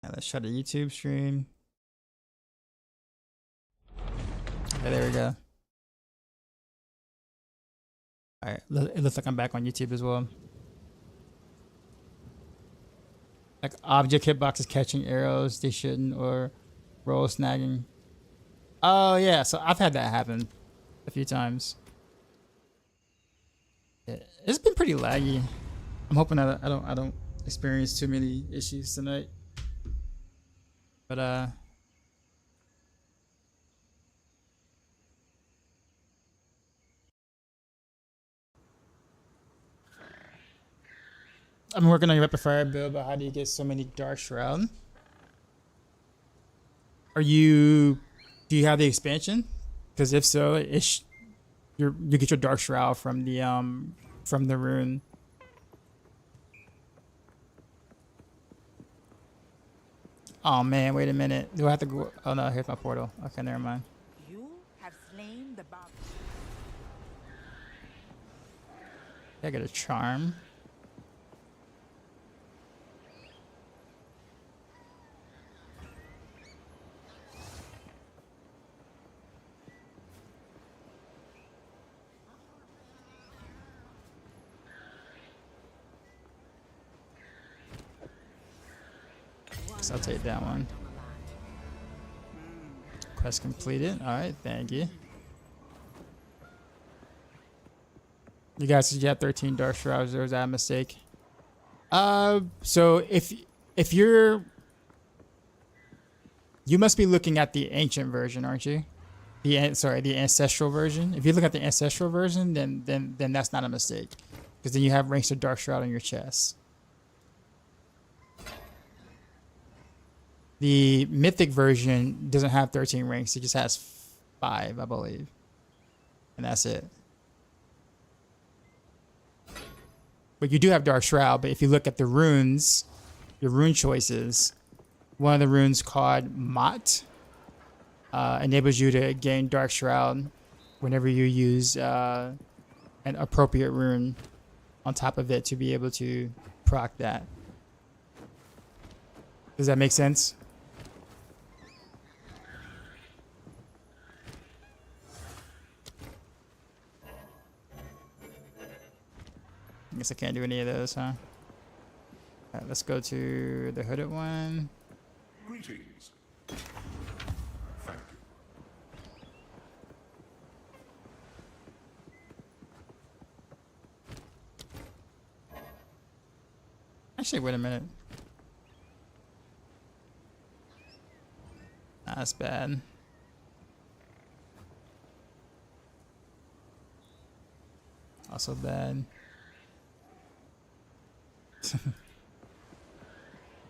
Now let's try the YouTube stream. Okay, there we go. Alright, it looks like I'm back on YouTube as well. Like object hitboxes catching arrows they shouldn't, or roll snagging. Oh yeah, so I've had that happen a few times. Yeah, it's been pretty laggy. I'm hoping that I don't experience too many issues tonight. But I'm working on your rapid fire build, but how do you get so many Dark Shroud? Do you have the expansion? Because if so, you get your Dark Shroud from the rune. Oh man, wait a minute. Do I have to go? Oh no, here's my portal. Okay, never mind. You have slain the Barrage. I got a charm. So I'll take that one. Quest completed. Alright, thank you. You guys said you had 13 Dark Shrouds, or was that a mistake? So if you must be looking at the ancient version, aren't you? The ancestral version. If you look at the ancestral version, then that's not a mistake, because then you have ranks of Dark Shroud on your chest. The Mythic version doesn't have 13 ranks. It just has 5, I believe. And that's it. But you do have Dark Shroud. But if you look at the runes, your rune choices, one of the runes called Mott enables you to gain Dark Shroud whenever you use an appropriate rune on top of it to be able to proc that. Does that make sense? I guess I can't do any of those, huh? Alright, let's go to the hooded one. Greetings. Thank you. Actually, wait a minute. That's bad. Also bad.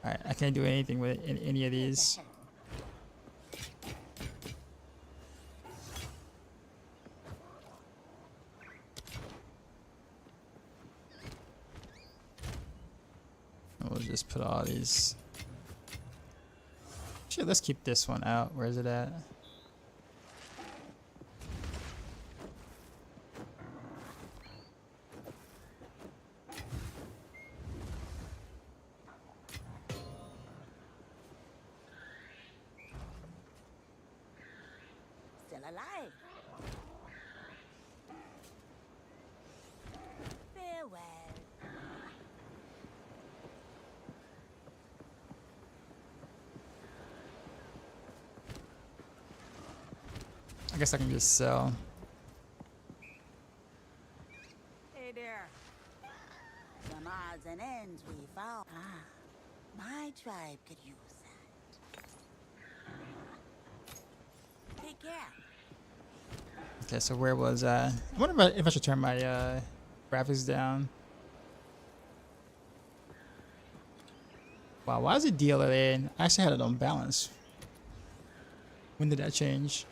Alright, I can't do anything with any of these. We'll just put all these. Actually, let's keep this one out. Where is it at? Still alive. Farewell. I guess I can just sell. Hey there. Some odds and ends we found. Ah, my tribe could use that. Take care. Okay, so where was I wonder if I should turn my graphics down. Wow, why is it DLA? I actually had it on balance. When did that change?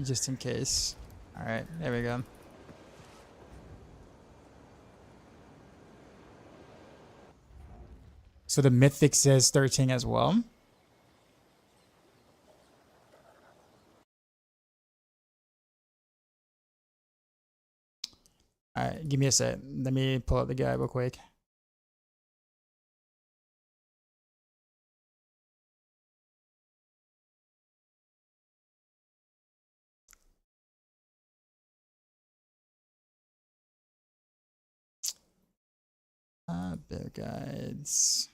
Just in case. All right, there we go. So the Mythic says 13 as well. All right, give me a sec. Let me pull up the guide real quick. Bear guides.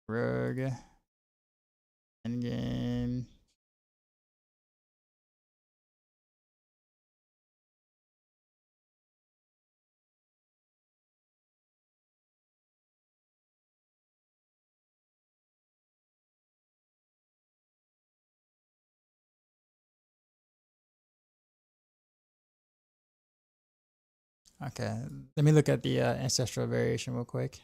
Rogue. Endgame. Okay, let me look at the ancestral variation real quick.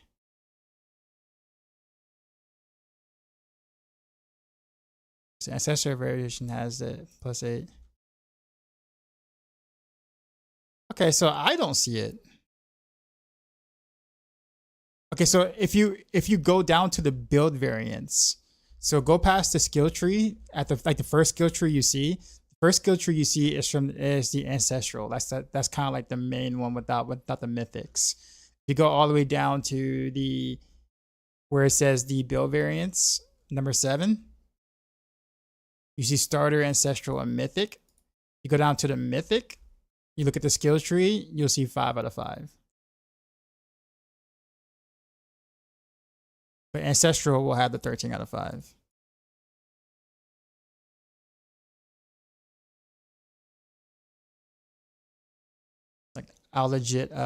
So ancestral variation has the +8. Okay, so I don't see it. Okay, so if you go down to the build variants, so go past the skill tree at the first skill tree you see. The first skill tree you see is the ancestral. That's kind of like the main one without the mythics. You go all the way down to the where it says the build variants, number 7. You see starter, ancestral, and mythic. You go down to the mythic. You look at the skill tree. You'll see 5 out of 5. But ancestral will have the 13 out of 5. Like I'll legit pull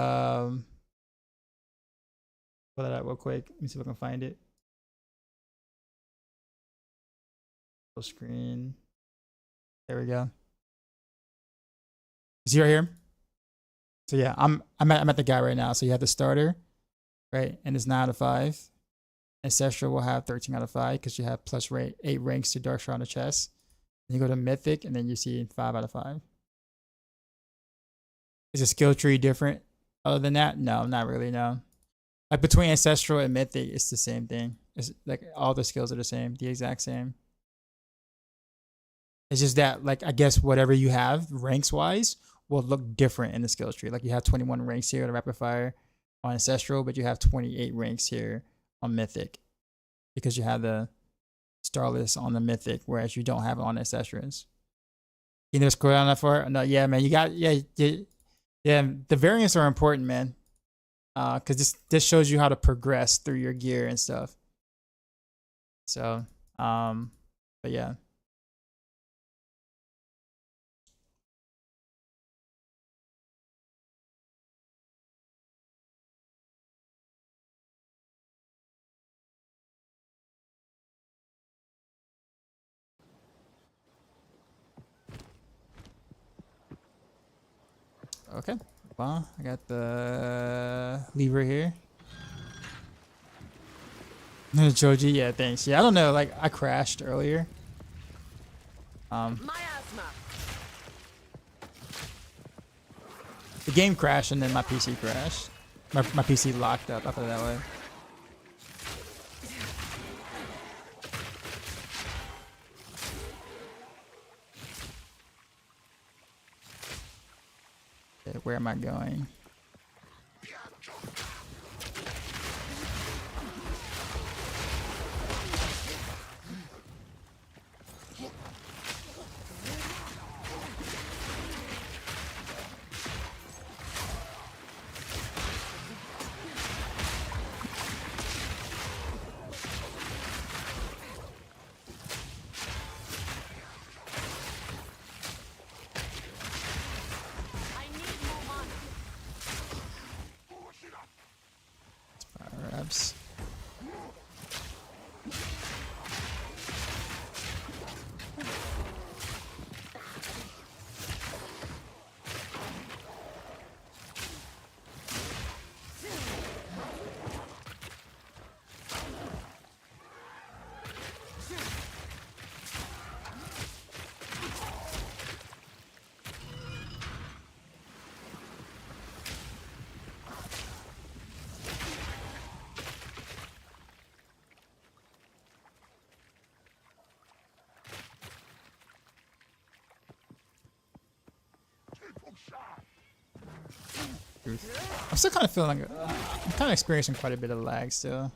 that out real quick. Let me see if I can find it. Full screen. There we go. See right here? So yeah, I'm at the guy right now. So you have the starter, right? And it's 9 out of 5. Ancestral will have 13 out of 5 because you have plus 8 ranks to Darkshroud on the chest. Then you go to Mythic and then you see 5 out of 5. Is the skill tree different other than that? No, not really, no. Like between Ancestral and Mythic, it's the same thing. It's like all the skills are the same, the exact same. It's just that, like, I guess whatever you have ranks wise will look different in the skill tree. Like you have 21 ranks here to rapid fire on Ancestral, but you have 28 ranks here on Mythic because you have the Starless on the Mythic, whereas you don't have it on Ancestrals. You know, scroll down that far? No, yeah, man, you got, yeah, the variants are important, man. Because this shows you how to progress through your gear and stuff. So, but yeah. Okay, well, I got the lever here. Joji, yeah, thanks. Yeah, I don't know, like I crashed earlier. The game crashed and then my PC crashed. My PC locked up, I put it that way. Okay, where am I going? Perhaps. Oof. I'm still kind of feeling like I'm kind of experiencing quite a bit of lag still.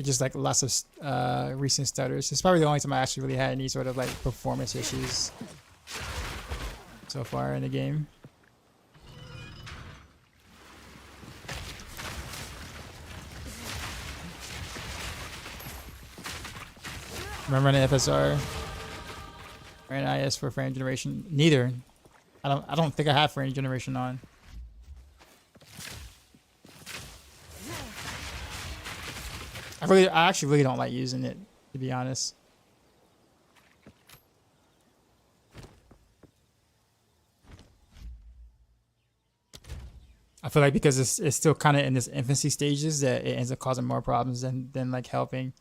Just like lots of recent stutters. It's probably the only time I actually really had any sort of like performance issues so far in the game. Am I running FSR or NIS for frame generation? Neither. I don't think I have frame generation on. I actually really don't like using it, to be honest. I feel like because it's still kind of in its infancy stages that it ends up causing more problems than like helping.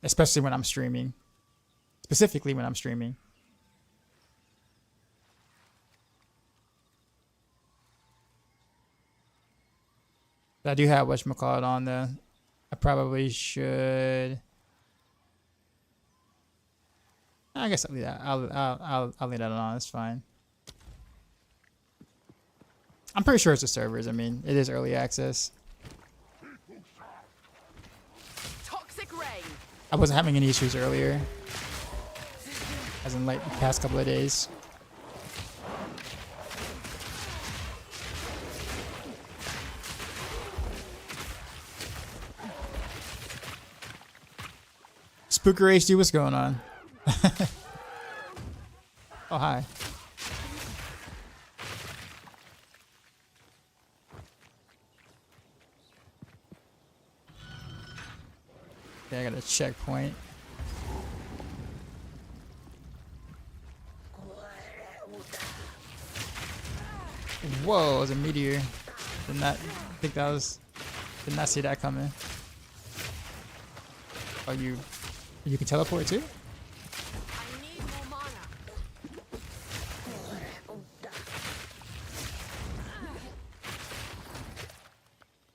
Especially when I'm streaming. Specifically when I'm streaming. But I do have whatchamacallit on though. I probably should. I guess I'll leave that. I'll leave that on. It's fine. I'm pretty sure it's the servers. I mean, it is early access. Toxic rain. I wasn't having any issues earlier, as in like the past couple of days. Spooker HD, what's going on? Oh, hi. Okay, I got a checkpoint. Whoa, it was a meteor. Did not think that was. Did not see that coming. Oh, you can teleport too? I need more mana.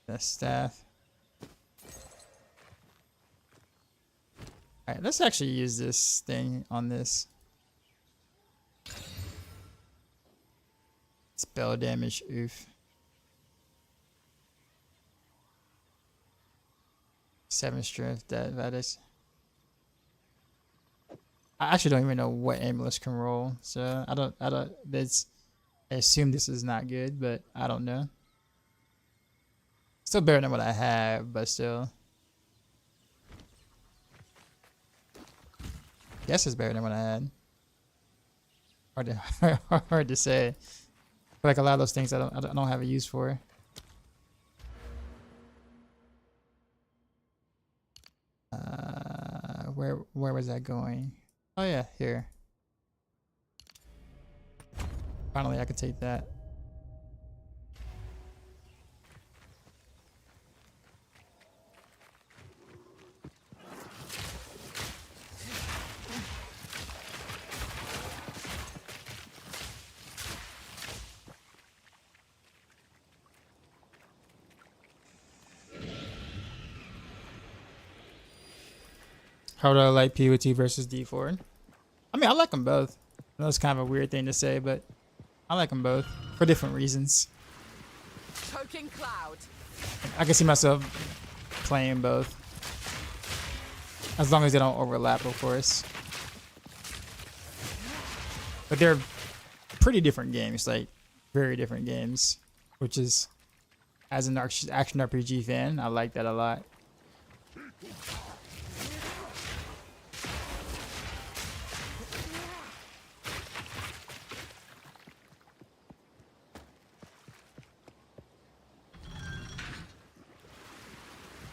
The staff. Alright, let's actually use this thing on this. Spell damage, oof. 7 strength, that is. I actually don't even know what amulet can roll, so I don't, I assume this is not good, but I don't know. Still better than what I have, but still. Guess it's better than what I had. Hard to say. I feel like a lot of those things I don't have a use for. Where was that going? Oh yeah, here. Finally, I could take that. How do I like POT versus D4? I mean, I like them both. I know it's kind of a weird thing to say, but I like them both for different reasons. Choking cloud. I can see myself playing both. As long as they don't overlap, of course. But they're pretty different games, like very different games. Which is, as an action RPG fan, I like that a lot.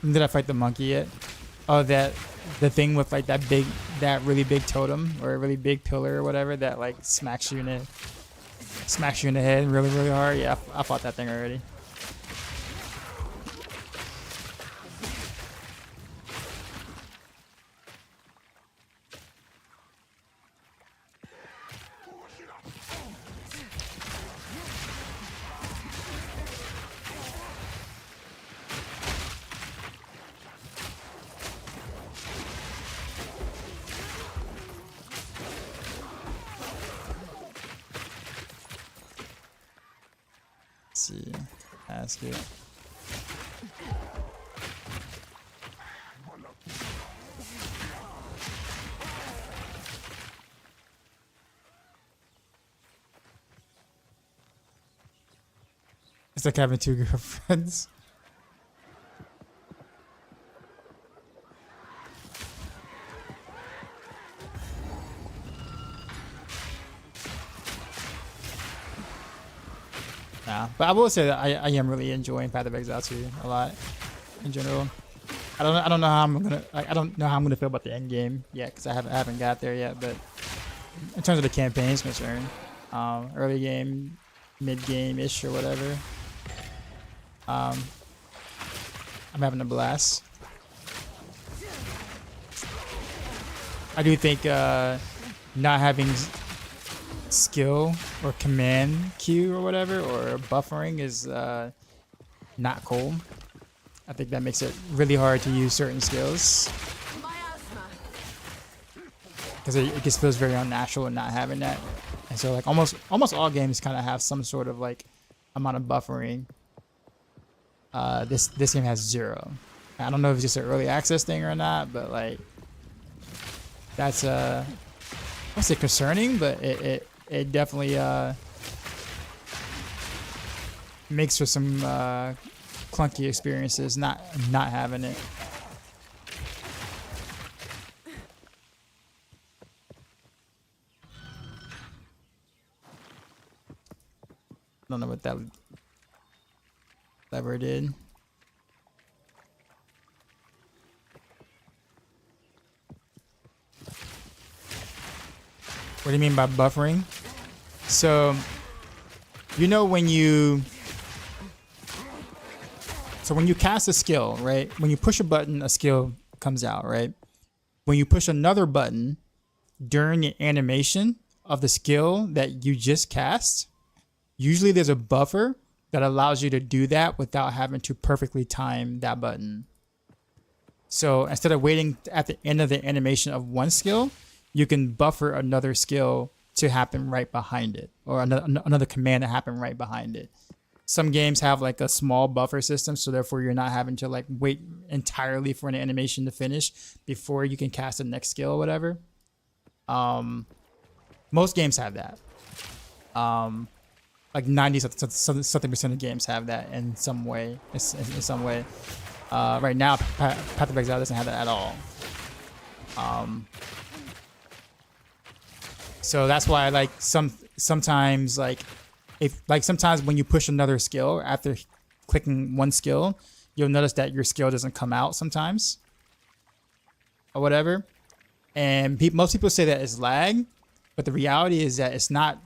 Did I fight the monkey yet? Oh, the thing with like that really big totem or a really big pillar or whatever that like smacks you in the head really really hard. Yeah, I fought that thing already. see. Ask it. It's like having 2 girlfriends. Nah, but I will say that I am really enjoying Path of Exile 2 a lot in general. I don't know how I don't know how I'm gonna feel about the end game yet because I haven't got there yet. But in terms of the campaign is concerned, early game, mid game ish or whatever, I'm having a blast. I do think not having skill or command queue or whatever or buffering is not cool. I think that makes it really hard to use certain skills because it just feels very unnatural and not having that. And so like almost all games kind of have some sort of like amount of buffering. This game has 0. I don't know if it's just an early access thing or not, but like that's I won't say concerning, but it definitely makes for some clunky experiences not having it. Don't know what that lever did. What do you mean by buffering? So, you know when you cast a skill, right? When you push a button, a skill comes out, right? When you push another button during the animation of the skill that you just cast, usually there's a buffer that allows you to do that without having to perfectly time that button. So instead of waiting at the end of the animation of one skill, you can buffer another skill to happen right behind it, or another command to happen right behind it. Some games have like a small buffer system, so therefore you're not having to like wait entirely for an animation to finish before you can cast the next skill or whatever. Most games have that. Like 90% of games have that in some way. Right now, Path of Exile doesn't have that at all. So that's why like sometimes like sometimes when you push another skill after clicking one skill, you'll notice that your skill doesn't come out sometimes or whatever. And most people say that it's lag, but the reality is that it's not.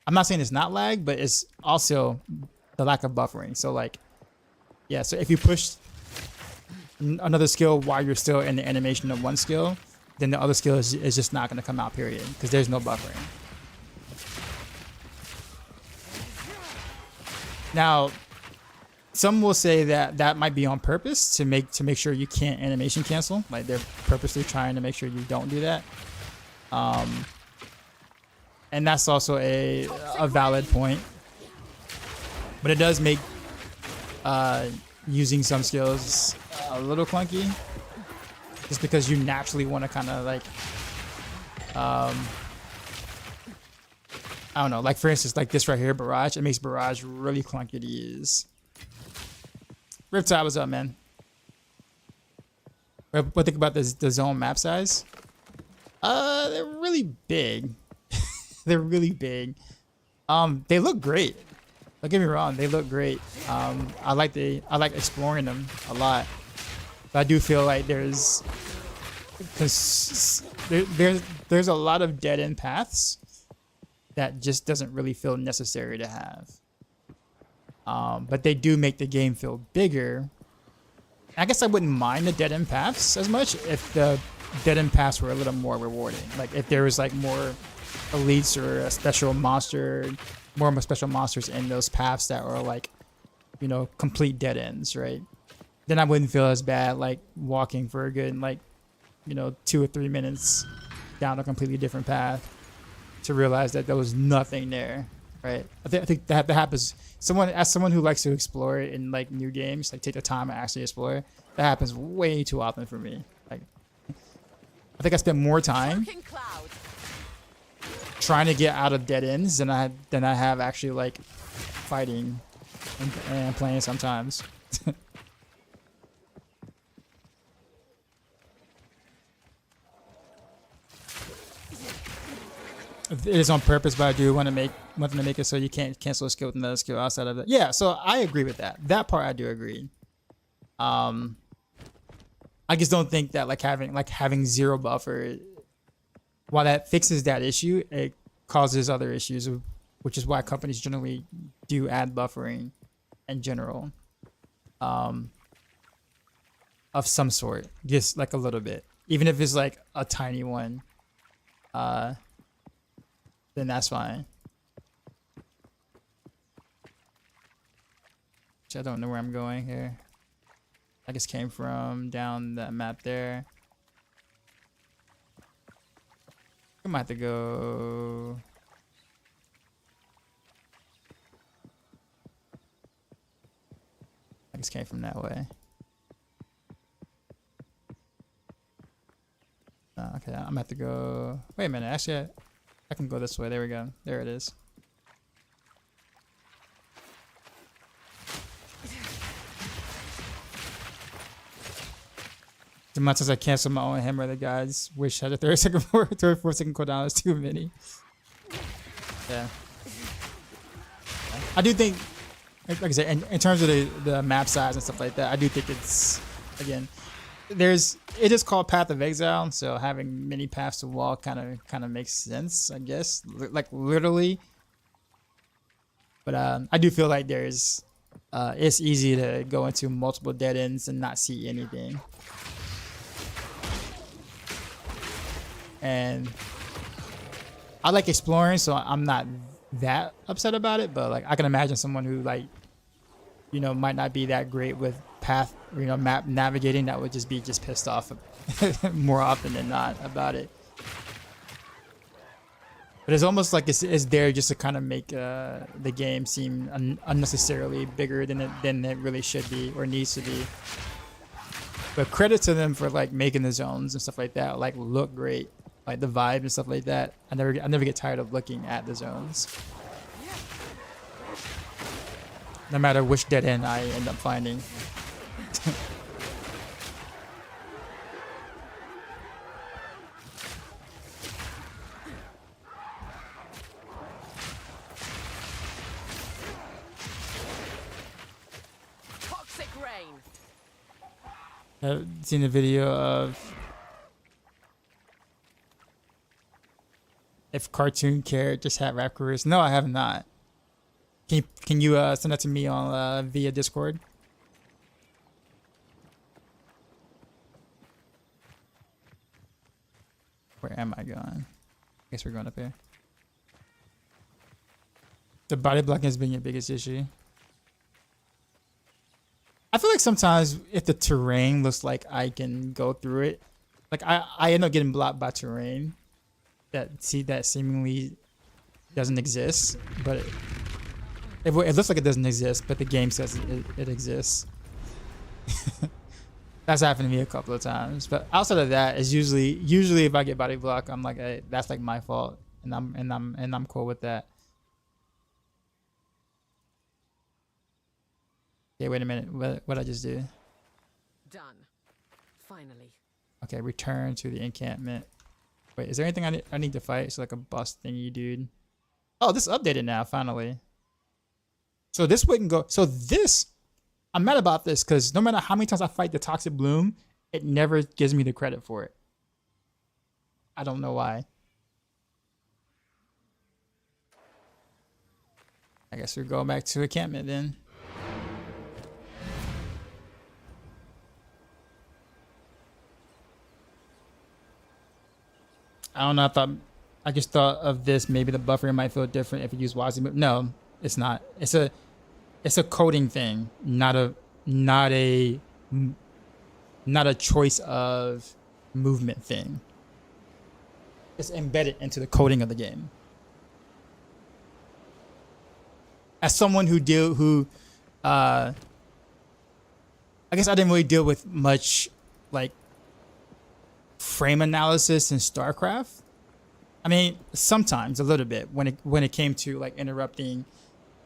I'm not saying it's not lag, but it's also the lack of buffering. So like, yeah. So if you push another skill while you're still in the animation of one skill, then the other skill is just not going to come out, period, because there's no buffering. Now, some will say that that might be on purpose to make sure you can't animation cancel. Like they're purposely trying to make sure you don't do that. And that's also a valid point. But it does make using some skills a little clunky. Just because you naturally want to kind of like, I don't know, like for instance, like this right here, Barrage, it makes Barrage really clunky to use. Riptide, what's up, man? What think about the zone map size? They're really big. They're really big. They look great. Don't get me wrong, they look great. I like exploring them a lot. But I do feel like there's a lot of dead end paths that just doesn't really feel necessary to have. But they do make the game feel bigger. I guess I wouldn't mind the dead end paths as much if the dead end paths were a little more rewarding. Like if there was like more elites or a special monster, more special monsters in those paths that are like, you know, complete dead ends, right? Then I wouldn't feel as bad like walking for a good like, you know, 2 or 3 minutes down a completely different path to realize that there was nothing there. right? I think that happens. As someone who likes to explore in like new games, like take the time to actually explore, that happens way too often for me. Like, I think I spend more time Choking cloud. trying to get out of dead ends than I have actually like fighting and playing sometimes. It is on purpose, but I do want to make it so you can't cancel a skill with another skill outside of it. Yeah, so I agree with that. That part I do agree. I just don't think that having zero buffer, while that fixes that issue, it causes other issues, which is why companies generally do add buffering in general, of some sort, just like a little bit, even if it's like a tiny one. Then that's fine. Which I don't know where I'm going here. I just came from down that map there. I might have to go. I just came from that way. Okay, I'm gonna have to go. Wait a minute, actually, I can go this way. There we go. There it is. As much as I cancel my own hammer, the guys wish had a 4 second cooldown is too many. Yeah. I do think, like I said, in terms of the map size and stuff like that, I do think it's, again, it is called Path of Exile, so having many paths to wall kind of makes sense, I guess, like literally. But I do feel like it's easy to go into multiple dead ends and not see anything. And I like exploring, so I'm not that upset about it, but like I can imagine someone who like, might not be that great with path, map navigating, that would just be pissed off more often than not about it. But it's almost like it's there just to kind of make the game seem unnecessarily bigger than it really should be or needs to be. But credit to them for like making the zones and stuff like that like look great, like the vibe and stuff like that. I never get tired of looking at the zones, no matter which dead end I end up finding. Toxic rain. I've seen a video of if cartoon characters had rap careers. No, I have not. Can you send that to me on via Discord? Where am I going? I guess we're going up here. The body blocking has been your biggest issue. I feel like sometimes if the terrain looks like I can go through it, like I end up getting blocked by terrain that seemingly doesn't exist, but it looks like it doesn't exist, but the game says it exists. That's happened to me a couple of times, but outside of that, it's usually if I get body block, I'm like, hey, that's like my fault, and I'm cool with that. Okay, wait a minute. What I just do? Done. Finally. Okay, return to the encampment. Wait, is there anything I need to fight? It's like a boss thingy, dude. Oh, this is updated now, finally. So this wouldn't go. So this, I'm mad about this because no matter how many times I fight the Toxic Bloom, it never gives me the credit for it. I don't know why. I guess we're going back to encampment then. I don't know. I just thought of this. Maybe the buffering might feel different if you use wisely. No, it's not. It's a coding thing, not a choice of movement thing. It's embedded into the coding of the game. as someone I guess I didn't really deal with much like frame analysis in StarCraft. I mean, sometimes a little bit when it came to like interrupting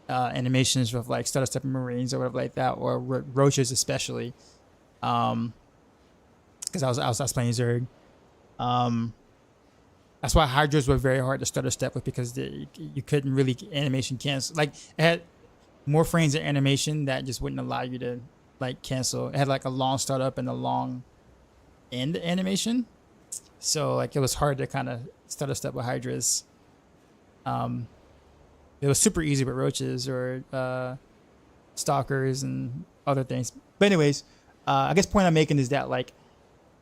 animations with like Stutter Step Marines or whatever like that, or roaches especially. Because I was playing Zerg. That's why Hydras were very hard to stutter step with, because you couldn't really animation cancel. Like it had more frames of animation that just wouldn't allow you to like cancel. It had like a long startup and a long end animation, so like it was hard to kind of stutter step with Hydras. It was super easy with roaches or stalkers and other things. But anyways, I guess point I'm making is that like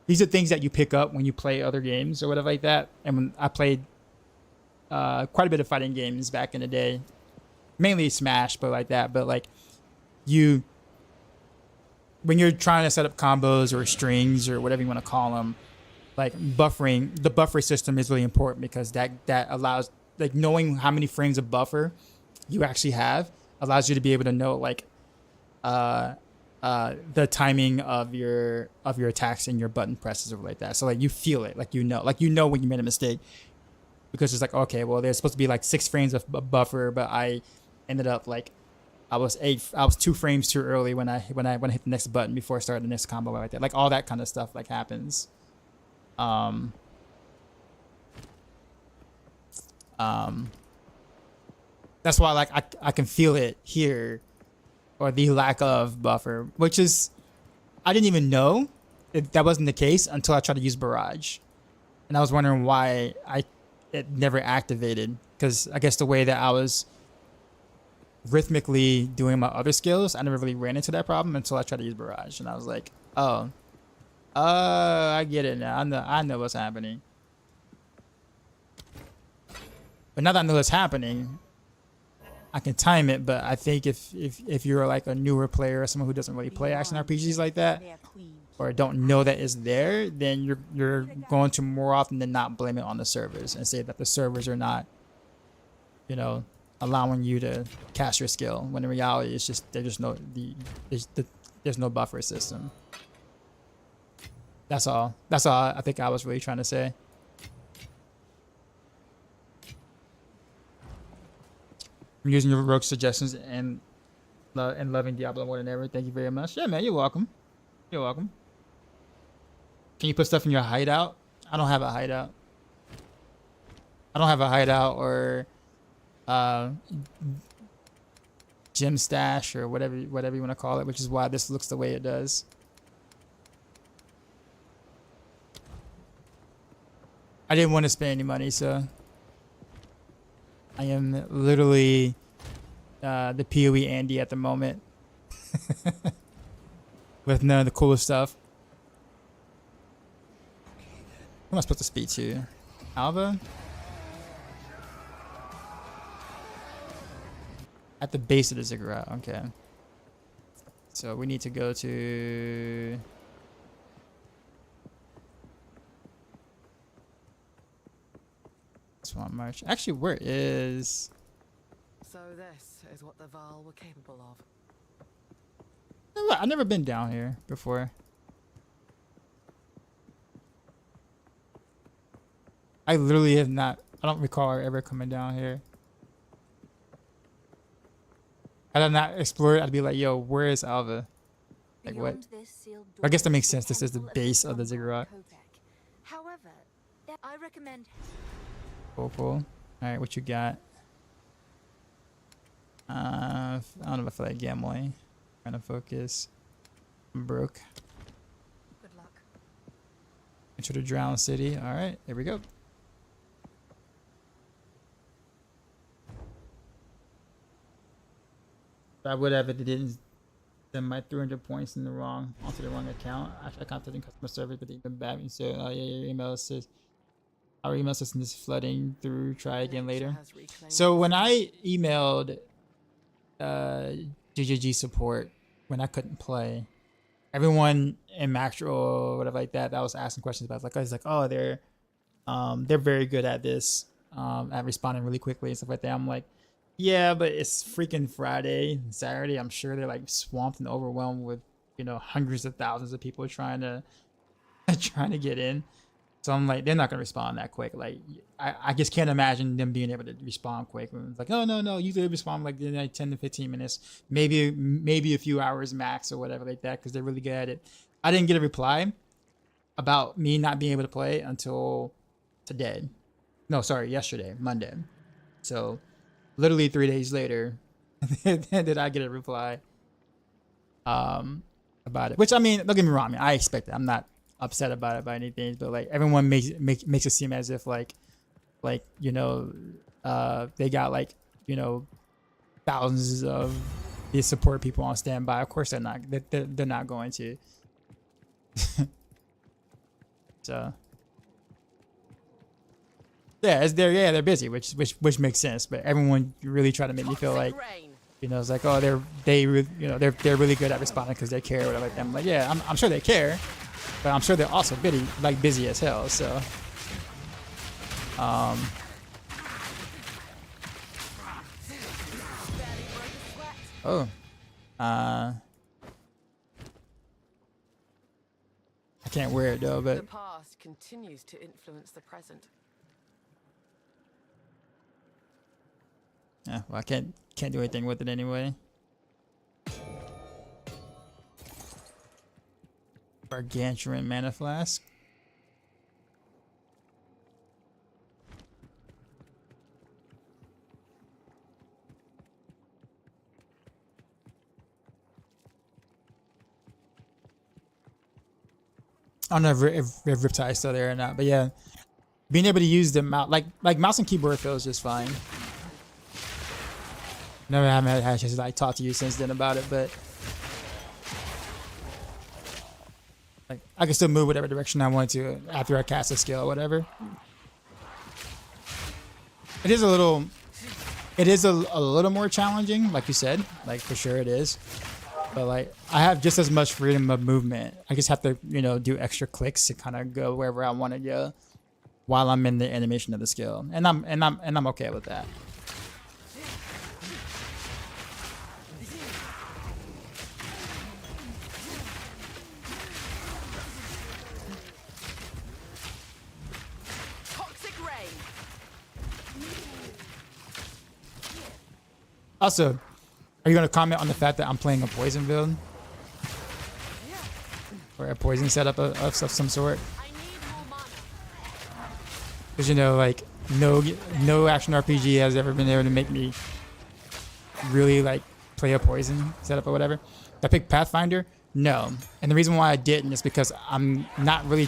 these are things that you pick up when you play other games or whatever like that. And when I played quite a bit of fighting games back in the day, mainly Smash, but like that. But like when you're trying to set up combos or strings or whatever you want to call them, like buffering, the buffer system is really important, because that allows, like, knowing how many frames of buffer you actually have allows you to be able to know like the timing of your attacks and your button presses or like that. So like you feel it, like you know when you made a mistake, because it's like, okay, well there's supposed to be like 6 frames of buffer, but I ended up like I was 2 frames too early when I hit the next button before I started the next combo like that. Like all that kind of stuff like happens. That's why like I can feel it here, or the lack of buffer, which is, I didn't even know that wasn't the case until I tried to use Barrage, and I was wondering why it never activated, because I guess the way that I was rhythmically doing my other skills, I never really ran into that problem until I tried to use Barrage, and I was like, oh, I get it now. I know what's happening. But now that I know what's happening, I can time it. But I think if you're like a newer player or someone who doesn't really play action RPGs like that, or don't know that it's there, then you're going to more often than not blame it on the servers and say that the servers are not, allowing you to cast your skill, when in reality it's just there's no buffer system. That's all I think I was really trying to say. I'm using your rogue suggestions and loving Diablo more than ever. Thank you very much. Yeah, man, you're welcome. You're welcome. Can you put stuff in your hideout? I don't have a hideout. I don't have a hideout or gym stash or whatever you want to call it, which is why this looks the way it does. I didn't want to spend any money, so I am literally the PoE Andy at the moment with none of the coolest stuff. Who am I supposed to speak to? Alva? At the base of the ziggurat, okay. So we need to go to... Swamp March. Actually, where is... So this is what the Val were capable of. I've never been down here before. I literally have not... I don't recall ever coming down here. Had I not explored, I'd be like, yo, where is Alva? Like, what? I guess that makes sense. This is the base of the ziggurat. However, I recommend... Cool. Alright, what you got? I don't know if I feel like gambling. Trying to focus. I'm broke. Good luck. Enter the Drowned City. Alright, here we go. I would have if it didn't send my 300 points onto the wrong account. I contacted customer service, but they even bad me. So yeah, your email says our email system is flooding through. Try again later. So when I emailed GGG support when I couldn't play, everyone in Maxroll or whatever like that was asking questions about it. Like, oh, they're very good at this, at responding really quickly and stuff like that. I'm like, Yeah, but it's freaking Friday and Saturday. I'm sure they're like swamped and overwhelmed with, you know, hundreds of thousands of people trying to trying to get in. So I'm like, they're not gonna respond that quick. Like, I just can't imagine them being able to respond quick. It's like, oh no, you could respond like in like 10 to 15 minutes, maybe a few hours max or whatever like that, because they're really good at it. I didn't get a reply about me not being able to play until today. No, sorry, yesterday, Monday. So literally 3 days later, did I get a reply about it. Which, I mean, don't get me wrong, I mean, I expect it. I'm not upset about it by anything, but like everyone makes it seem as if like you know, they got like, you know, thousands of these support people on standby. Of course they're not. They're not going to. So yeah, they're busy, which makes sense. But everyone really try to make me feel like, you know, it's like, oh, they're really good at responding because they care or whatever like that. I'm like, yeah, I'm sure they care, but I'm sure they're also busy as hell. So I can't wear it though, The but past continues to influence the present. yeah, well, I can't do anything with it anyway. Gargantuan mana flask. I don't know if Riptide is still there or not, but yeah, being able to use the mouse, like mouse and keyboard feels just fine. Haven't had a chance to like talk to you since then about it, but like I can still move whatever direction I want to after I cast a skill or whatever. It is a little more challenging, like you said, like for sure it is. But like I have just as much freedom of movement. I just have to, you know, do extra clicks to kind of go wherever I want to go while I'm in the animation of the skill, and I'm okay with that. Also, are you going to comment on the fact that I'm playing a poison build? Or a poison setup of some sort? Because, you know, like, no action RPG has ever been able to make me really, like, play a poison setup or whatever. Did I pick Pathfinder? No. And the reason why I didn't is because I'm not really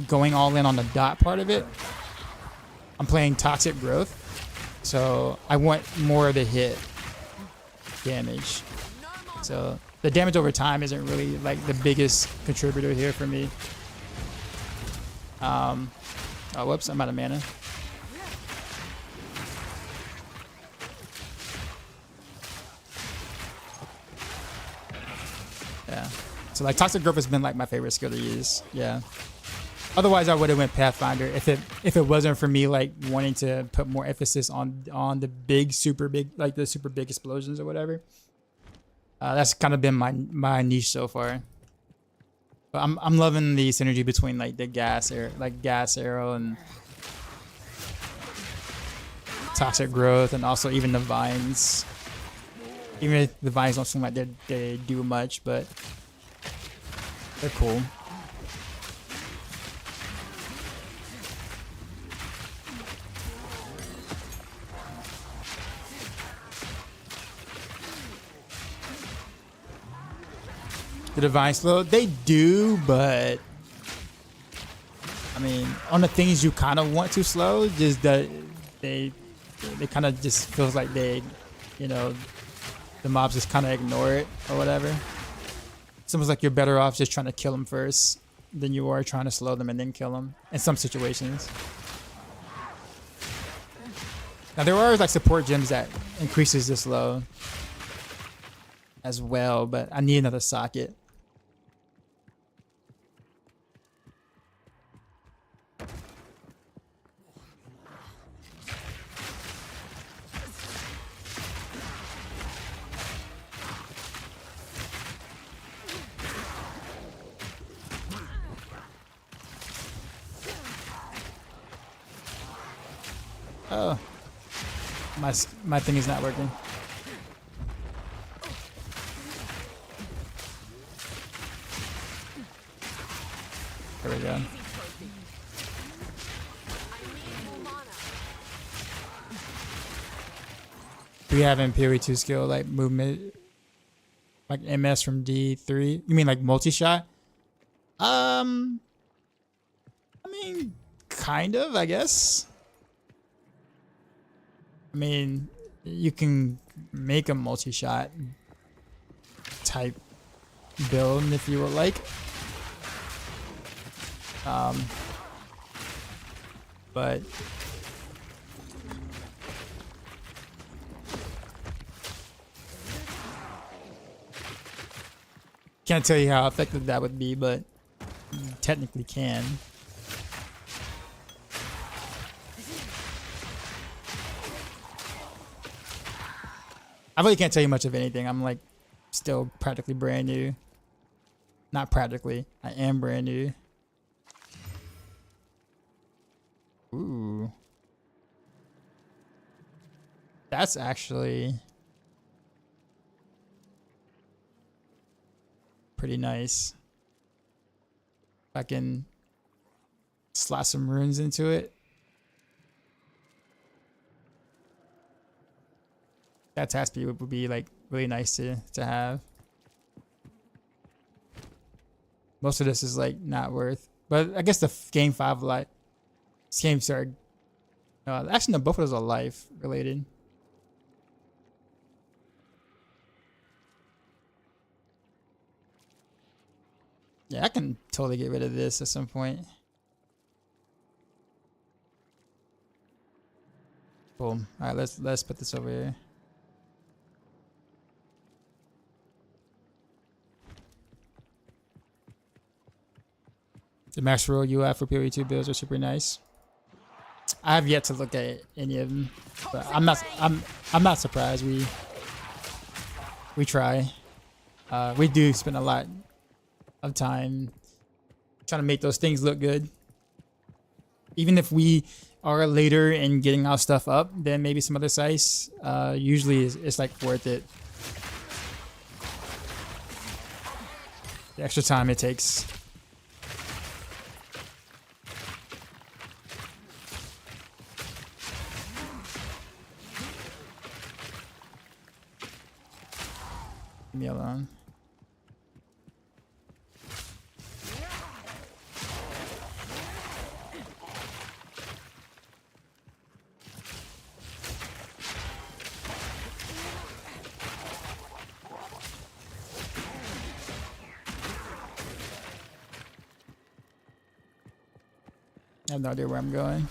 going all in on the dot part of it. I'm playing Toxic Growth. So I want more of the hit damage. So the damage over time isn't really like the biggest contributor here for me. Oh, whoops, I'm out of mana. Yeah. So like Toxic Growth has been like my favorite skill to use. Yeah. Otherwise, I would have went Pathfinder if it wasn't for me like wanting to put more emphasis on the big, super big, like the super big explosions or whatever. That's kind of been my niche so far. But I'm loving the synergy between like the gas arrow and Toxic Growth, and also even the vines. Even if the vines don't seem like they do much, but they're cool. The divine slow, they do, but I mean, on the things you kind of want to slow, just that they kind of just feels like they, you know, the mobs just kind of ignore it or whatever. It's almost like you're better off just trying to kill them first than you are trying to slow them and then kill them in some situations. Now there are like support gems that increases the slow as well, but I need another socket. Oh, my thing is not working. There we go. Do we have Imperi 2 skill like movement, like MS from D3? You mean like multi-shot? I mean, kind of, I guess. I mean, you can make a multi-shot type build if you would like. But can't tell you how effective that would be, but you technically can. I really can't tell you much of anything. I'm like still practically brand new. Not practically. I am brand new. Ooh. That's actually pretty nice. If I can slot some runes into it. That task speed would be like really nice to have. Most of this is like not worth, but I guess the game 5 life. This game started. Actually, no, both of those are life related. Yeah, I can totally get rid of this at some point. Boom. All right, let's put this over here. The Maxroll UI for PoE2 builds are super nice. I have yet to look at any of them, but I'm not surprised. We try. We do spend a lot of time trying to make those things look good. Even if we are later in getting our stuff up than maybe some other sites, usually it's like worth it. The extra time it takes. Leave me alone. I have no idea where I'm going.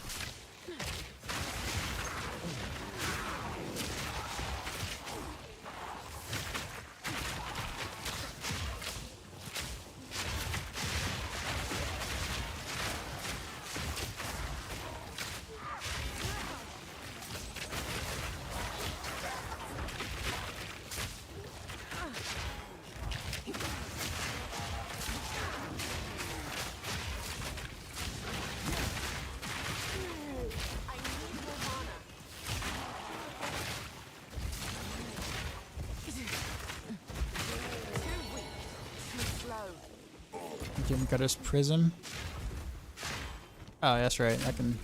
Okay, we got his prism. Oh, that's right. I can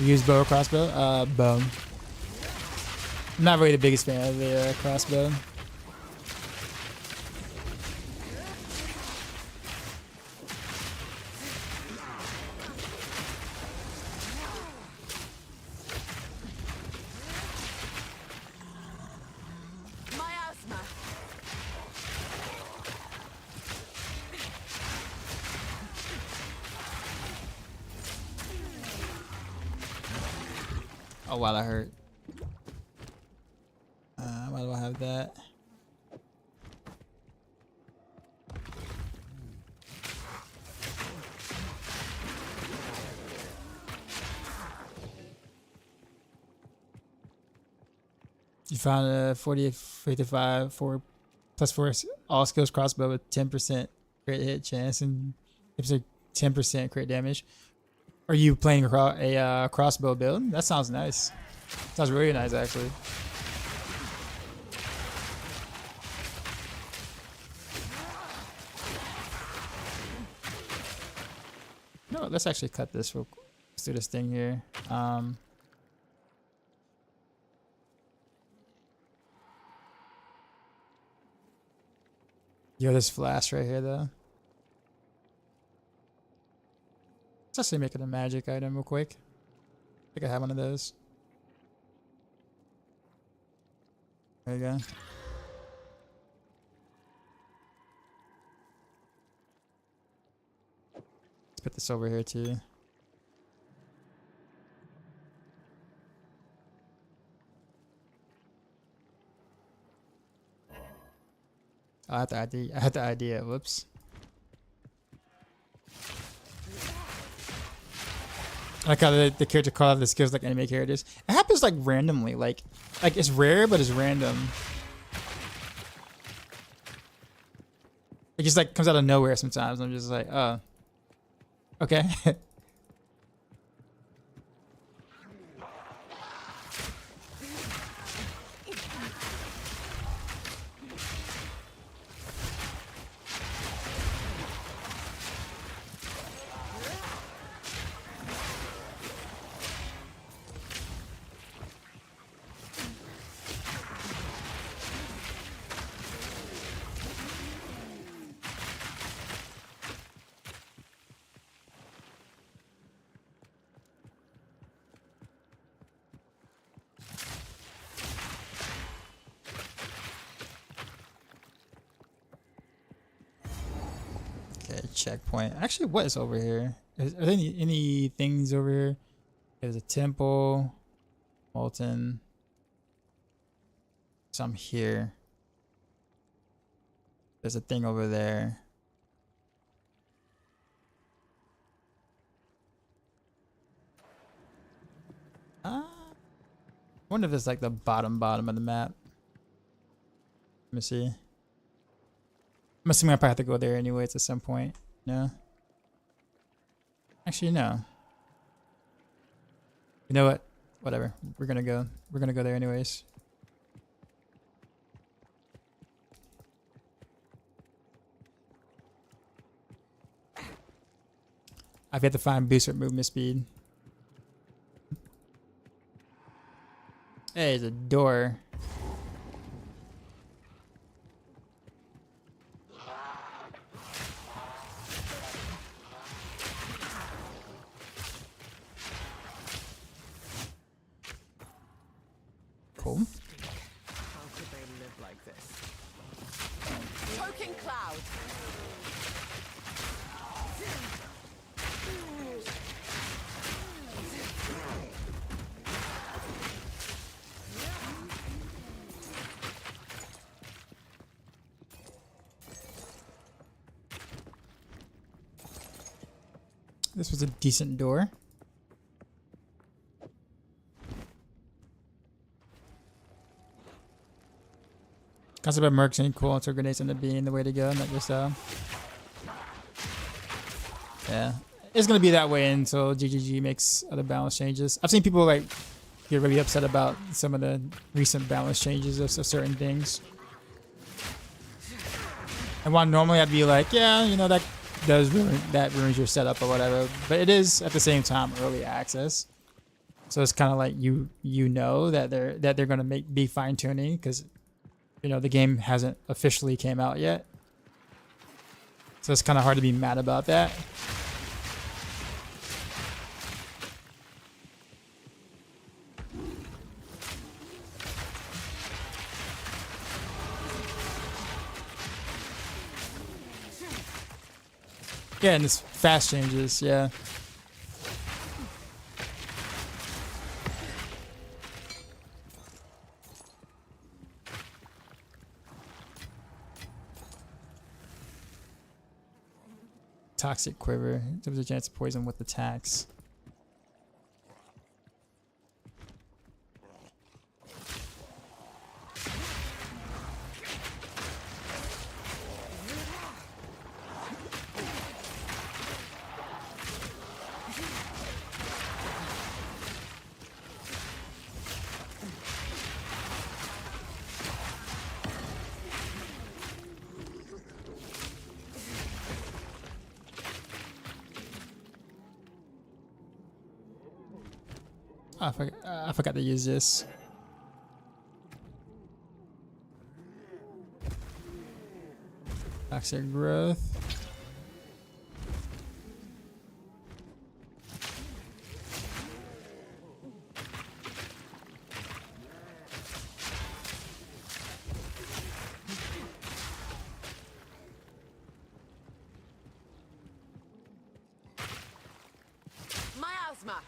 use bow or crossbow. Bow. I'm not really the biggest fan of the crossbow. Oh wow, that hurt. Why do I have that? You found a 40-55 +4 all skills crossbow with 10% crit hit chance and 10% crit damage. Are you playing a crossbow build? That sounds nice. Sounds really nice, actually. No, let's actually cut this real quick. Let's do this thing here. Yo, this flask right here, though. Let's actually make it a magic item real quick. I think I have one of those. There you go. Let's put this over here too. I had the idea. Whoops. I like how the character call out the skills like anime characters. It happens like randomly, like it's rare, but it's random. It just like comes out of nowhere sometimes. I'm just like, oh, okay. Checkpoint. Actually, what is over here? Are there any things over here? There's a temple, molten. Some here. There's a thing over there. I wonder if it's like the bottom of the map. Let me see. I'm assuming I probably have to go there anyways at some point. No? Actually, no. You know what? Whatever. We're gonna go there anyways. I've yet to find booster movement speed. Hey, there's a door. Cool. How could they live like this? Choking cloud. This was a decent door. Concept of mercs ain't cool until grenades end up being the way to go, not just yeah. It's gonna be that way until GGG makes other balance changes. I've seen people like get really upset about some of the recent balance changes of certain things. And while normally I'd be like, yeah, you know, that ruins your setup or whatever, but it is at the same time early access. So it's kind of like you know that they're gonna be fine tuning because you know the game hasn't officially came out yet. So it's kind of hard to be mad about that. Yeah, and it's fast changes, yeah. Toxic quiver. There was a chance to poison with attacks. I forgot to use this. Toxic growth. Miasma.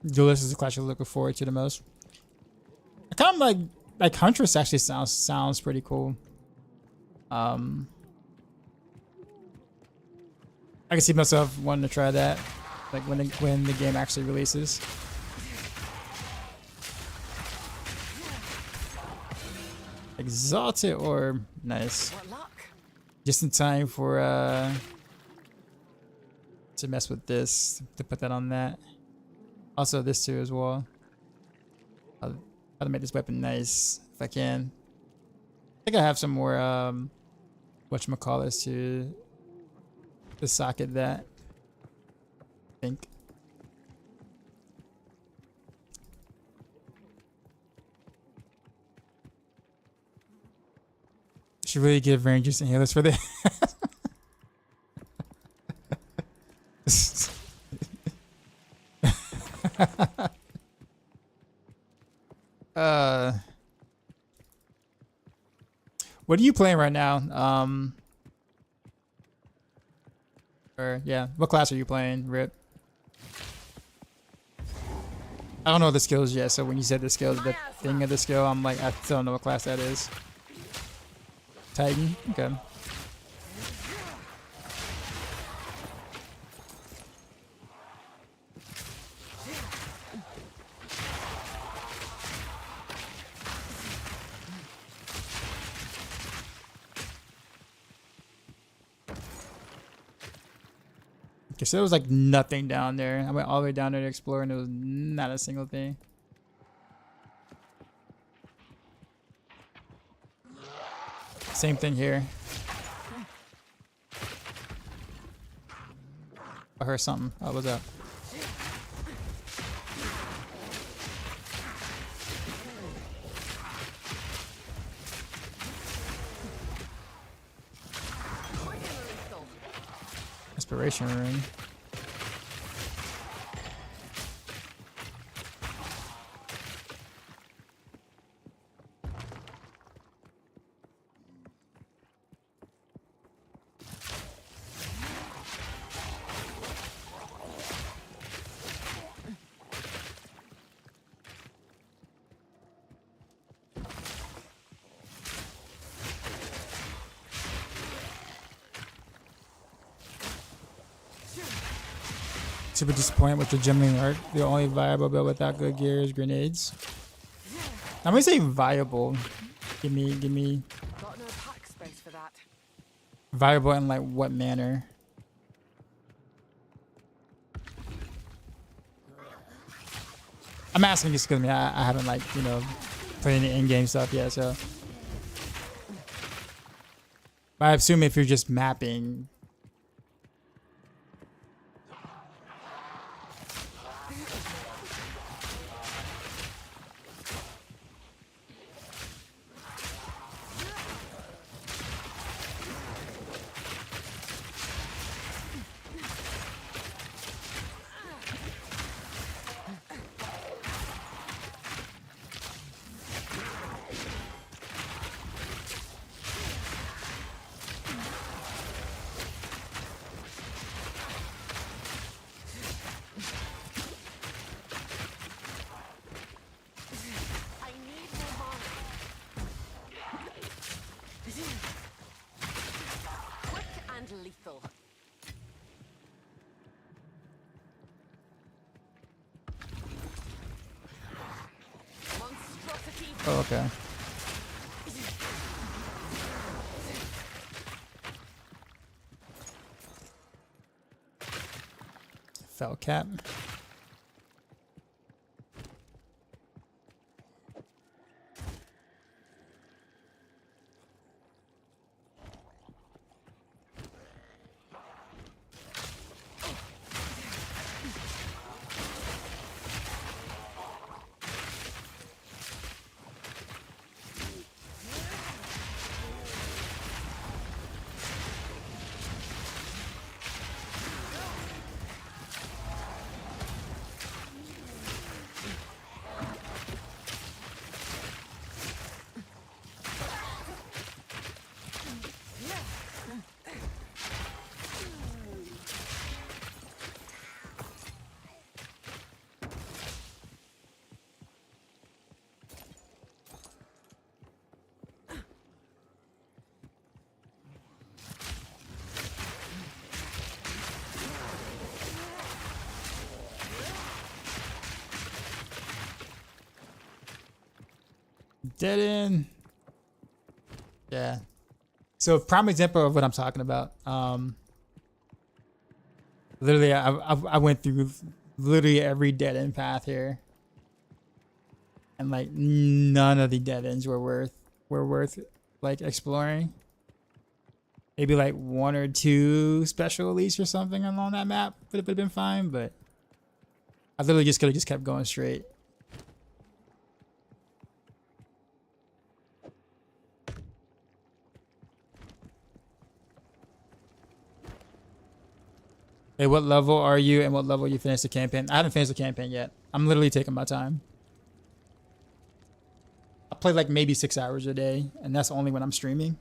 Duelist is the class you're looking forward to the most. I kind of like Huntress actually sounds pretty cool. I can see myself wanting to try that, like when the game actually releases. Exalted or nice. What luck? Just in time for to mess with this, to put that on that. Also this too as well. I'll make this weapon nice if I can. I think I have some more whatchamacallits to socket that. I think. Should really give rangers and healers for this. What are you playing right now? Or yeah, what class are you playing, Rip? I don't know the skills yet, so when you said the skills, the thing of the skill, I'm like, I still don't know what class that is. Titan? Okay. Okay, so there was like nothing down there. I went all the way down there to explore and there was not a single thing. Same thing here. I heard something. Oh, what's up? Inspiration rune. Super disappointed with the gemling art. The only viable build without good gear is grenades. I'm gonna say viable. Give me Got no pack space for that. viable in like what manner? I'm asking just because I haven't like, you know, played any in-game stuff yet, so. But I assume if you're just mapping. Lethal. Monstrosity. Oh, okay. Fell cap. Dead end. Yeah. So prime example of what I'm talking about. Literally, I went through literally every dead end path here, and like none of the dead ends were worth like exploring. Maybe like 1 or 2 special elites or something along that map would have been fine, but I literally just could have just kept going straight. Hey, what level are you and what level you finished the campaign? I haven't finished the campaign yet. I'm literally taking my time. I play like maybe 6 hours a day, and that's only when I'm streaming.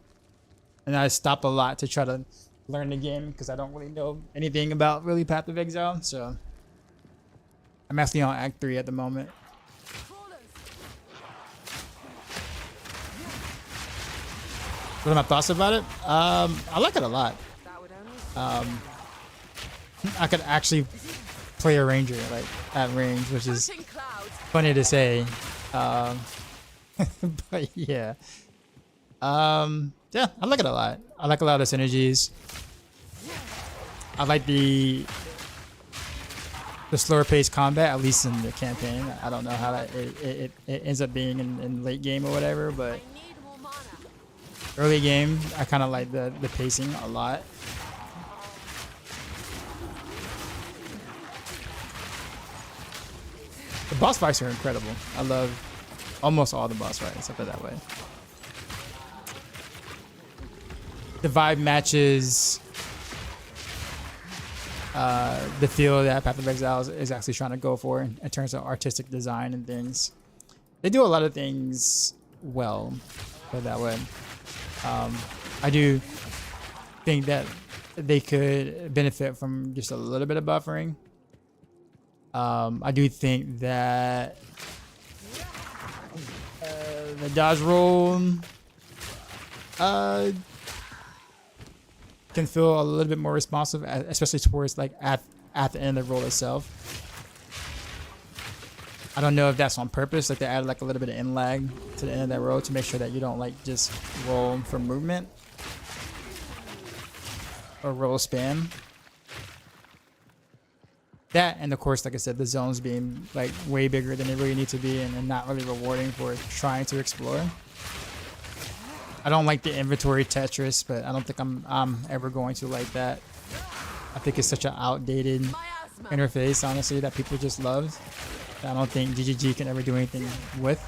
And I stop a lot to try to learn the game because I don't really know anything about really Path of Exile. So I'm actually on Act 3 at the moment. What are my thoughts about it? I like it a lot. I could actually play a ranger like at range, which is funny to say. But yeah. Yeah, I like it a lot. I like a lot of the synergies. I like the slower paced combat, at least in the campaign. I don't know how that it ends up being in late game or whatever, but early game, I kind of like the pacing a lot. The boss fights are incredible. I love almost all the boss fights, I'll put it that way. The vibe matches the feel that Path of Exile is actually trying to go for in terms of artistic design and things. They do a lot of things well, put it that way. I do think that they could benefit from just a little bit of buffering. I do think that the dodge roll can feel a little bit more responsive, especially towards like at the end of the roll itself. I don't know if that's on purpose, like they added like a little bit of in lag to the end of that roll to make sure that you don't like just roll for movement or roll spam. That, and of course, like I said, the zones being like way bigger than they really need to be and not really rewarding for trying to explore. I don't like the inventory Tetris, but I don't think I'm ever going to like that. I think it's such an outdated interface, honestly, that people just love. That I don't think GGG can ever do anything with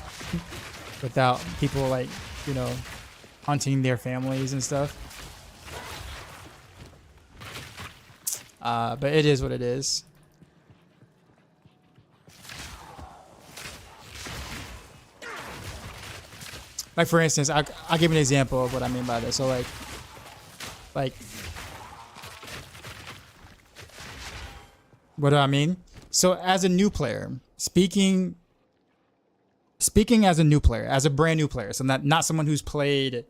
without people like, you know, hunting their families and stuff. But it is what it is. Like for instance, I'll give an example of what I mean by this. So like, what do I mean? So as a new player, speaking as a new player, as a brand new player, so not someone who's played,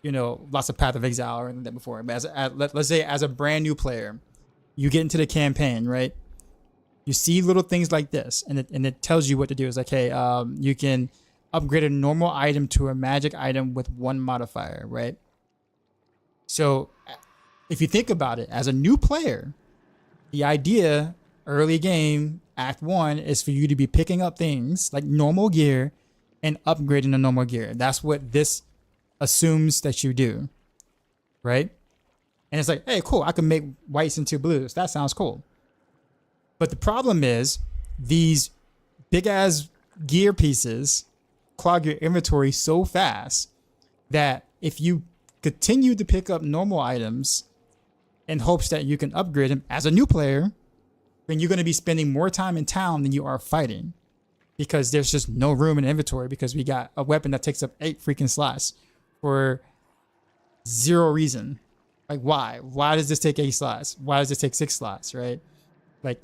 you know, lots of Path of Exile or anything like that before, but let's say as a brand new player, you get into the campaign, right? You see little things like this, and it tells you what to do. It's like, hey, you can upgrade a normal item to a magic item with 1 modifier, right? So if you think about it, as a new player, the idea early game, Act 1, is for you to be picking up things like normal gear and upgrading the normal gear. That's what this assumes that you do, right? And it's like, hey, cool, I can make whites into blues. That sounds cool. But the problem is these big ass gear pieces clog your inventory so fast that if you continue to pick up normal items in hopes that you can upgrade them as a new player, then you're going to be spending more time in town than you are fighting, because there's just no room in inventory because we got a weapon that takes up 8 freaking slots for 0 reason. Like, why? Why does this take 8 slots? Why does this take 6 slots, right? Like,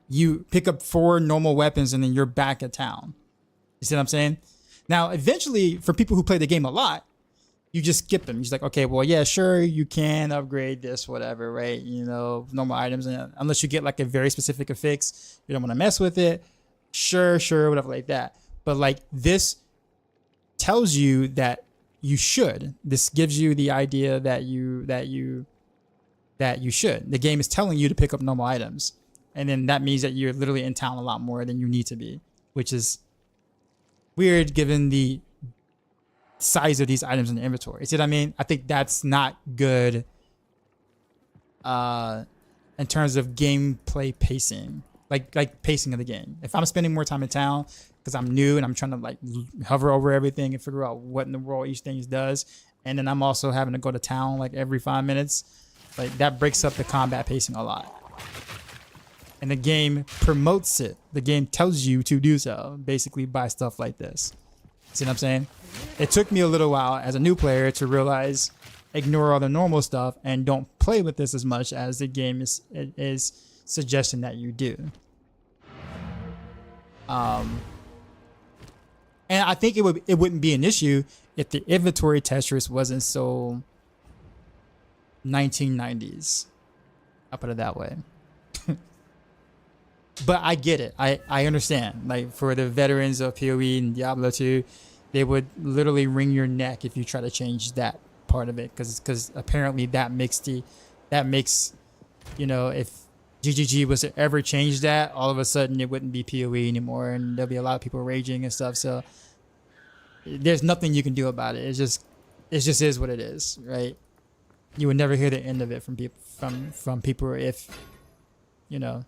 you pick up 4 normal weapons and then you're back at town. You see what I'm saying? Now, eventually, for people who play the game a lot, you just skip them. You're just like, okay, well, yeah, sure, you can upgrade this, whatever, right? You know, normal items, and unless you get like a very specific affix, you don't want to mess with it. Sure, whatever like that. But like this tells you that you should. This gives you the idea that you should. The game is telling you to pick up normal items. And then that means that you're literally in town a lot more than you need to be, which is weird given the size of these items in the inventory. See what I mean? I think that's not good in terms of gameplay pacing, like pacing of the game. If I'm spending more time in town because I'm new and I'm trying to like hover over everything and figure out what in the world each thing does, and then I'm also having to go to town like every 5 minutes, like that breaks up the combat pacing a lot. And the game promotes it. The game tells you to do so, basically by stuff like this. See what I'm saying? It took me a little while as a new player to realize ignore all the normal stuff and don't play with this as much as the game is suggesting that you do. And I think it wouldn't be an issue if the inventory Tetris wasn't so 1990s. I'll put it that way. But I get it. I understand. Like for the veterans of PoE and Diablo 2, they would literally wring your neck if you try to change that part of it, because apparently that makes you know, if GGG was to ever change that, all of a sudden it wouldn't be PoE anymore, and there'll be a lot of people raging and stuff. So there's nothing you can do about it. It just is what it is, right? You would never hear the end of it from people from people if, you know.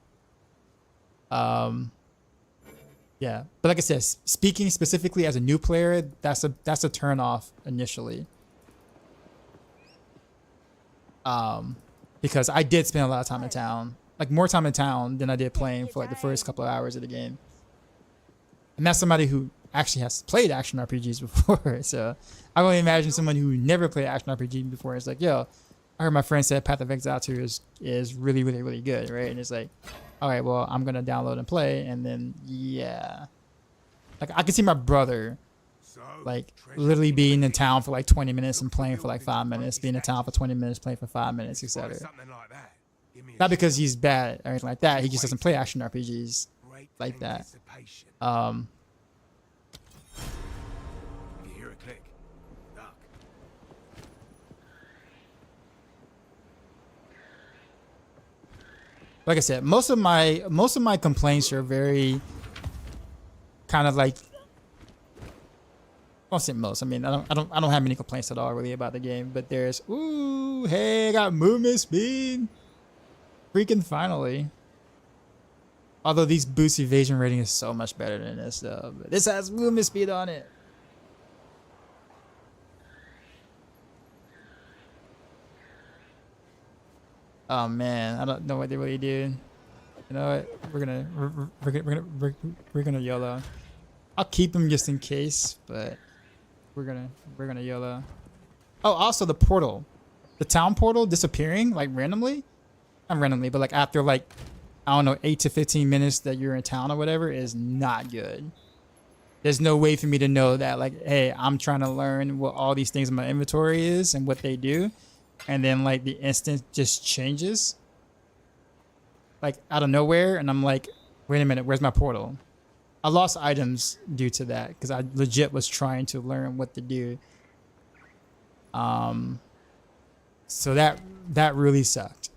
Yeah, but like I said, speaking specifically as a new player, that's a turn off initially. Because I did spend a lot of time in town, like more time in town than I did playing for like the first couple of hours of the game. And that's somebody who actually has played action RPGs before. So I can only imagine someone who never played action RPG before is like, yo, I heard my friend said Path of Exile 2 is really, really, really good, right? And it's like, all right, well, I'm gonna download and play, and then yeah, like I can see my brother like literally being in town for like 20 minutes and playing for like 5 minutes, being in town for 20 minutes, playing for 5 minutes, etc. Not because he's bad or anything like that. He just doesn't play action RPGs like that. Like I said, most of my complaints are very kind of like, I won't say most. I mean, I don't have many complaints at all really about the game. But there's, ooh, hey, I got movement speed, freaking finally. Although these boost evasion rating is so much better than this though. But this has movement speed on it. Oh man, I don't know what they really do. You know what? We're gonna YOLO. I'll keep them just in case, but we're gonna YOLO. Oh, also the portal, the town portal disappearing like randomly. Not randomly, but like after like, I don't know, 8 to 15 minutes that you're in town or whatever is not good. There's no way for me to know that like, hey, I'm trying to learn what all these things in my inventory is and what they do. And then like the instant just changes like out of nowhere, and I'm like, wait a minute, where's my portal? I lost items due to that because I legit was trying to learn what to do. So that really sucked.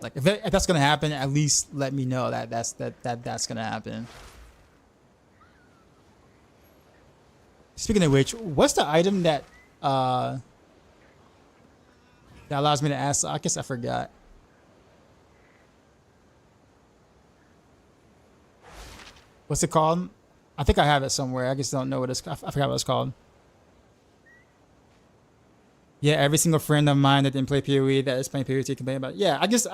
Like if that's gonna happen, at least let me know that that's gonna happen. Speaking of which, what's the item that allows me to ask? I guess I forgot. What's it called? I think I have it somewhere. I just don't know what it's. I forgot what it's called. Yeah, every single friend of mine that didn't play PoE that is playing PoE complain about it. Yeah, I guess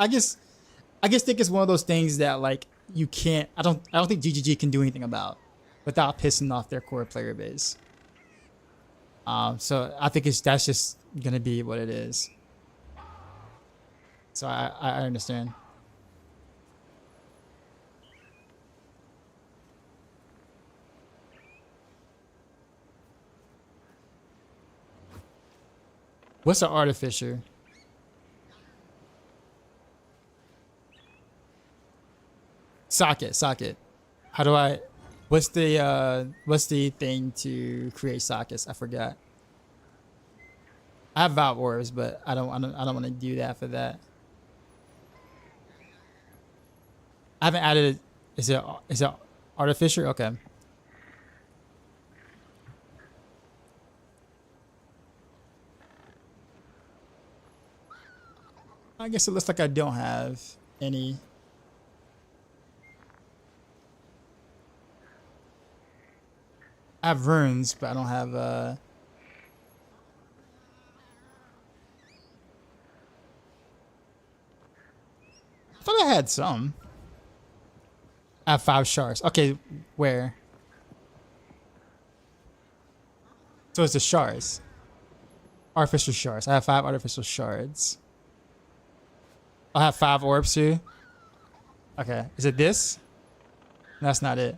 think it's one of those things that like you can't. I don't think GGG can do anything about without pissing off their core player base. So I think that's just gonna be what it is. So I understand. What's an artificer? Socket. How do I? What's the thing to create sockets? I forgot. I have valve orbs, but I don't want to do that for that. I haven't added it. Is it artificer? Okay. I guess it looks like I don't have any. I have runes, but I don't have I thought I had some. I have 5 shards. Okay, where? So it's the shards. Artificial shards. I have 5 artificial shards. I have 5 orbs too. Okay, is it this? No, that's not it.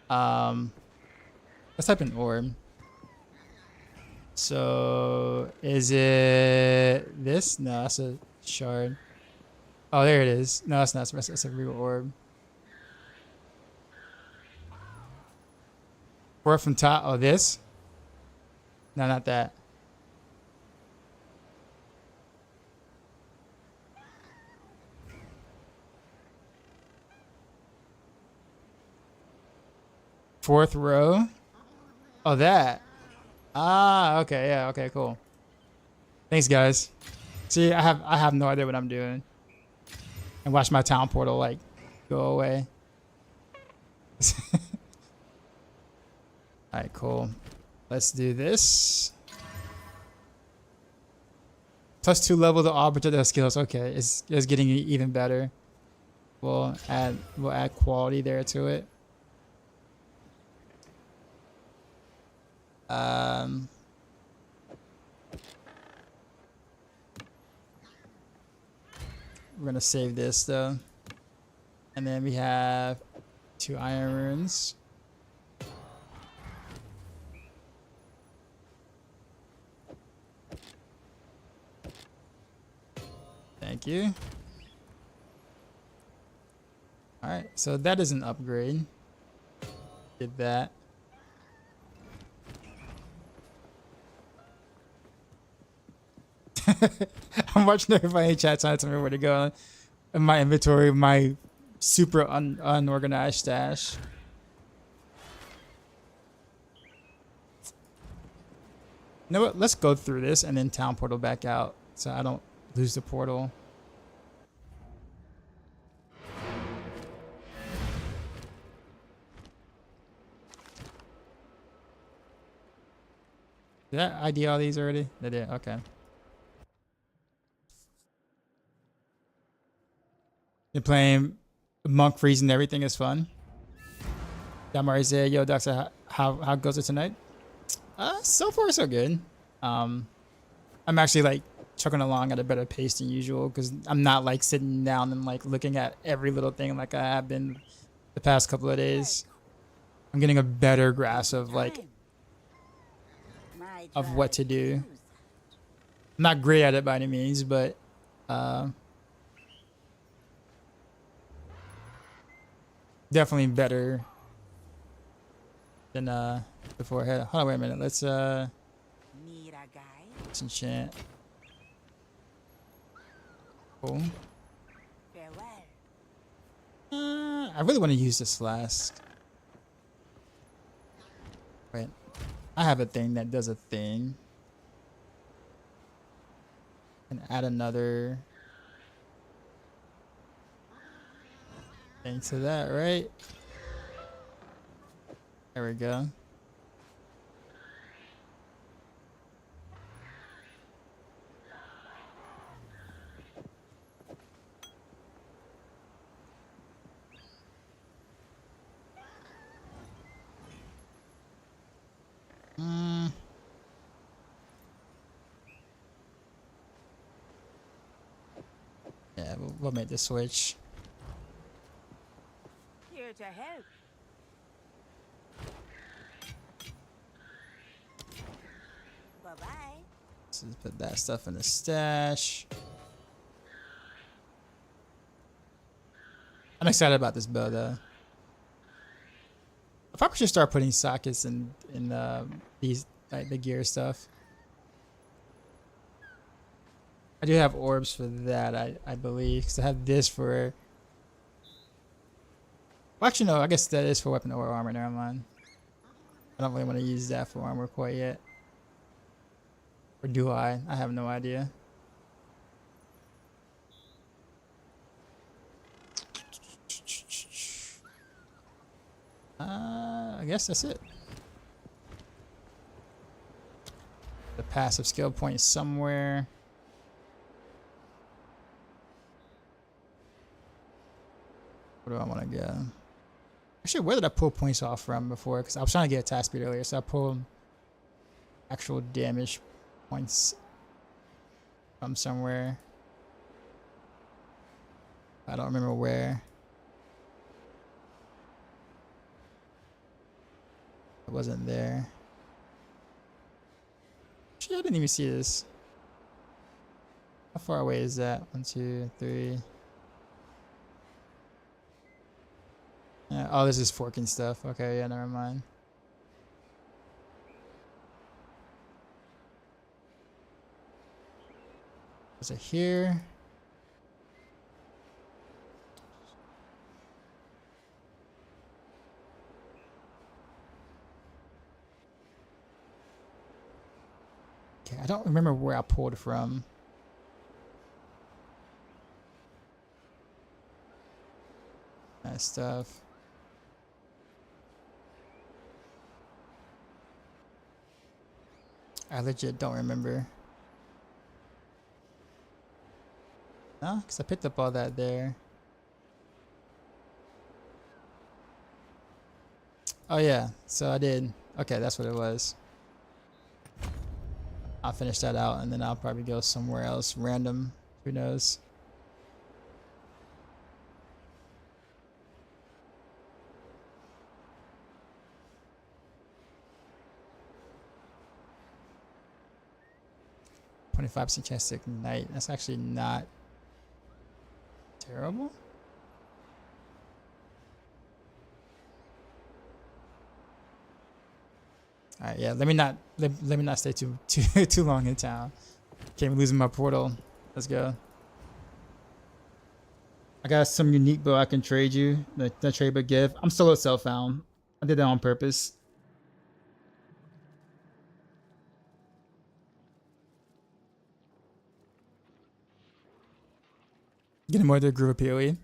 Let's type in orb. So is it this? No, that's a shard. Oh, there it is. No, that's not. That's a real orb. 4 from top. Oh, this? No, not that. Fourth row. Oh, that. Ah, okay, yeah, okay, cool. Thanks, guys. See, I have no idea what I'm doing. And watch my town portal like go away. All right, cool. Let's do this. +2 level to all projectile skills. Okay, it's getting even better. We'll add quality there to it. We're gonna save this though, and then we have 2 iron runes. Thank you. All right, so that is an upgrade. Did that. I'm watching everybody in chat trying to tell me where to go in my inventory, my super unorganized stash. You know what? Let's go through this and then town portal back out so I don't lose the portal. Did I ID all these already? They did. Okay. You're playing Monk Freeze and everything is fun. Damari said, "Yo, Doctor, how goes it tonight?" So far so good. I'm actually like chugging along at a better pace than usual because I'm not like sitting down and like looking at every little thing like I have been the past couple of days. I'm getting a better grasp of like of what to do. I'm not great at it by any means, but definitely better than before. Hold on, wait a minute. Let's enchant. Cool. I really want to use this last. Wait, I have a thing that does a thing. And add another thing to that, right? There we go. Yeah, we'll make the switch. Here to help. Bye-bye. Just put that stuff in the stash. I'm excited about this build though. I probably should start putting sockets in these like the gear stuff. I do have orbs for that, I believe, because I have this for. Well, actually, no. I guess that is for weapon or armor. Never mind. I don't really want to use that for armor quite yet. Or do I? I have no idea. I guess that's it. The passive skill point is somewhere. Where do I want to go? Actually, where did I pull points off from before? Because I was trying to get attack speed earlier, so I pulled actual damage points from somewhere. I don't remember where. It wasn't there. Actually, I didn't even see this. How far away is that? 1, 2, 3. Yeah, oh, this is forking stuff. Okay, yeah, never mind. Is it here? Okay, I don't remember where I pulled from. That stuff. I legit don't remember. No, because I picked up all that there. Oh yeah, so I did. Okay, that's what it was. I'll finish that out and then I'll probably go somewhere else random. Who knows? .5% chance to ignite. That's actually not terrible. All right, yeah. Let me not stay too long in town. Okay, I'm losing my portal. Let's go. I got some unique bow I can trade you. The trade but give. I'm still at self-found. I did that on purpose. Getting more to the groove of PoE.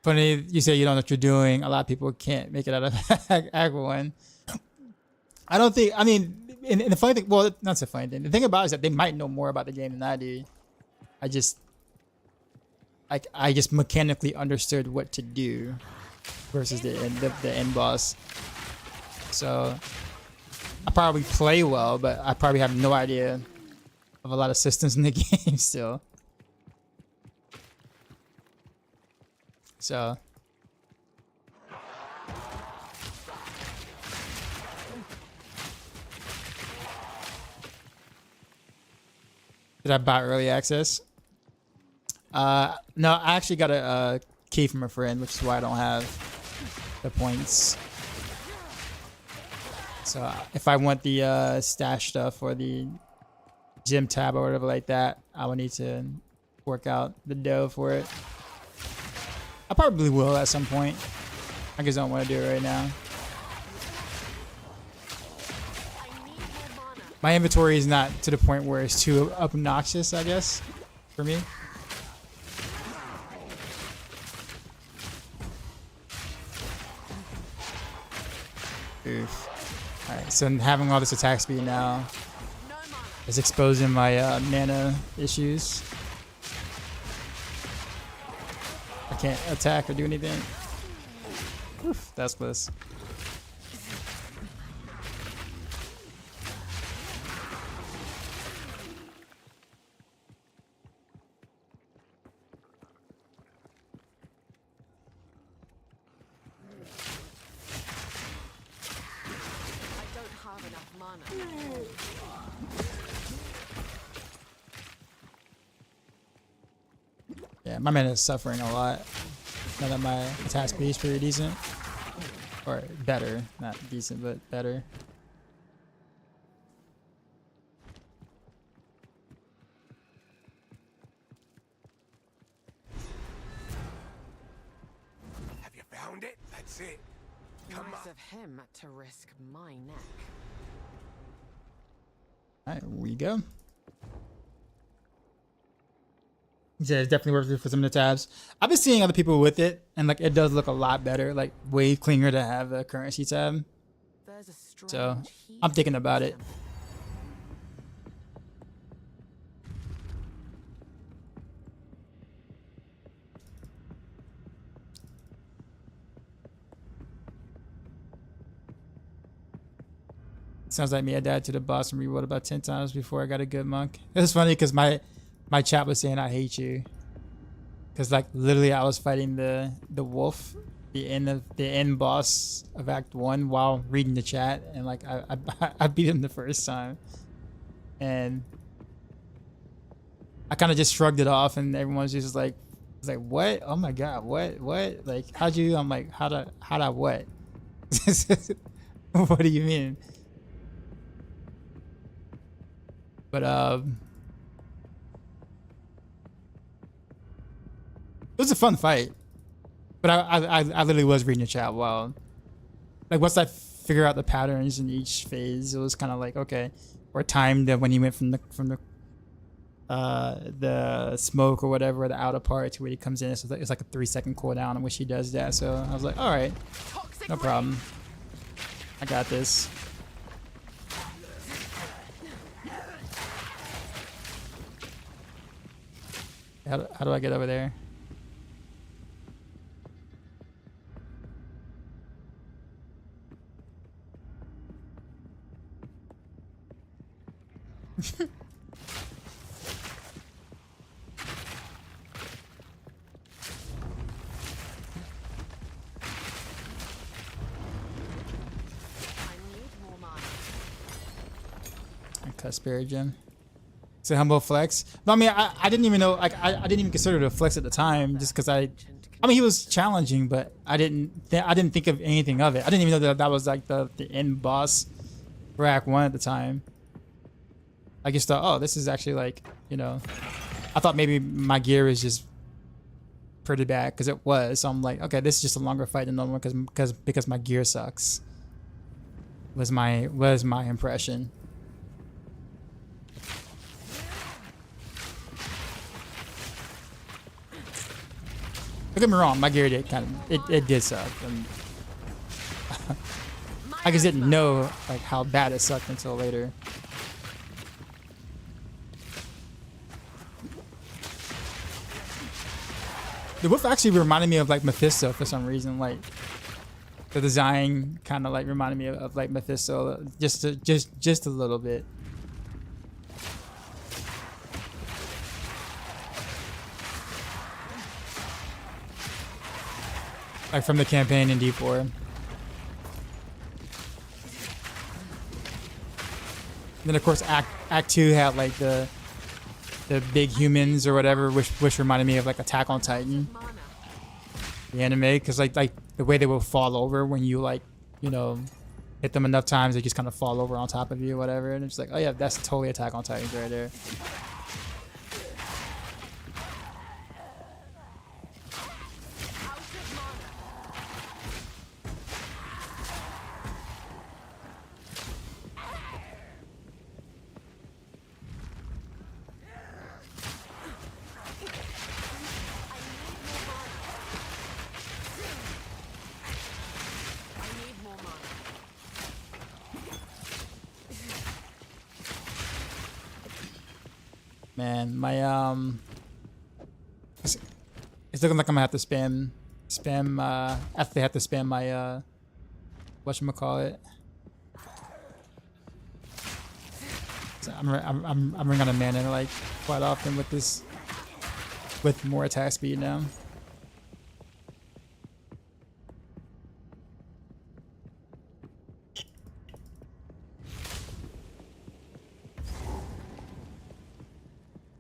Funny, you say you don't know what you're doing. A lot of people can't make it out of Agro 1. I don't think, I mean, and the funny thing, well, not so funny thing. The thing about it is that they might know more about the game than I do. I just mechanically understood what to do versus the end boss. So I probably play well, but I probably have no idea of a lot of systems in the game still. So did I buy early access? No, I actually got a key from a friend, which is why I don't have the points. So if I want the stash stuff or the gym tab or whatever like that, I will need to work out the dough for it. I probably will at some point. I just don't want to do it right now. My inventory is not to the point where it's too obnoxious, I guess, for me. Oof. Alright, so having all this attack speed now is exposing my mana issues. I can't attack or do anything. Oof, that's close. my man is suffering a lot. Now that my attack speed is pretty decent. Or better. Not decent, but better. Have you found it? That's it. Come Nice on. of him to risk my neck. Alright, we go. He said it's definitely worth it for some of the tabs. I've been seeing other people with it, and like it does look a lot better, like way cleaner to have a currency tab. There's a strange So heat I'm thinking about it. to them. Sounds like me. I died to the boss and rerolled about 10 times before I got a good monk. It was funny because my chat was saying I hate you. Cause like literally I was fighting the wolf, the end boss of Act 1 while reading the chat, and like I beat him the first time, and I kind of just shrugged it off, and everyone's just like, was like, what? Oh my god, what? Like, how'd you? I'm like, how'd I what? What do you mean? But it was a fun fight, but I literally was reading the chat while, like, once I figure out the patterns in each phase, it was kind of like, okay, or timed when he went from the smoke or whatever, the outer part to where he comes in. So it's like a 3-second cooldown in which he does that. So I was like, all right, no problem, I got this. How do I get over there? Cut Spirit Gem. It's a humble flex. No, I mean, I didn't even know, like, I didn't even consider it a flex at the time, just because I mean, he was challenging, but I didn't think of anything of it. I didn't even know that was like the end boss for Act 1 at the time. I just thought, oh, this is actually like, you know, I thought maybe my gear is just pretty bad, because it was. So I'm like, okay, this is just a longer fight than normal because my gear sucks. Was my impression. Don't get me wrong, my gear did it did suck. And I just didn't know like how bad it sucked until later. The wolf actually reminded me of like Mephisto for some reason. Like the design kind of like reminded me of like Mephisto, just a little bit. Like from the campaign in D4. Then of course Act 2 had like the big humans or whatever, which reminded me of like Attack on Titan, the anime, because like the way they will fall over when you like, you know, hit them enough times, they just kind of fall over on top of you or whatever, and it's like, oh yeah, that's totally Attack on Titan right there. Man, my it's looking like I'm gonna have to spam after have to spam my whatchamacallit. So I'm running out of mana like quite often with more attack speed now.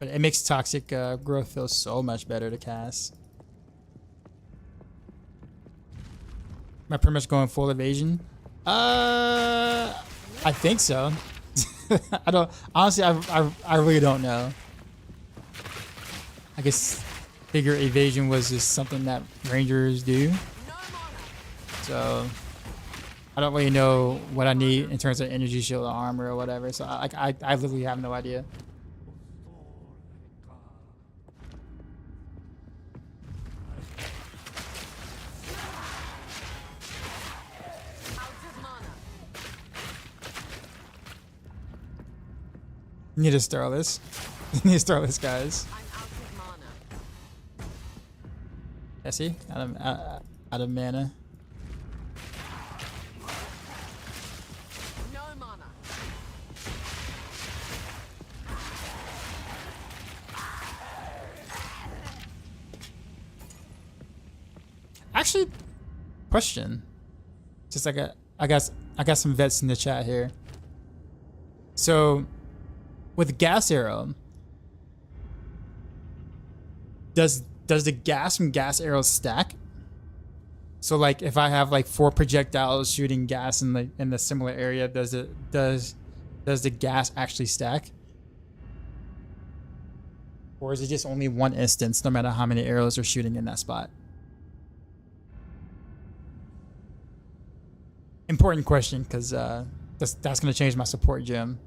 But it makes toxic growth feel so much better to cast. Am I pretty much going full evasion? I think so. I don't honestly. I really don't know. I guess figure evasion was just something that rangers do. So I don't really know what I need in terms of energy shield or armor or whatever. So I literally have no idea. Need to Starless. Need to Starless, guys. I'm out of mana. Yeah, see? Out of mana. No mana. Actually, question. Just like I got some vets in the chat here. So with gas arrow, does the gas from gas arrows stack? So like if I have like 4 projectiles shooting gas in the similar area, does the gas actually stack? Or is it just only one instance no matter how many arrows are shooting in that spot? Important question, because that's going to change my support gem.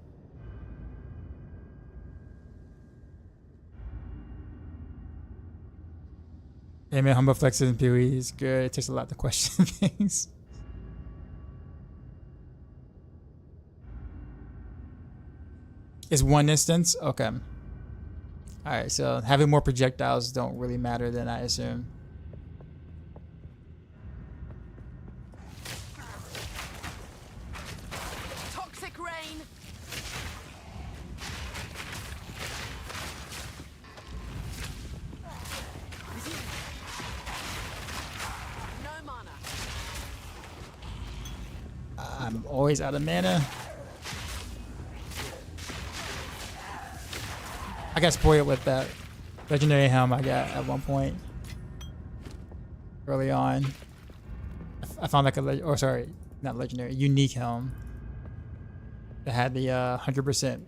Hey man, humble flexes and PoE is good. It takes a lot to question things. Is one instance? Okay. Alright, so having more projectiles don't really matter then, I assume. Toxic rain. No mana. I'm always out of mana. I got spoiled with that legendary helm I got at one point early on. I found like not legendary, unique helm that had the 100%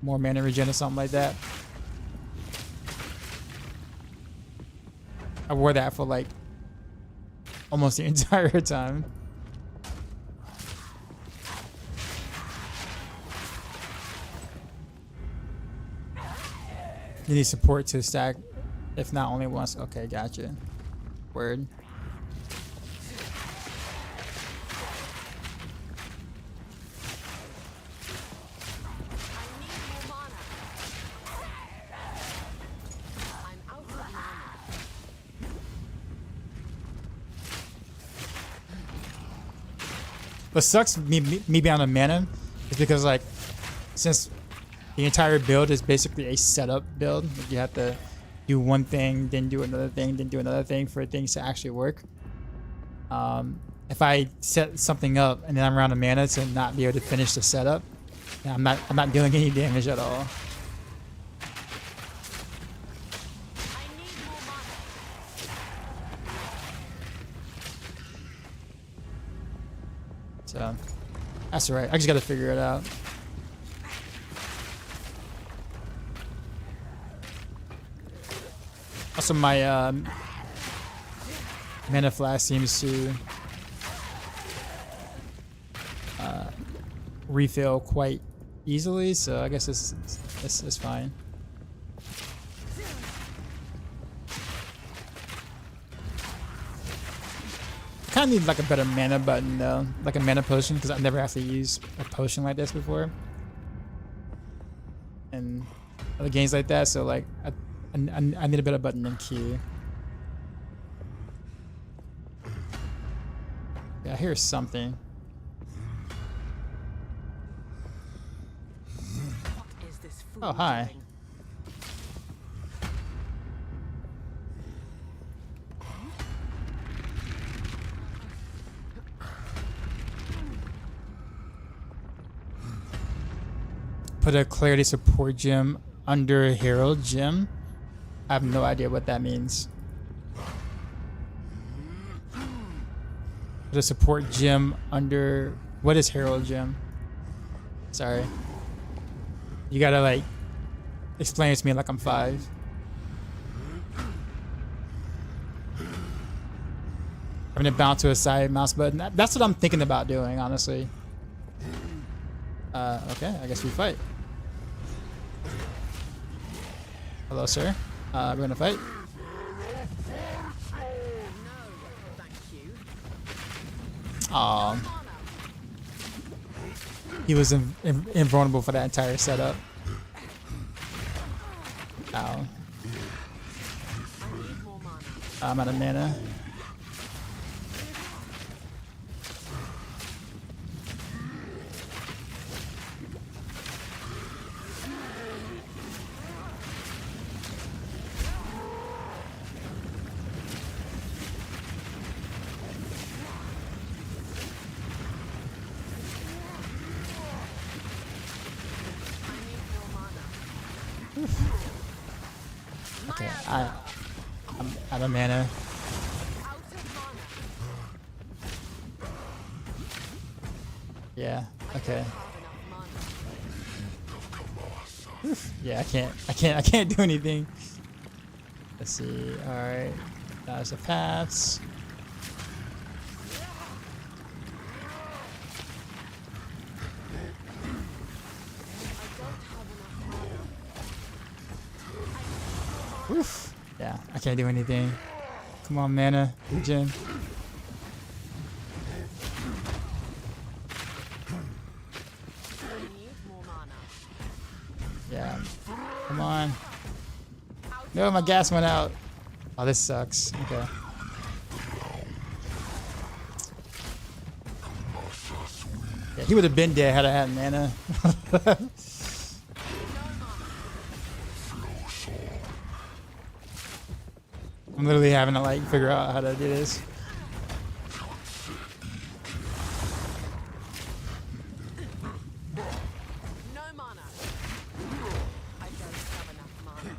more mana regen or something like that. I wore that for like almost the entire time. You need support to stack, if not only once. Okay, gotcha. Word. What sucks me being on a mana is because like since the entire build is basically a setup build, like you have to do one thing, then do another thing, then do another thing for things to actually work. If I set something up and then I'm around a mana to not be able to finish the setup, I'm not dealing any damage at all. So that's alright. I just gotta figure it out. Also, my mana flask seems to refill quite easily, so I guess it's fine. I kind of need like a better mana button though, like a mana potion, because I've never actually used a potion like this before. And other games like that, so like I need a better button than Q. Yeah, I hear something. What is this fool Oh, hi. doing? Put a clarity support gem under Herald gem. I have no idea what that means. Put a support gem under... What is Herald gem? Sorry. You gotta like explain it to me like I'm 5. I'm gonna bounce to a side mouse button. That's what I'm thinking about doing, honestly. Okay, I guess we fight. Hello, sir. We're gonna fight. He was invulnerable for that entire setup. Ow. I'm out of mana. Okay, I'm out of mana. Yeah, okay. Yeah, I can't do anything. Let's see, alright. That's the paths. Oof. Yeah, I can't do anything. Come on, mana. Regen. Yeah. Come on. No, my gas went out. Oh, this sucks. Okay. Yeah, he would have been dead had I had mana. I'm literally having to like figure out how to do this. No mana. I don't have enough mana.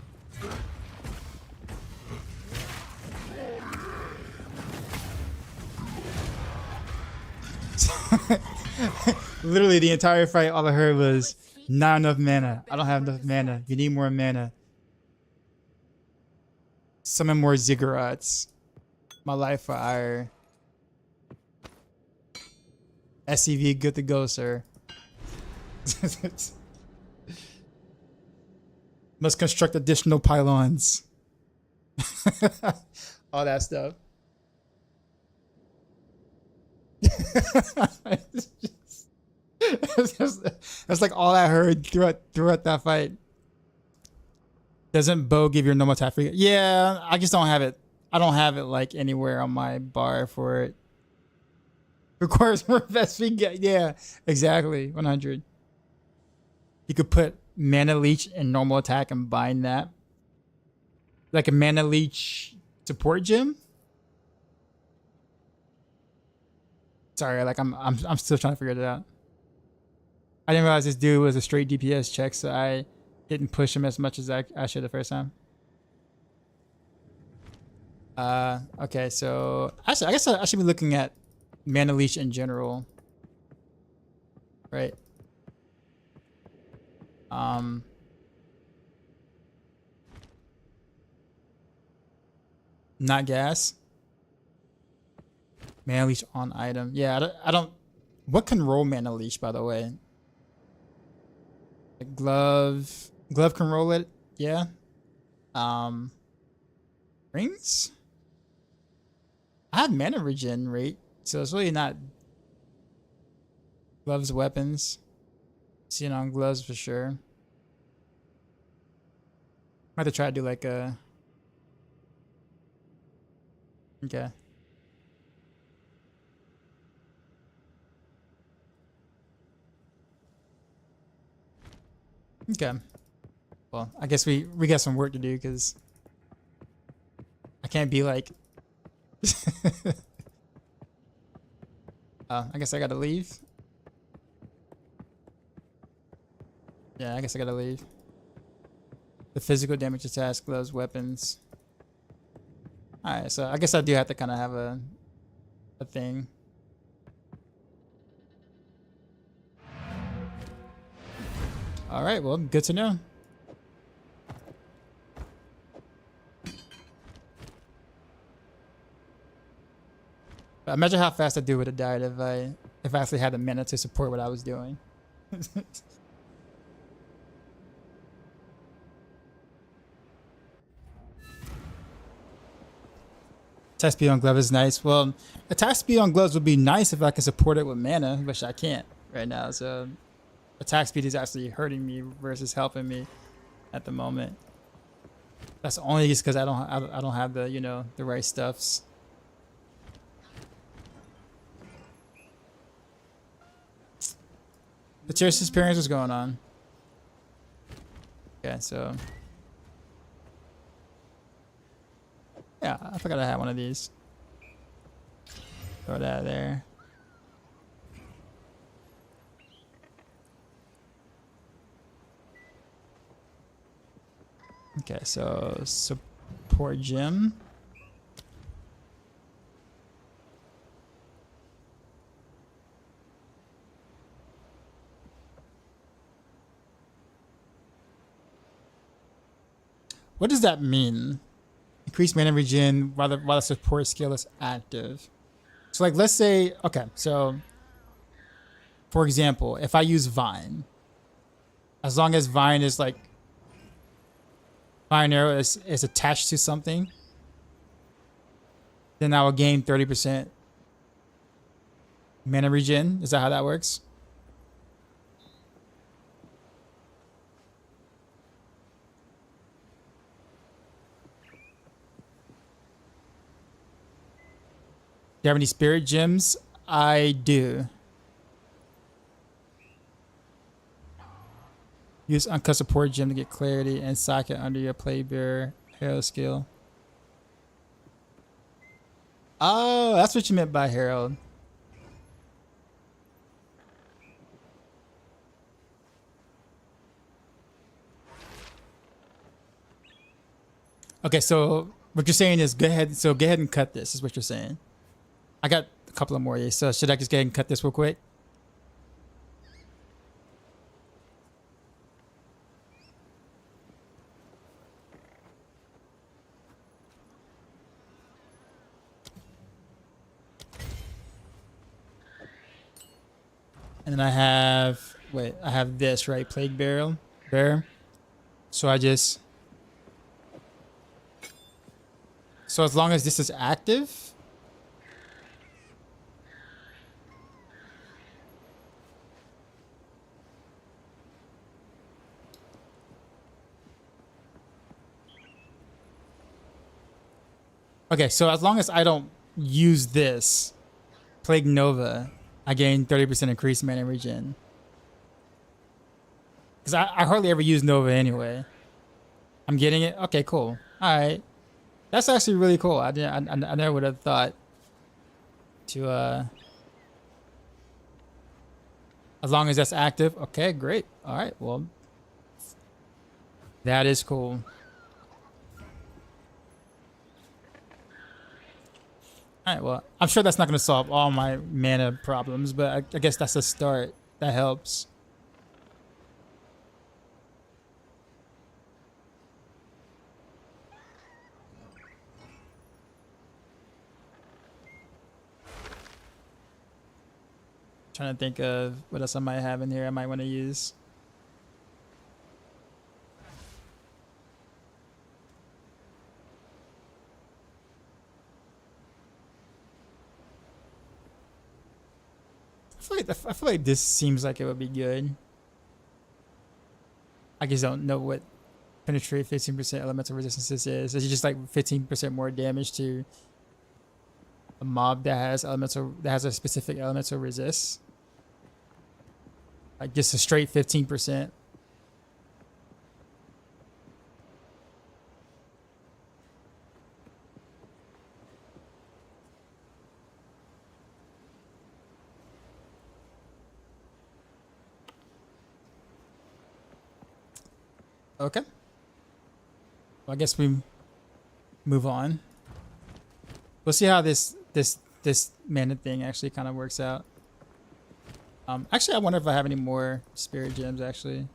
Literally the entire fight, all I heard was not enough mana. I don't have enough mana. You need more mana. Summon more ziggurats. My life for ire. SCV, good to go, sir. Must construct additional pylons. All that stuff. That's like all I heard throughout that fight. Doesn't bow give your normal attack free? Yeah, I just don't have it. I don't have it like anywhere on my bar for it. Requires more best free. Yeah, exactly. 100. You could put mana leech and normal attack and bind that. Like a mana leech support gem. Sorry, like I'm still trying to figure it out. I didn't realize this dude was a straight DPS check, so I didn't push him as much as I should the first time. Okay, so actually, I guess I should be looking at mana leech in general, right? Not gas. Mana leech on item. Yeah, I don't. What can roll mana leech, by the way? Like glove can roll it. Yeah. Rings. I have mana regen rate, so it's really not. Gloves, weapons. Seeing on gloves for sure. I have to try to do like a. Okay. Okay. Well, I guess we got some work to do because I can't be like. I guess I gotta leave. Yeah, I guess I gotta leave. The physical damage attacks, gloves, weapons. Alright, so I guess I do have to kind of have a thing. Alright, well, good to know. But imagine how fast I do would have died if I actually had the mana to support what I was doing. Attack speed on glove is nice. Well, attack speed on gloves would be nice if I could support it with mana, which I can't right now. So attack speed is actually hurting me versus helping me at the moment. That's only just because I don't have the, you know, the right stuffs. The Tears experience is going on. Okay, so yeah, I forgot I had one of these. Throw that there. Okay, so support gym. What does that mean? Increase mana regen while the support skill is active. So like, let's say, okay, so for example, if I use Vine, as long as Vine is like, Vine arrow is attached to something, then I will gain 30% mana regen. Is that how that works? Do you have any spirit gems? I do. Use uncut support gem to get clarity and socket under your Playbearer Herald skill. Oh, that's what you meant by Herald. Okay, so what you're saying is go ahead. So go ahead and cut this. Is what you're saying. I got a couple of more. So should I just go ahead and cut this real quick? And then I have, wait, I have this, right? Plague Bear. So I just, so as long as this is active, okay, so as long as I don't use this Plague Nova, I gain 30% increased mana regen. Because I hardly ever use Nova anyway. I'm getting it? Okay, cool. Alright. That's actually really cool. I never would have thought to as long as that's active. Okay, great. Alright, well, that is cool. Alright, well, I'm sure that's not going to solve all my mana problems, but I guess that's a start. That helps. Trying to think of what else I might have in here I might want to use. I feel like this seems like it would be good. I just don't know what penetrate 15% elemental resistance is. It's just like 15% more damage to a mob that has a specific elemental resist. Like just a straight 15%. Okay. Well, I guess we move on. We'll see how this mana thing actually kind of works out. Actually, I wonder if I have any more spirit gems, actually.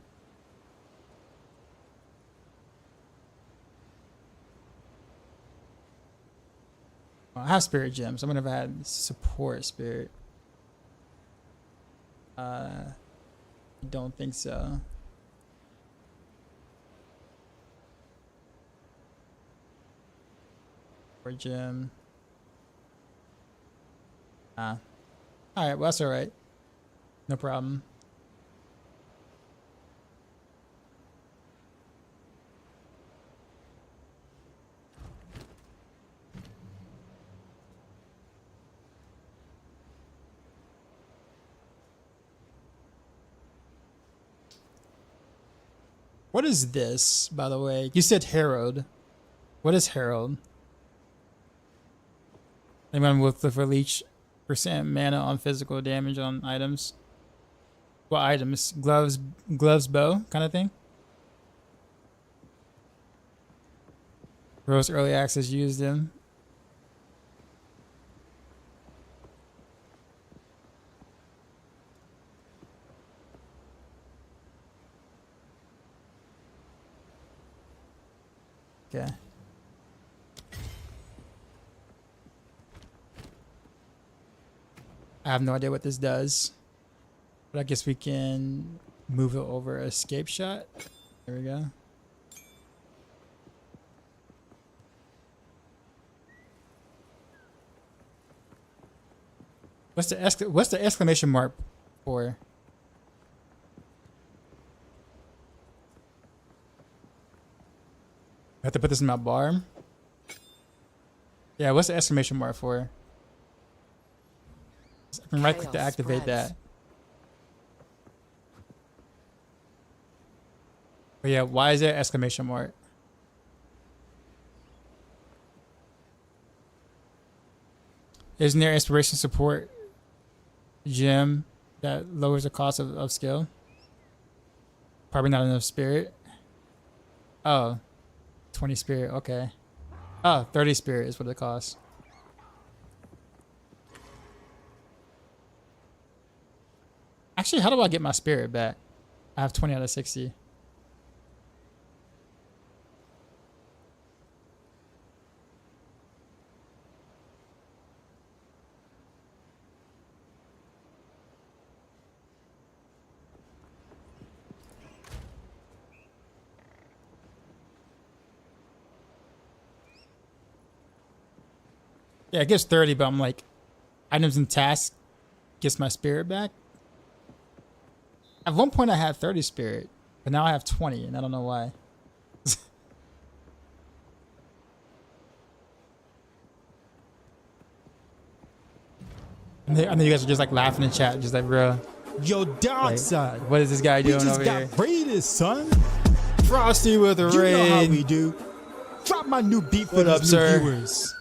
Well, I have spirit gems. I wonder if I had support spirit. I don't think so. Or gem. Alright, well, that's alright. No problem. What is this, by the way? You said Herald. What is Herald? Anyone with the leech percent mana on physical damage on items? What items? Gloves, bow kind of thing? Rose early access used them. Okay. I have no idea what this does, but I guess we can move it over escape shot. There we go. What's the exclamation mark for? I have to put this in my bar. Yeah, what's the exclamation mark for? I can right click to activate that. But yeah, why is there exclamation mark? Isn't there inspiration support gem that lowers the cost of skill? Probably not enough spirit. Oh, 20 spirit, okay. Oh, 30 spirit is what it costs. Actually, how do I get my spirit back? I have 20 out of 60. Yeah, it gives 30, but I'm like, items and tasks gets my spirit back. At one point I had 30 spirit, but now I have 20, and I don't know why. I know you guys are just like laughing in chat, just like, bro. Yo, dark side. What is this guy doing over here? We just got raided, son. Frosty with a raid. You know how we do. Drop my new beat for What these up, new sir? viewers.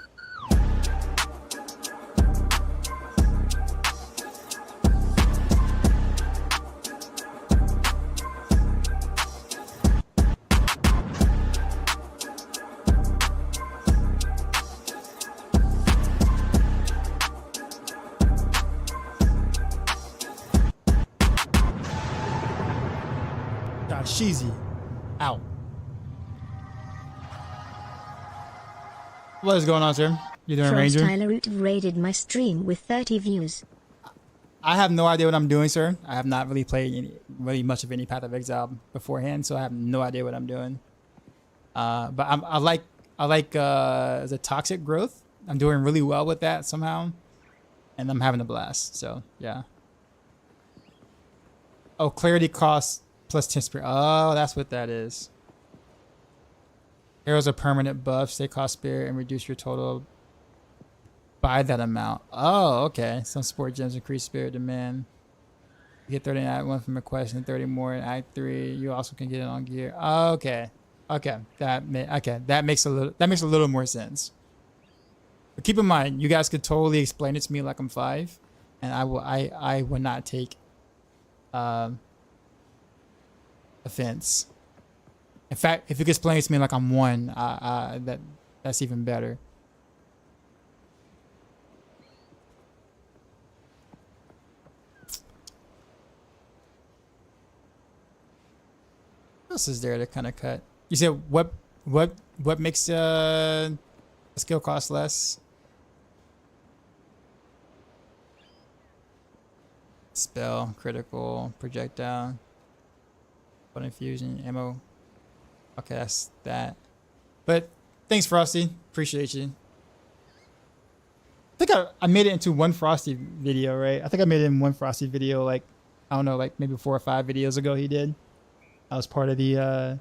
Sheezy. Ow. What is going on, sir? You doing, Ranger? Tyler Root raided my stream with 30 views. I have no idea what I'm doing, sir. I have not really played really much of any Path of Exile beforehand, so I have no idea what I'm doing. But I like the toxic growth. I'm doing really well with that somehow, and I'm having a blast. So yeah. Oh, clarity costs plus 10 spirit. Oh, that's what that is. Arrows are permanent buffs. They cost spirit and reduce your total by that amount. Oh, okay. Some support gems increase spirit demand. You get 30 in Act 1 from a quest and 30 more in Act 3. You also can get it on gear. Okay. Okay. That makes a little more sense. But keep in mind, you guys could totally explain it to me like I'm 5, and I would not take offense. In fact, if it explains to me like I'm 1, that's even better. What else is there to kind of cut? You said what makes a skill cost less? Spell, critical, projectile, but infusion, ammo. Okay, that's that. But thanks, Frosty. Appreciate you. I think I made it into one Frosty video, right? I think I made it in one Frosty video, like, I don't know, like maybe 4 or 5 videos ago he did. I was part of the, I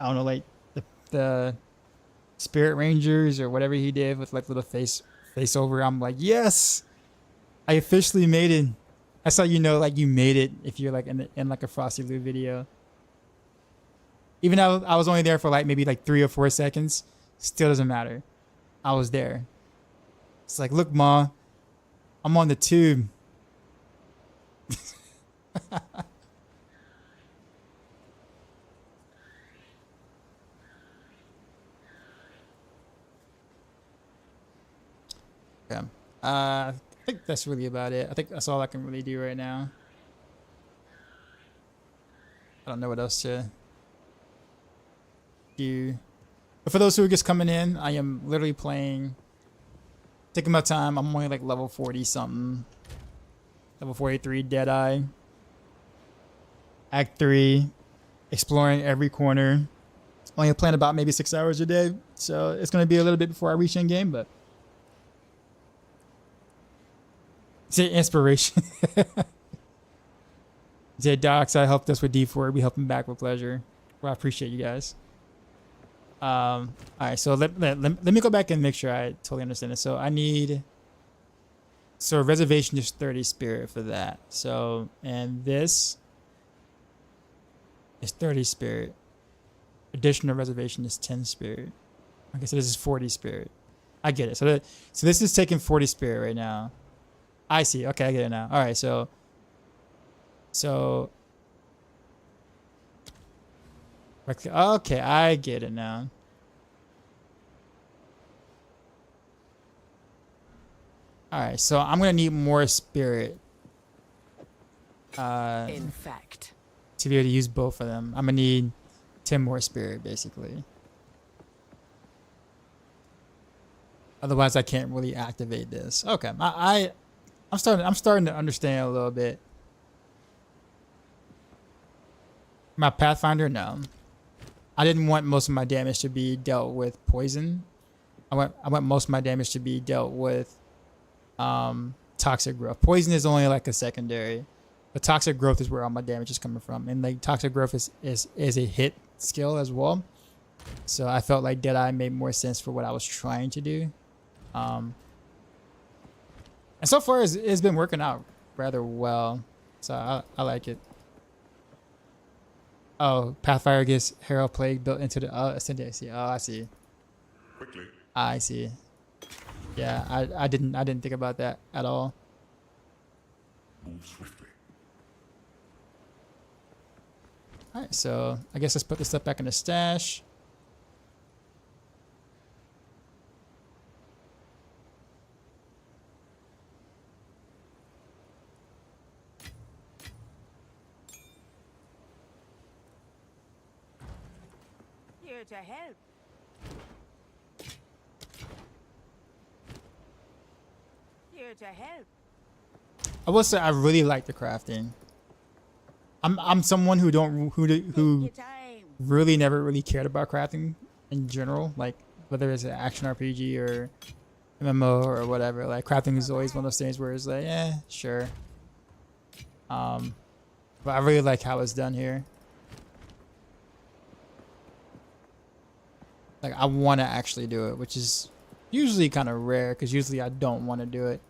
don't know, like the Spirit Rangers or whatever he did with like little face over. I'm like, yes, I officially made it. That's how you know, like, you made it if you're like in like a Frosty Blue video. Even though I was only there for like maybe like 3 or 4 seconds, still doesn't matter. I was there. It's like, look, Ma, I'm on the tube. Yeah. I think that's really about it. I think that's all I can really do right now. I don't know what else to do. But for those who are just coming in, I am literally playing, taking my time. I'm only like level 40 something. Level 43 Deadeye. Act 3. Exploring every corner. Only playing about maybe 6 hours a day. So it's going to be a little bit before I reach end game, but say inspiration. Say Dioxide helped us with D4. We help him back with pleasure. Well, I appreciate you guys. All right, so let me go back and make sure I totally understand it. So I need, so reservation is 30 spirit for that. So, and this is 30 spirit. Additional reservation is 10 spirit. Okay, so this is 40 spirit. I get it. So this is taking 40 spirit right now. I see. Okay, I get it now. All right, so okay, I get it now. All right, so I'm gonna need more spirit. In fact, to be able to use both of them, I'm gonna need 10 more spirit, basically. Otherwise, I can't really activate this. Okay, I'm starting to understand a little bit. My Pathfinder, no. I didn't want most of my damage to be dealt with poison. I want most of my damage to be dealt with toxic growth. Poison is only like a secondary. The toxic growth is where all my damage is coming from. And like toxic growth is a hit skill as well. So I felt like Deadeye made more sense for what I was trying to do. And so far it's been working out rather well. So I like it. Oh, Pathfinder gets Herald Plague built into the Ascendancy. Oh, I see. Quickly. I see. Yeah, I didn't think about that at all. Move swiftly. All right, so I guess let's put this stuff back in the stash. Here to help. Here to help. I will say I really like the crafting. I'm someone who Take your time. really never really cared about crafting in general, like whether it's an action RPG or MMO or whatever. Like crafting is always one of those things where it's like, yeah, sure. But I really like how it's done here. Like I want to actually do it, which is usually kind of rare because usually I don't want to do it.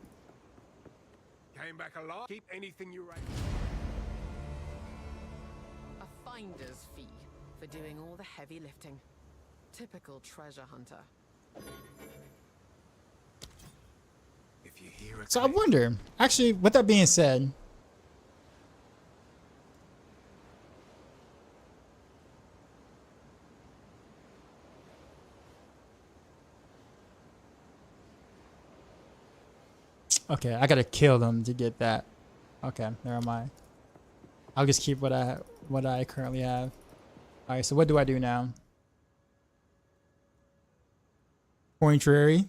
Came back alive. Keep anything you write. a finder's fee for doing all the heavy lifting. Typical treasure hunter. If you hear a So I wonder, actually, with that being said, Okay, I gotta kill them to get that. Okay, never mind. I'll just keep what I currently have. All right, so what do I do now? Pointrary.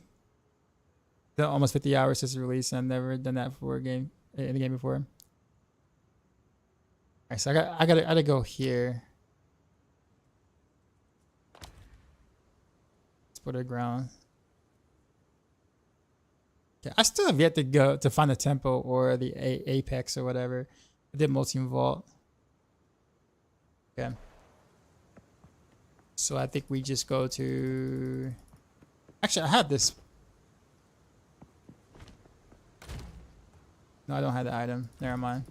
Almost 50 hours since release. I've never done that before a game in the game before. All right, so I gotta go here. Let's put it ground. Okay, I still have yet to go to find the temple or the apex or whatever. I did Multium Vault. Okay. So I think we just go to. Actually, I have this. No, I don't have the item. Never mind.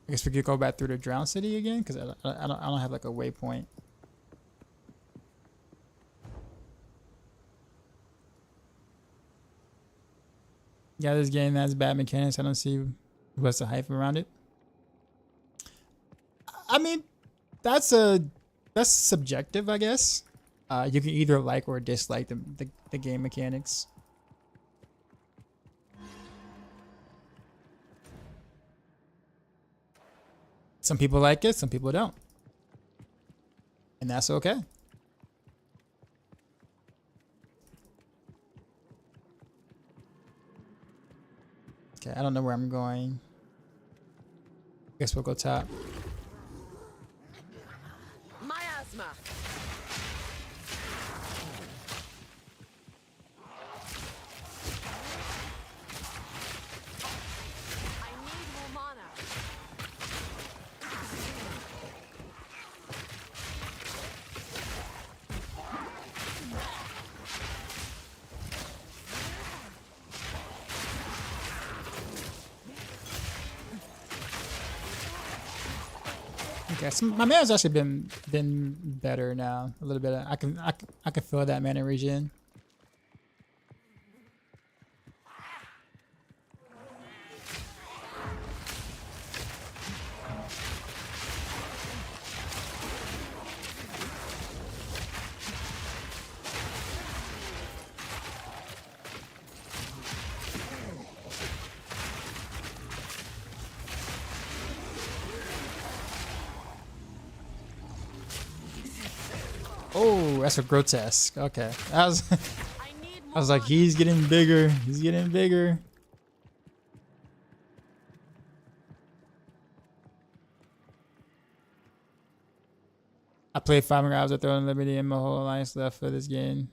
I guess we could go back through the Drowned City again because I don't have like a waypoint. Yeah, this game has bad mechanics. I don't see what's the hype around it. I mean, that's subjective, I guess. You can either like or dislike the game mechanics. Some people like it, some people don't. And that's okay. Okay, I don't know where I'm going. Guess we'll go top. Miasma. I need more mana. Okay, so my mana's actually been better now. A little bit. I can feel that mana regen. Oh, that's a grotesque. Okay, I was like, he's getting bigger. He's getting bigger. I played 500 hours of Throne of Liberty and my whole alliance left for this game.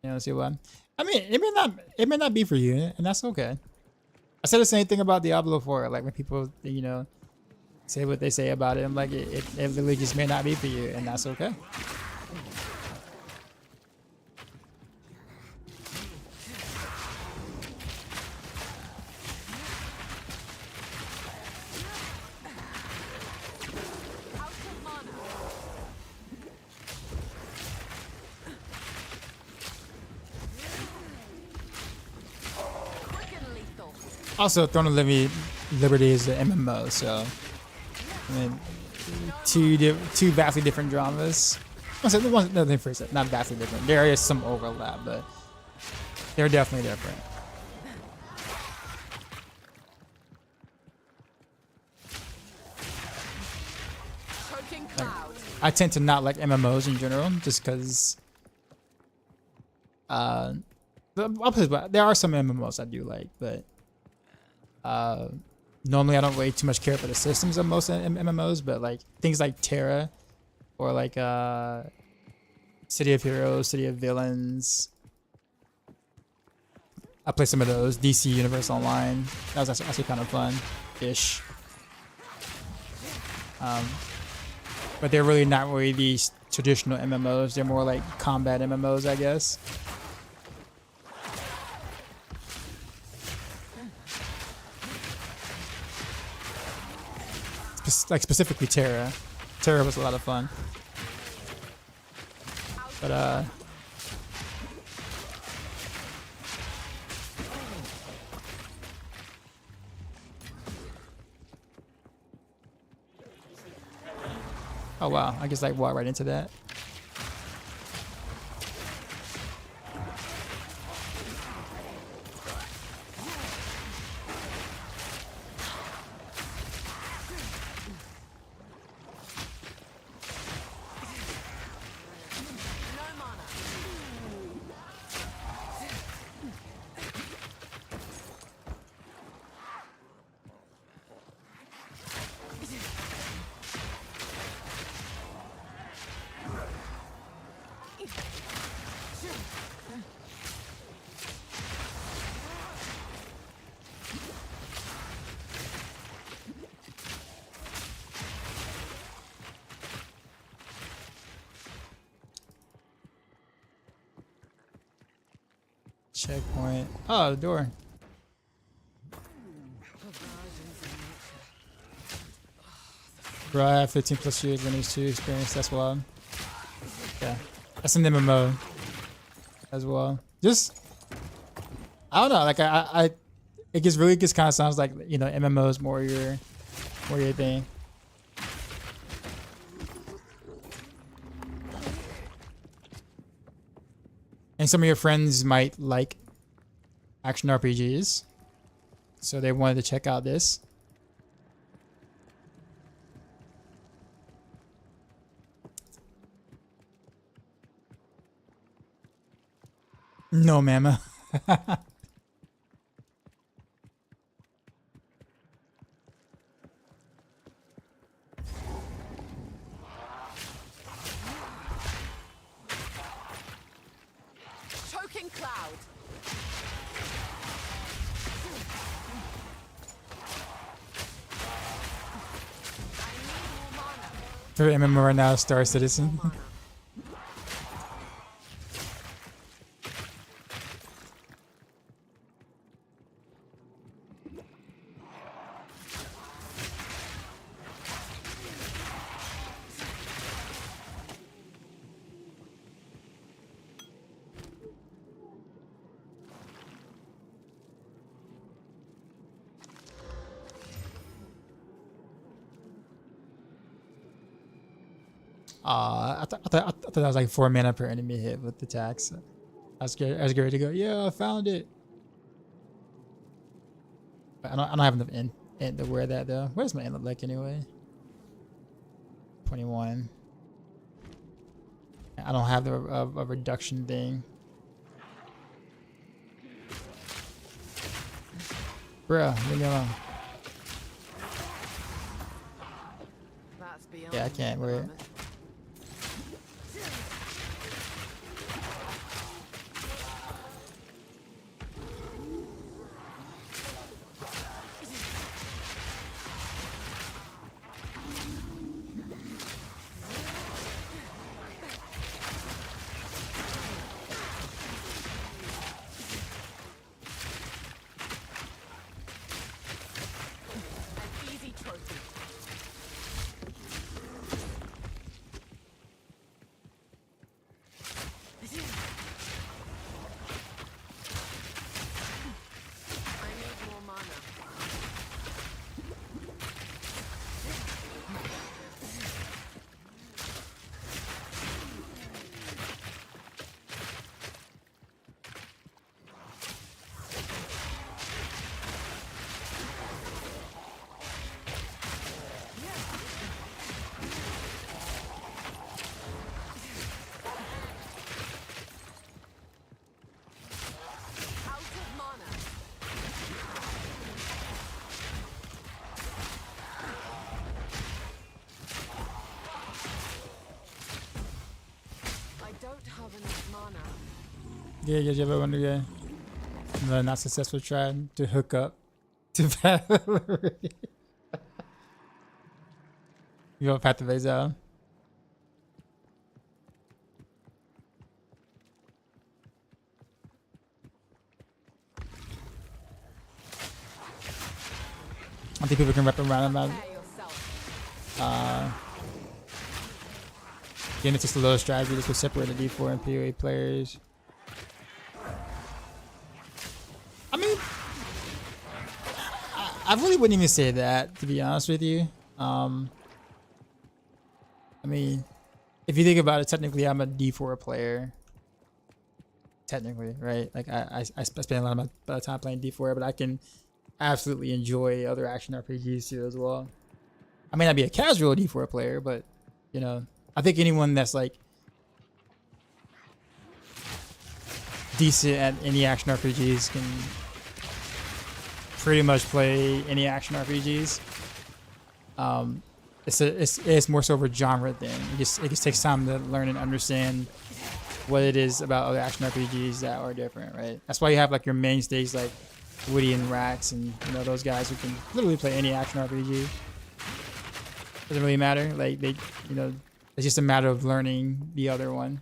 You know, see what? I mean, it may not be for you, and that's okay. I said the same thing about Diablo 4. Like when people, you know, say what they say about it, I'm like, it literally just may not be for you, and that's okay. Also, Throne of Liberty is the MMO, so I mean, two vastly different dramas. Not vastly different. There is some overlap, but they're definitely different. Like, I tend to not like MMOs in general, just because. There are some MMOs I do like, but. Normally I don't really too much care for the systems of most MMOs, but like things like Terra or like City of Heroes, City of Villains. I play some of those. DC Universe Online. That was actually kind of fun-ish. But they're really not really these traditional MMOs. They're more like combat MMOs, I guess. Like specifically Terra. Terra was a lot of fun. But Oh wow, I just like walk right into that. Checkpoint. Oh, the door. Bro, I have 15 plus years lineage 2 experience. That's wild. Yeah, that's an MMO as well. Just, I don't know. Like it just kind of sounds like, you know, MMOs more your thing. And some of your friends might like action RPGs, so they wanted to check out this. No, mama. Choking cloud. For MMO right now, Star Citizen. I thought that was like 4 mana per enemy hit with attacks. I was ready to go. Yeah, I found it. But I don't have enough int to wear that though. Where's my int look like anyway? 21. I don't have a reduction thing. Bruh, leave me alone. That's beyond Yeah, I can't wear it. Yeah, you ever wonder, yeah, the not successful try to hook up to Valerie? You go Path to Exile. I think people can wrap around about again, it's just a low strategy. This will separate the D4 and PoE players. I mean, I really wouldn't even say that, to be honest with you. I mean, if you think about it, technically I'm a D4 player. Technically, right? Like I spend a lot of my time playing D4, but I can absolutely enjoy other action RPGs too as well. I may not be a casual D4 player, but you know, I think anyone that's like decent at any action RPGs can pretty much play any action RPGs. It's more so of a genre thing. It just takes time to learn and understand what it is about other action RPGs that are different, right? That's why you have like your mainstays like Woody and Rax and you know those guys who can literally play any action RPG. Doesn't really matter. Like they, you know, it's just a matter of learning the other one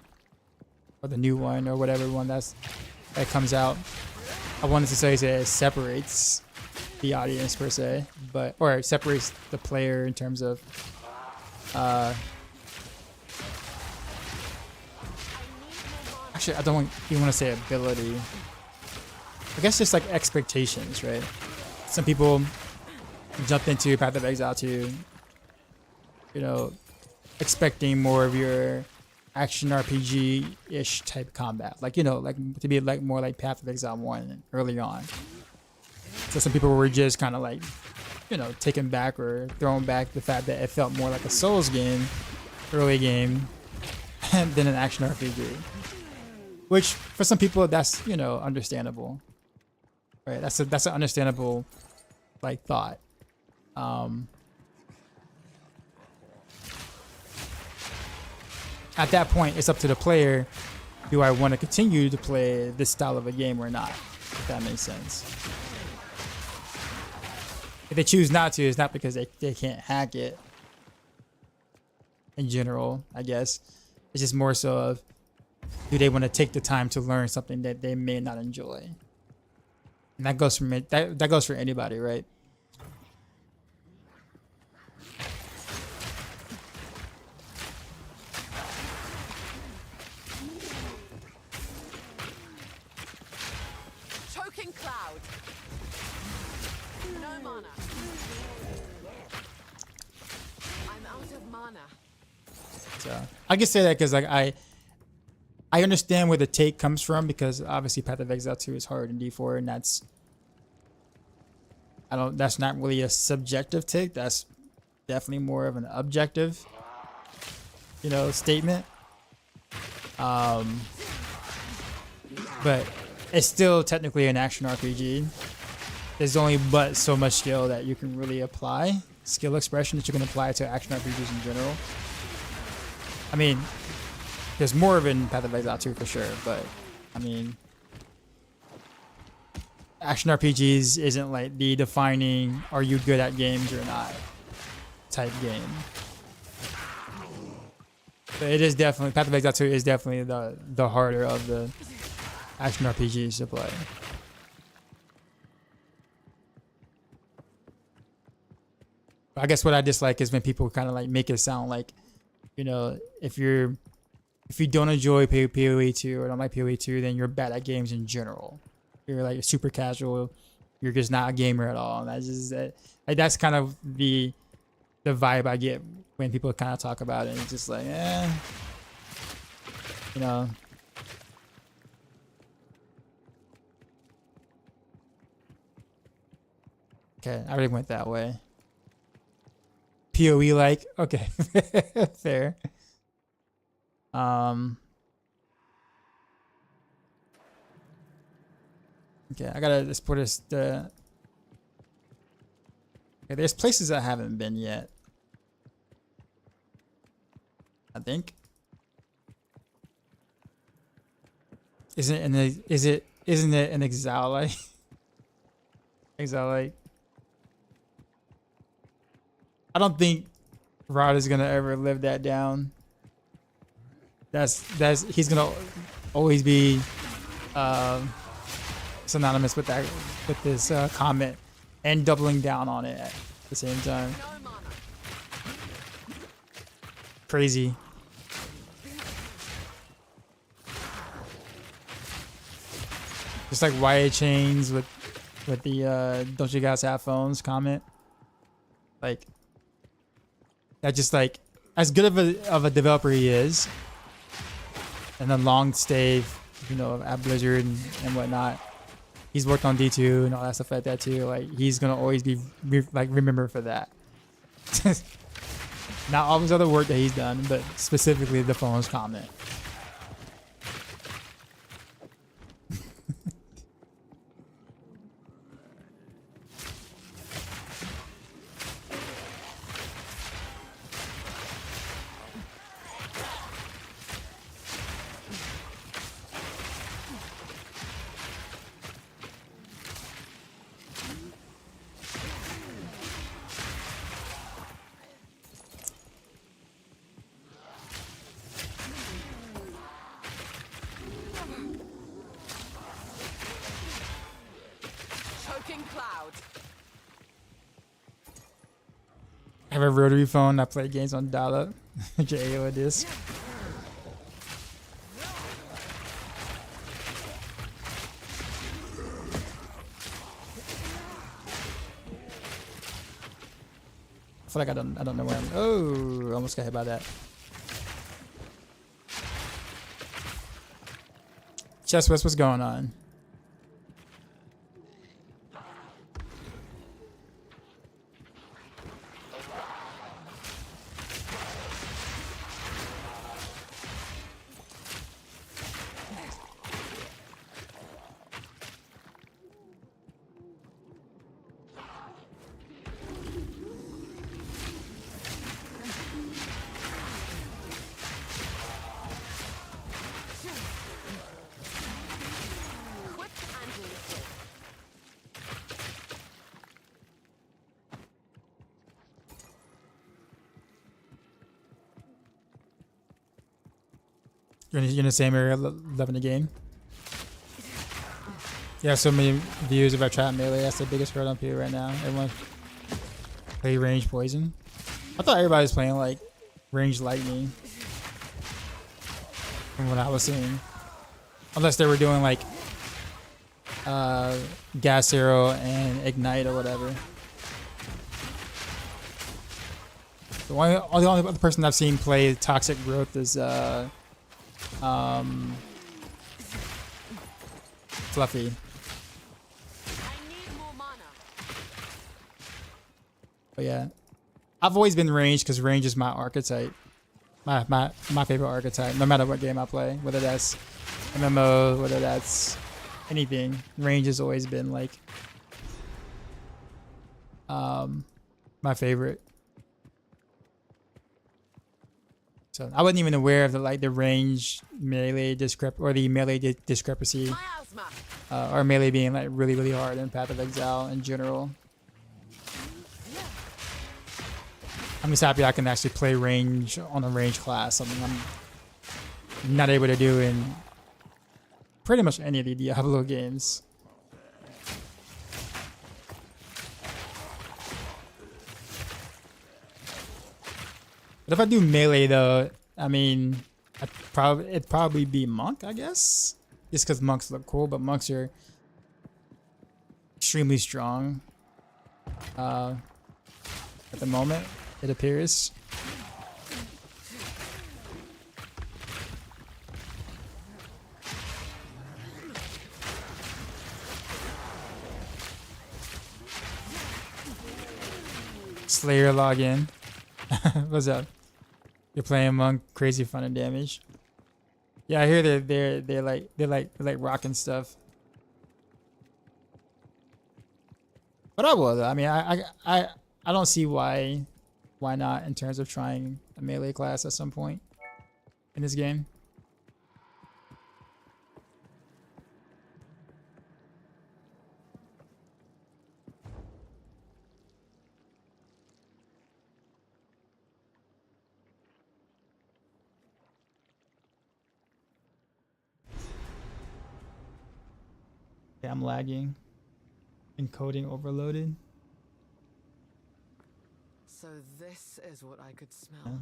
or the new one or whatever one that comes out. I wanted to say it separates the audience per se, or it separates the player in terms of actually I don't even want to say ability. I guess just like expectations, right? Some people jump into Path of Exile 2, you know, expecting more of your action RPG-ish type combat, like you know, like to be like more like Path of Exile 1 early on. So some people were just kind of like, you know, taken back or thrown back the fact that it felt more like a Souls game, early game, than an action RPG. Which for some people that's, you know, understandable, right? That's an understandable like thought. At that point, it's up to the player. Do I want to continue to play this style of a game or not? If that makes sense. If they choose not to, it's not because they can't hack it. In general, I guess. It's just more so of, do they want to take the time to learn something that they may not enjoy? And that goes from that goes for anybody, right? Choking cloud. No mana. I'm out of mana. So I can say that because like I understand where the take comes from, because obviously Path of Exile 2 is hard in D4, and that's not really a subjective take. That's definitely more of an objective, you know, statement. But it's still technically an action RPG. There's only but so much skill that you can really apply, skill expression that you can apply to action RPGs in general. I mean, there's more of it in Path of Exile 2 for sure, but I mean, action RPGs isn't like the defining are you good at games or not type game. But it is definitely, Path of Exile 2 is definitely the harder of the action RPGs to play. I guess what I dislike is when people kind of like make it sound like, you know, if you don't enjoy PoE 2 or don't like PoE 2, then you're bad at games in general. You're like super casual. You're just not a gamer at all. And that's just like, that's kind of the vibe I get when people kind of talk about it. It's just like, you know. Okay, I already went that way. PoE like, okay, fair. Okay, I gotta just put this. Okay, there's places I haven't been yet. I think. Isn't it an Exile like? Exile like? I don't think Rod is gonna ever live that down. He's gonna always be synonymous with that, with this comment, and doubling down on it at the same time. Crazy. Just like Wyatt Chains with the don't you guys have phones comment. Like that just like as good of a developer he is, and a long stay, you know, at Blizzard and whatnot. He's worked on D2 and all that stuff like that too. Like he's gonna always be remembered for that. Not all his other work that he's done, but specifically the phone's comment. Choking cloud. I have a rotary phone. I play games on dial-up. JAO it is. I feel like I don't know where I'm. Oh, almost got hit by that. Chess, what's going on? You're in the same area, loving the game. Yeah, so many views about trap melee. That's the biggest hurdle up here right now. Everyone play range poison. I thought everybody was playing like range lightning from what I was seeing, unless they were doing like gas arrow and ignite or whatever. The only other person I've seen play toxic growth is Fluffy. I need more mana. But yeah, I've always been range because range is my archetype, my favorite archetype. No matter what game I play, whether that's MMO, whether that's anything, range has always been like my favorite. So I wasn't even aware of the range melee discrepancy, My asthma. or melee being like really hard in Path of Exile in general. I'm just happy I can actually play range on a range class, something I'm not able to do in pretty much any of the Diablo games. But if I do melee though, I mean, it'd probably be monk, I guess, just because monks look cool. But monks are extremely strong at the moment, it appears. Slayer login. What's up? You're playing monk, crazy fun and damage. Yeah, I hear they're like rocking stuff. But I will. I mean, I don't see why not in terms of trying a melee class at some point in this game. Yeah, I'm lagging. Encoding overloaded. So this is what I could smell.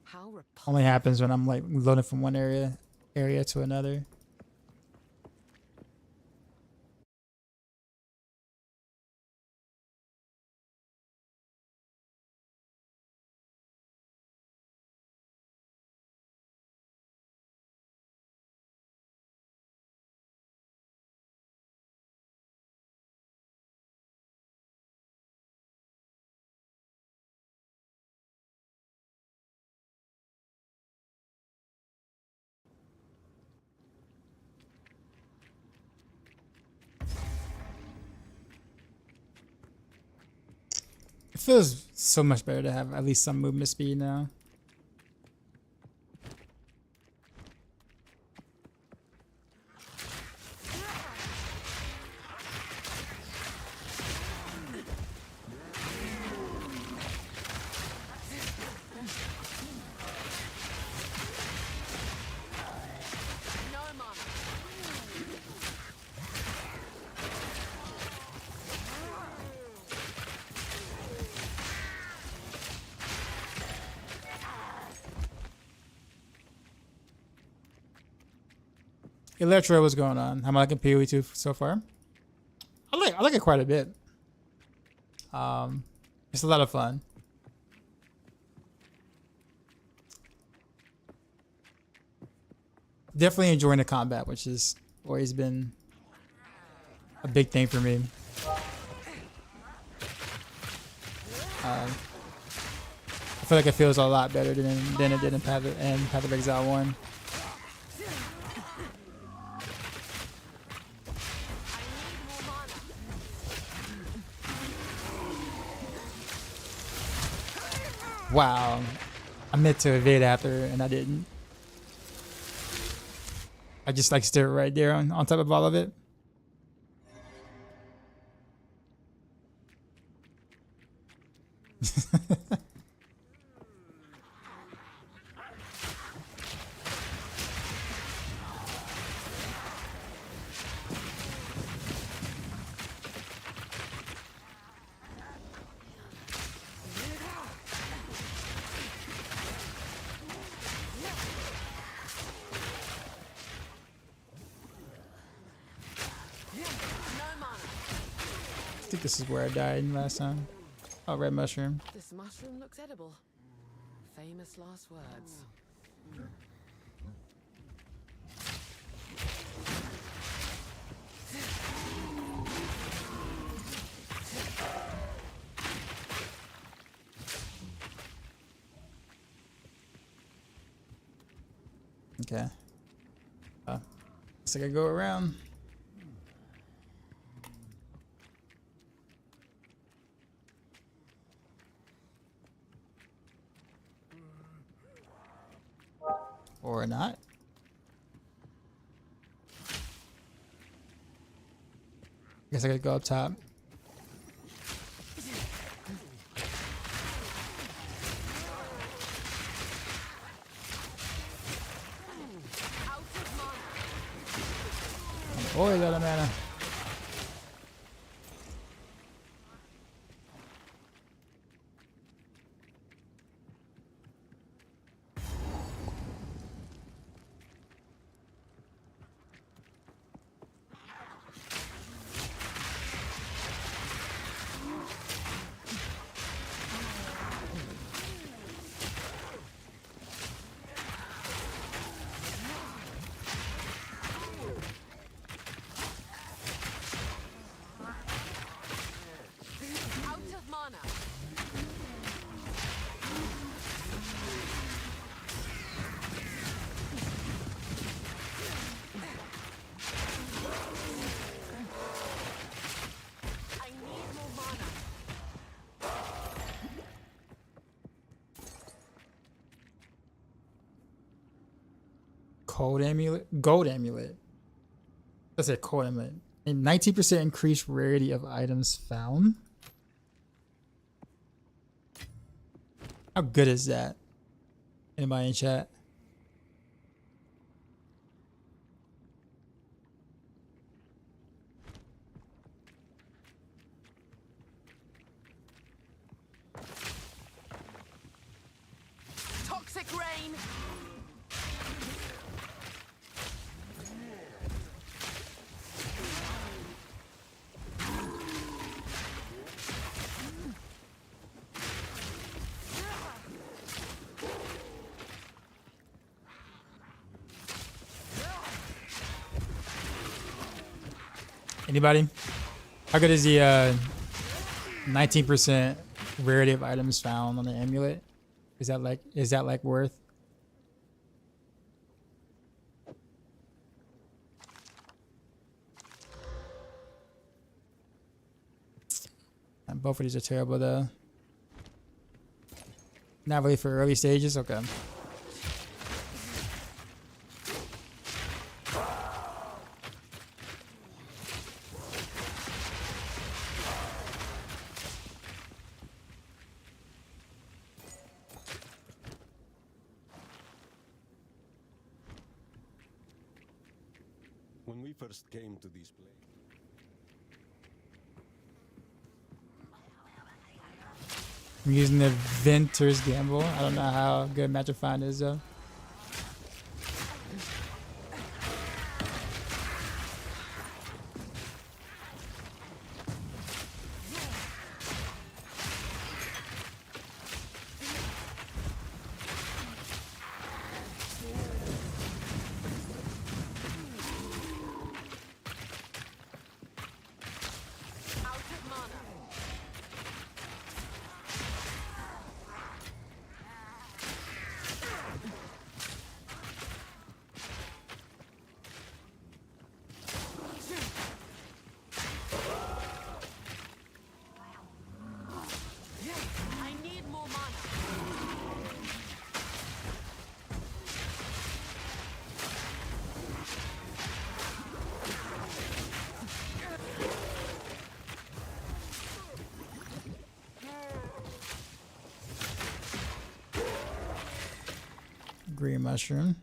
How repulsive. Only happens when I'm like loading from one area to another. feels so much better to have at least some movement speed now. Electro, what's going on? How am I liking PoE 2 so far? I like it quite a bit. It's a lot of fun. Definitely enjoying the combat, which has always been a big thing for me. I feel like it feels a lot better than it did in Path of Exile 1. Wow, I meant to evade after and I didn't. I just like stood right there on top of all of it. I think this is where I died last time. Oh, red mushroom. This mushroom looks edible. Famous last words. Okay. Guess I gotta go around. Or not. Guess I gotta go up top. Oh, a lot of mana. Cold amulet, gold amulet. That's a cold amulet. A 19% increased rarity of items found. How good is that? Anybody in chat? Toxic rain. Anybody? How good is the 19% rarity of items found on the amulet? Is that like worth? And both of these are terrible though. Not really for early stages? Okay. When we first came to this place, I'm using the Venter's Gamble. I don't know how good Magic Find is though. Out of mana. I need more mana. Green mushroom.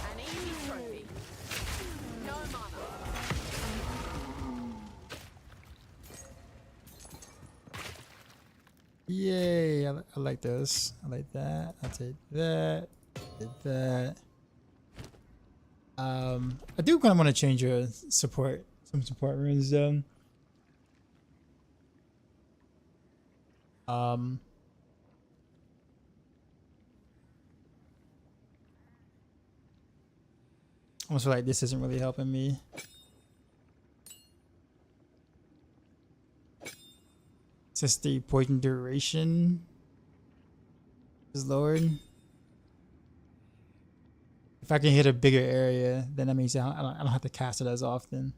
An easy trophy. No mana. Yay! I like those. I like that. I'll take that. Take that. I do kind of want to change some support runes though. Almost feel like this isn't really helping me. Since the poison duration is lowered. If I can hit a bigger area, then that means I don't have to cast it as often.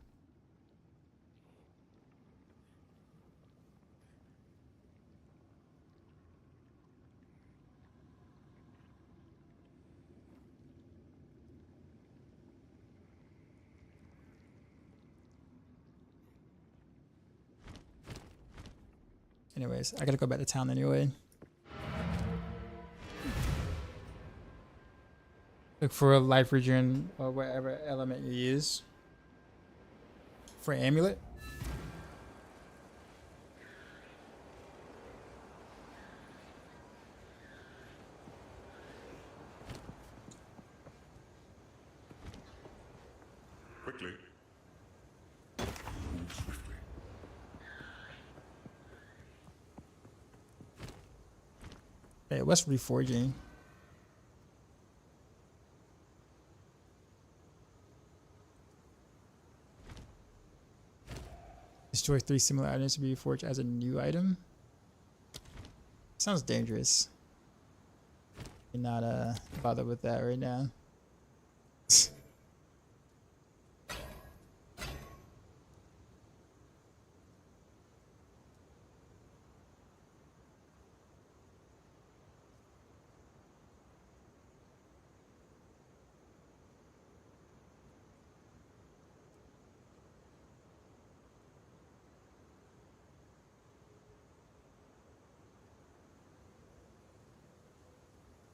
Anyways, I gotta go back to town anyway. Look for a life regen or whatever element you use. For amulet. Quickly. Move swiftly. Hey, what's reforging? Destroy 3 similar items to be forged as a new item. Sounds dangerous. You're not bothered with that right now.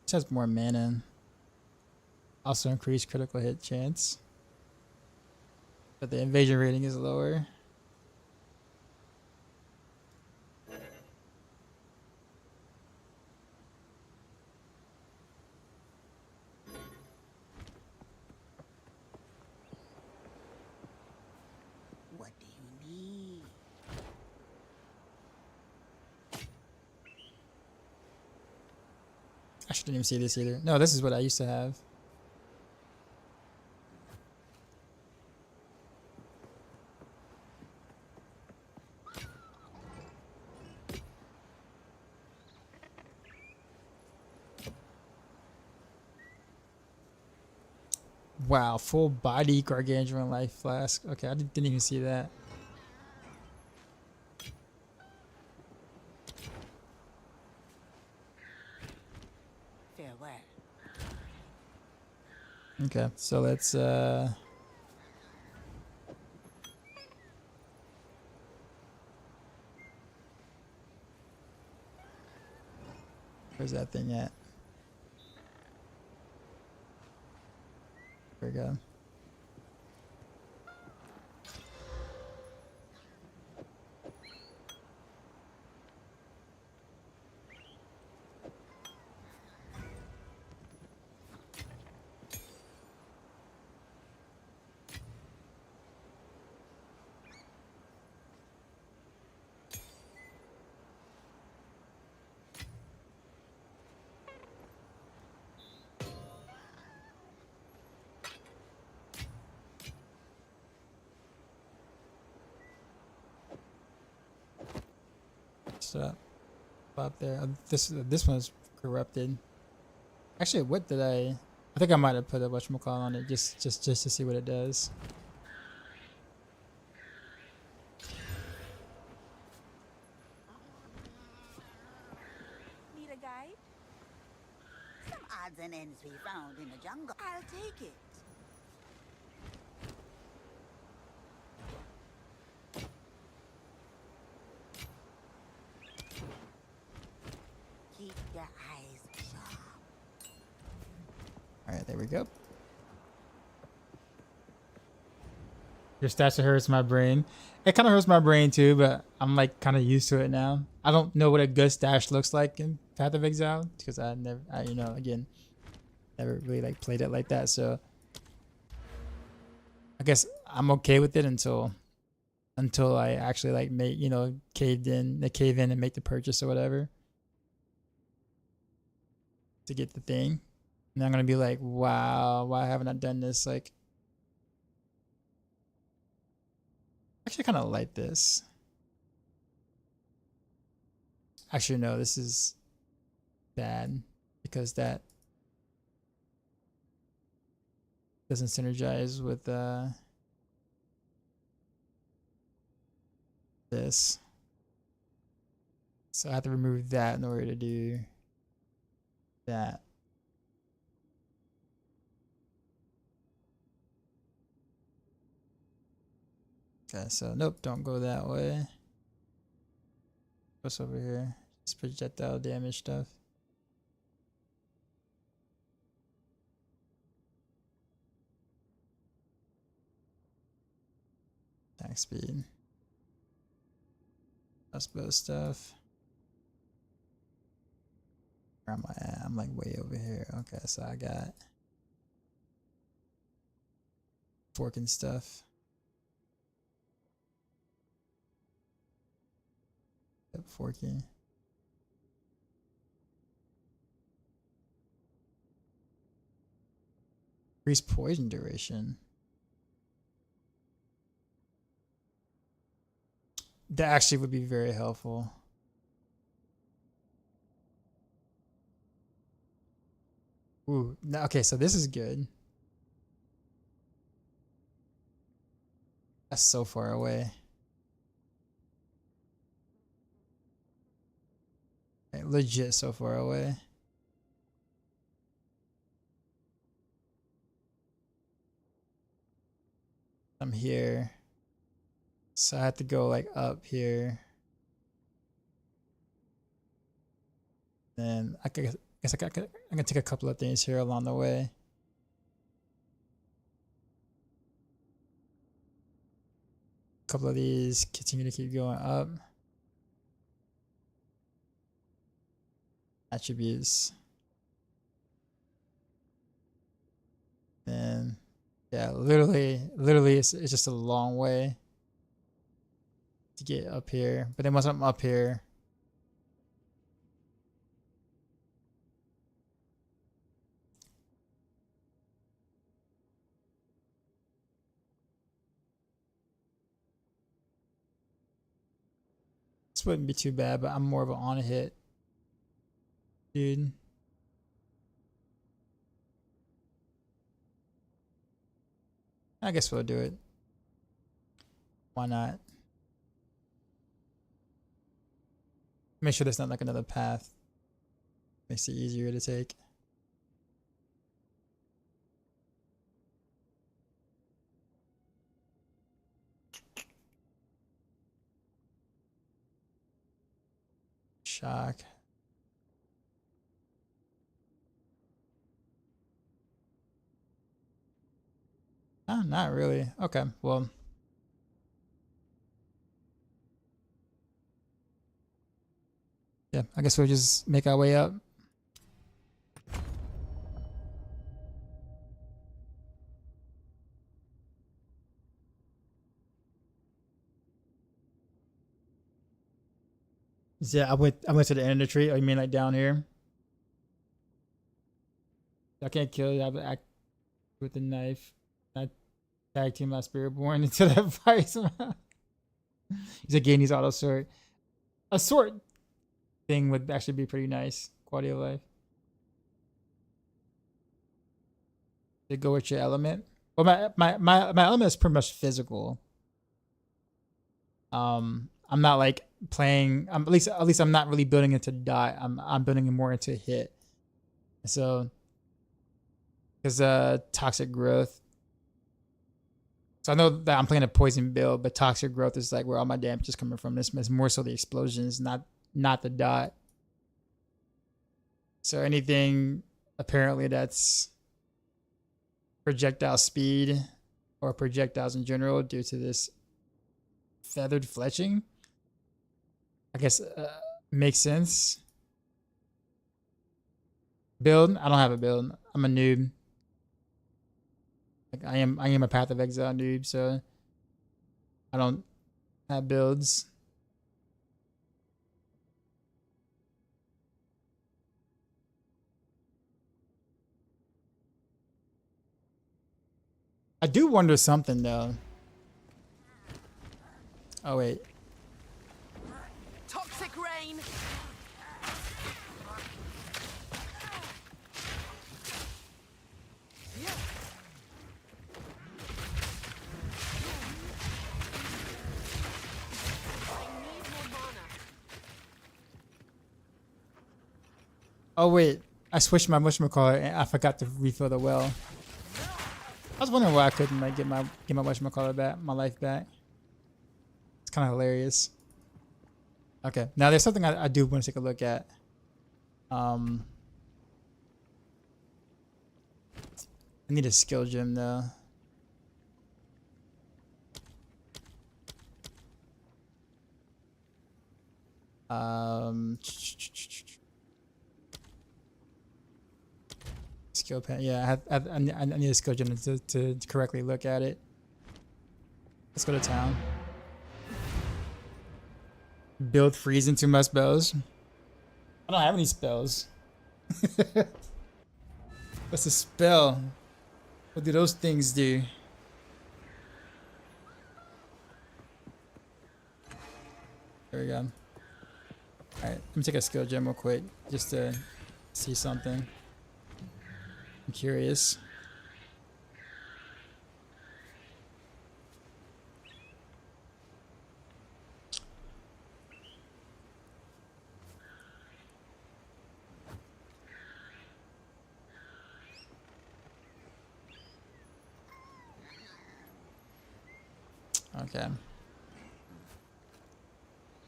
This has more mana. Also increased critical hit chance. But the invasion rating is lower. What do you need? Actually, didn't even see this either. No, this is what I used to have. Wow, full body gargantuan life flask. Okay, I didn't even see that. Farewell. Okay, so let's where's that thing at? There we go. Up there. This one's corrupted. Actually, what did I think I might have put a whatchamacallit on it just to see what it does. Need a guide? Some odds and ends we found in the jungle. I'll take it. Keep your eyes sharp. Alright, there we go. Your stats hurts my brain. It kind of hurts my brain too, but I'm like kind of used to it now. I don't know what a good stash looks like in Path of Exile because I you know, again, never really like played it like that. So I guess I'm okay with it until I actually like make, you know, cave in and make the purchase or whatever to get the thing. And I'm gonna be like, wow, why haven't I done this? Like, actually, kind of like this. Actually, no, this is bad because that doesn't synergize with this. So I have to remove that in order to do that. Okay, so nope, don't go that way. What's over here? Just projectile damage stuff. Attack speed. Crossbow stuff. Where am I at? I'm like way over here. Okay, so I got fork and stuff. Yep, forking. Increase poison duration. That actually would be very helpful. Ooh, okay, so this is good. That's so far away. Like, legit so far away. I'm here. So I have to go like up here. Then I guess I'm gonna take a couple of things here along the way. A couple of these continue to keep going up. Attributes. And yeah, literally it's just a long way to get up here. But then once I'm up here, this wouldn't be too bad, but I'm more of an on a hit dude. I guess we'll do it. Why not? Make sure there's not like another path. Makes it easier to take. Shock. Oh, not really. Okay, well. Yeah, I guess we'll just make our way up. Yeah, I went to the end of the tree. Oh, you mean like down here? I can't kill you. I have to act with the knife. I tag team my spiritborn into that fight somehow. He's again, he's auto sword. A sword thing would actually be pretty nice. Quality of life. To go with your element. Well, my element is pretty much physical. I'm not like playing. At least I'm not really building it to die. I'm building it more into hit. So, because toxic growth. So I know that I'm playing a poison build, but toxic growth is like where all my damage is coming from. This is more so the explosions, not the dot. So anything apparently that's projectile speed or projectiles in general due to this feathered fletching, I guess makes sense. Build? I don't have a build. I'm a noob. Like I am a Path of Exile noob, so I don't have builds. I do wonder something though. Oh wait. Toxic rain. Oh wait, I switched my whatchamacallit and I forgot to refill the well. I was wondering why I couldn't like get my whatchamacallit back, my life back. It's kind of hilarious. Okay, now there's something I do want to take a look at. I need a skill gem though. Skill pen. Yeah, I need a skill gem to correctly look at it. Let's go to town. Build freeze into my spells. I don't have any spells. What's a spell? What do those things do? There we go. Alright, let me take a skill gem real quick just to see something. I'm curious. Okay.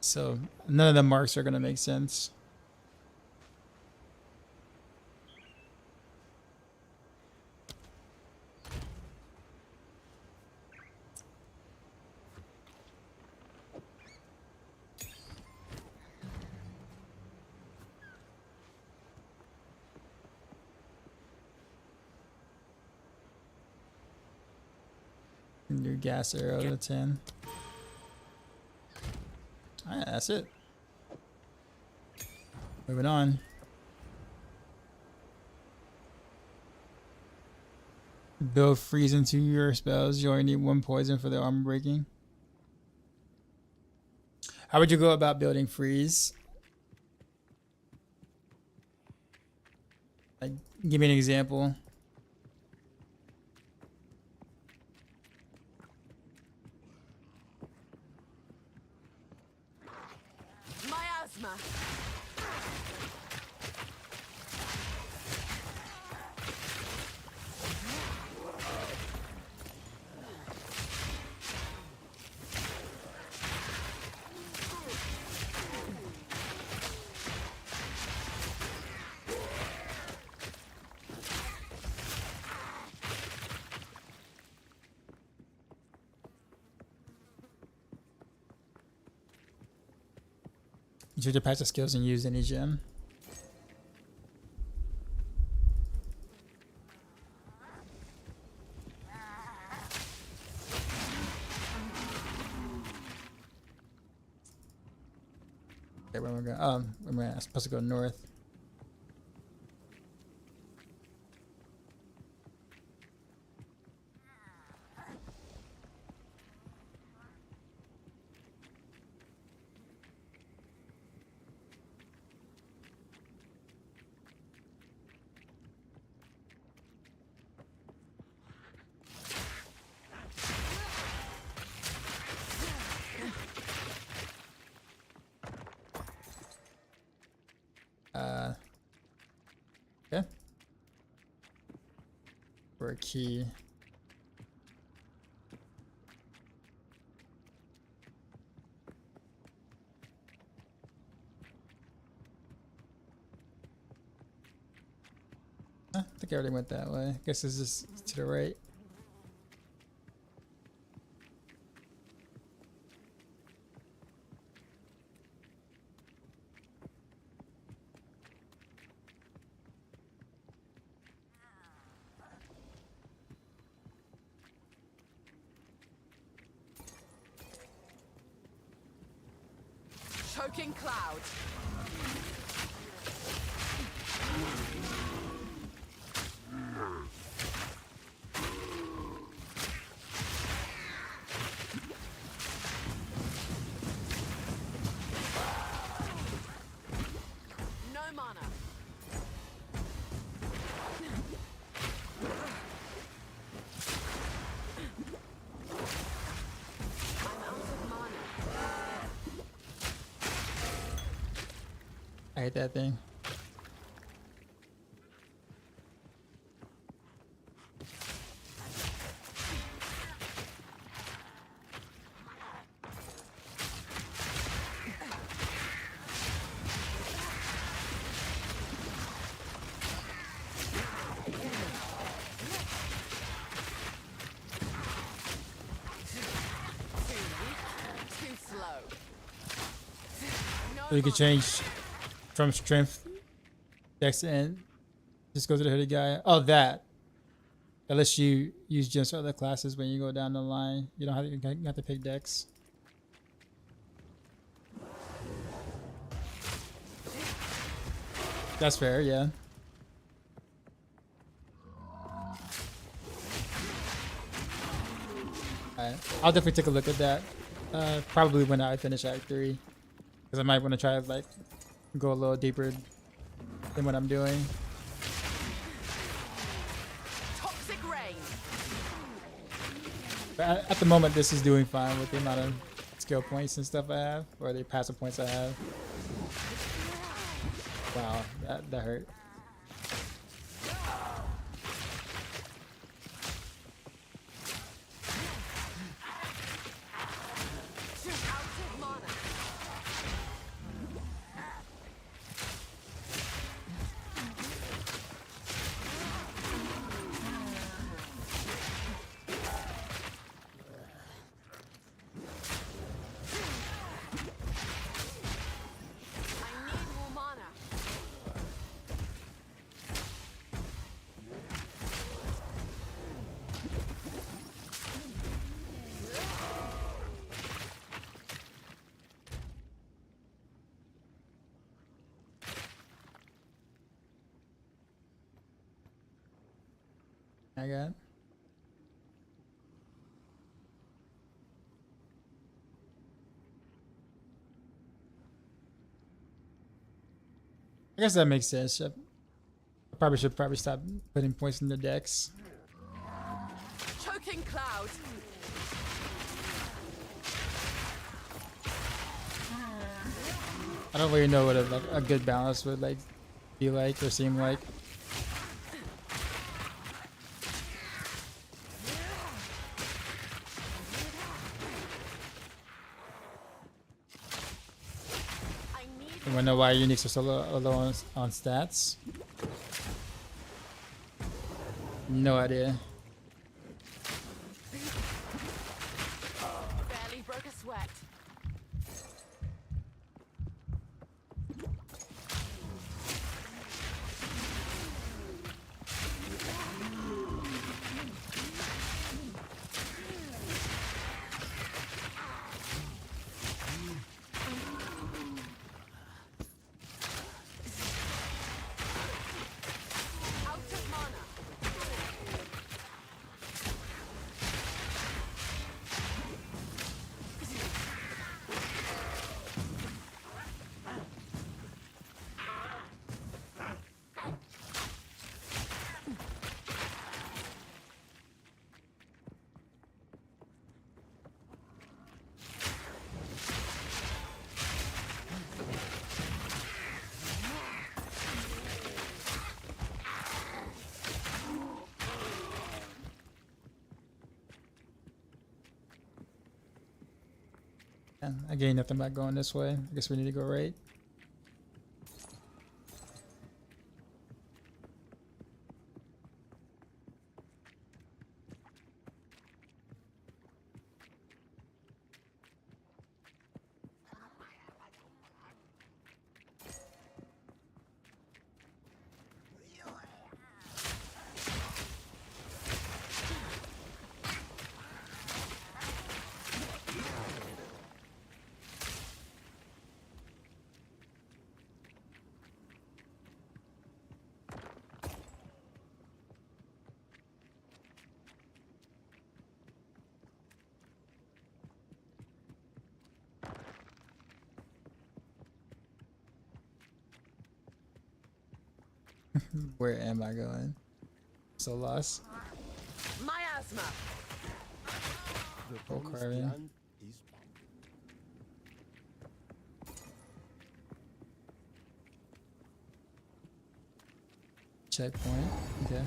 So none of the marks are gonna make sense. Your gas arrow to 10. Alright, that's it. Moving on. Build freeze into your spells. You only need 1 poison for the armor breaking. How would you go about building freeze? Like, give me an example. Miasma. You should pass the skills and use any gem. Okay, where am I going? I'm supposed to go north. Okay. For a key. I think I already went that way. Guess this is to the right. Choking cloud. No mana. I'm out of mana. I hate that thing. Too slow. So you can change from strength, dex, and just go to the hooded guy. Oh, that. That lets you use gems for other classes when you go down the line. You don't have to, you have to pick dex. That's fair, yeah. Alright, I'll definitely take a look at that. Probably when I finish Act 3. Because I might want to try to like go a little deeper than what I'm doing. Toxic rain. But at the moment, this is doing fine with the amount of skill points and stuff I have, or the passive points I have. Wow, that hurt. Out of mana. I need more mana. I got. I guess that makes sense. I probably should stop putting points in the decks. Choking cloud. I don't really know what a good balance would like be like or seem like. I wanna know why uniques are so low on stats. No idea. Barely broke a sweat. Out of mana. And I gained nothing by going this way. I guess we need to go right. Where am I going? So lost. Miasma. The Oh, promised carving. land is Checkpoint. Okay.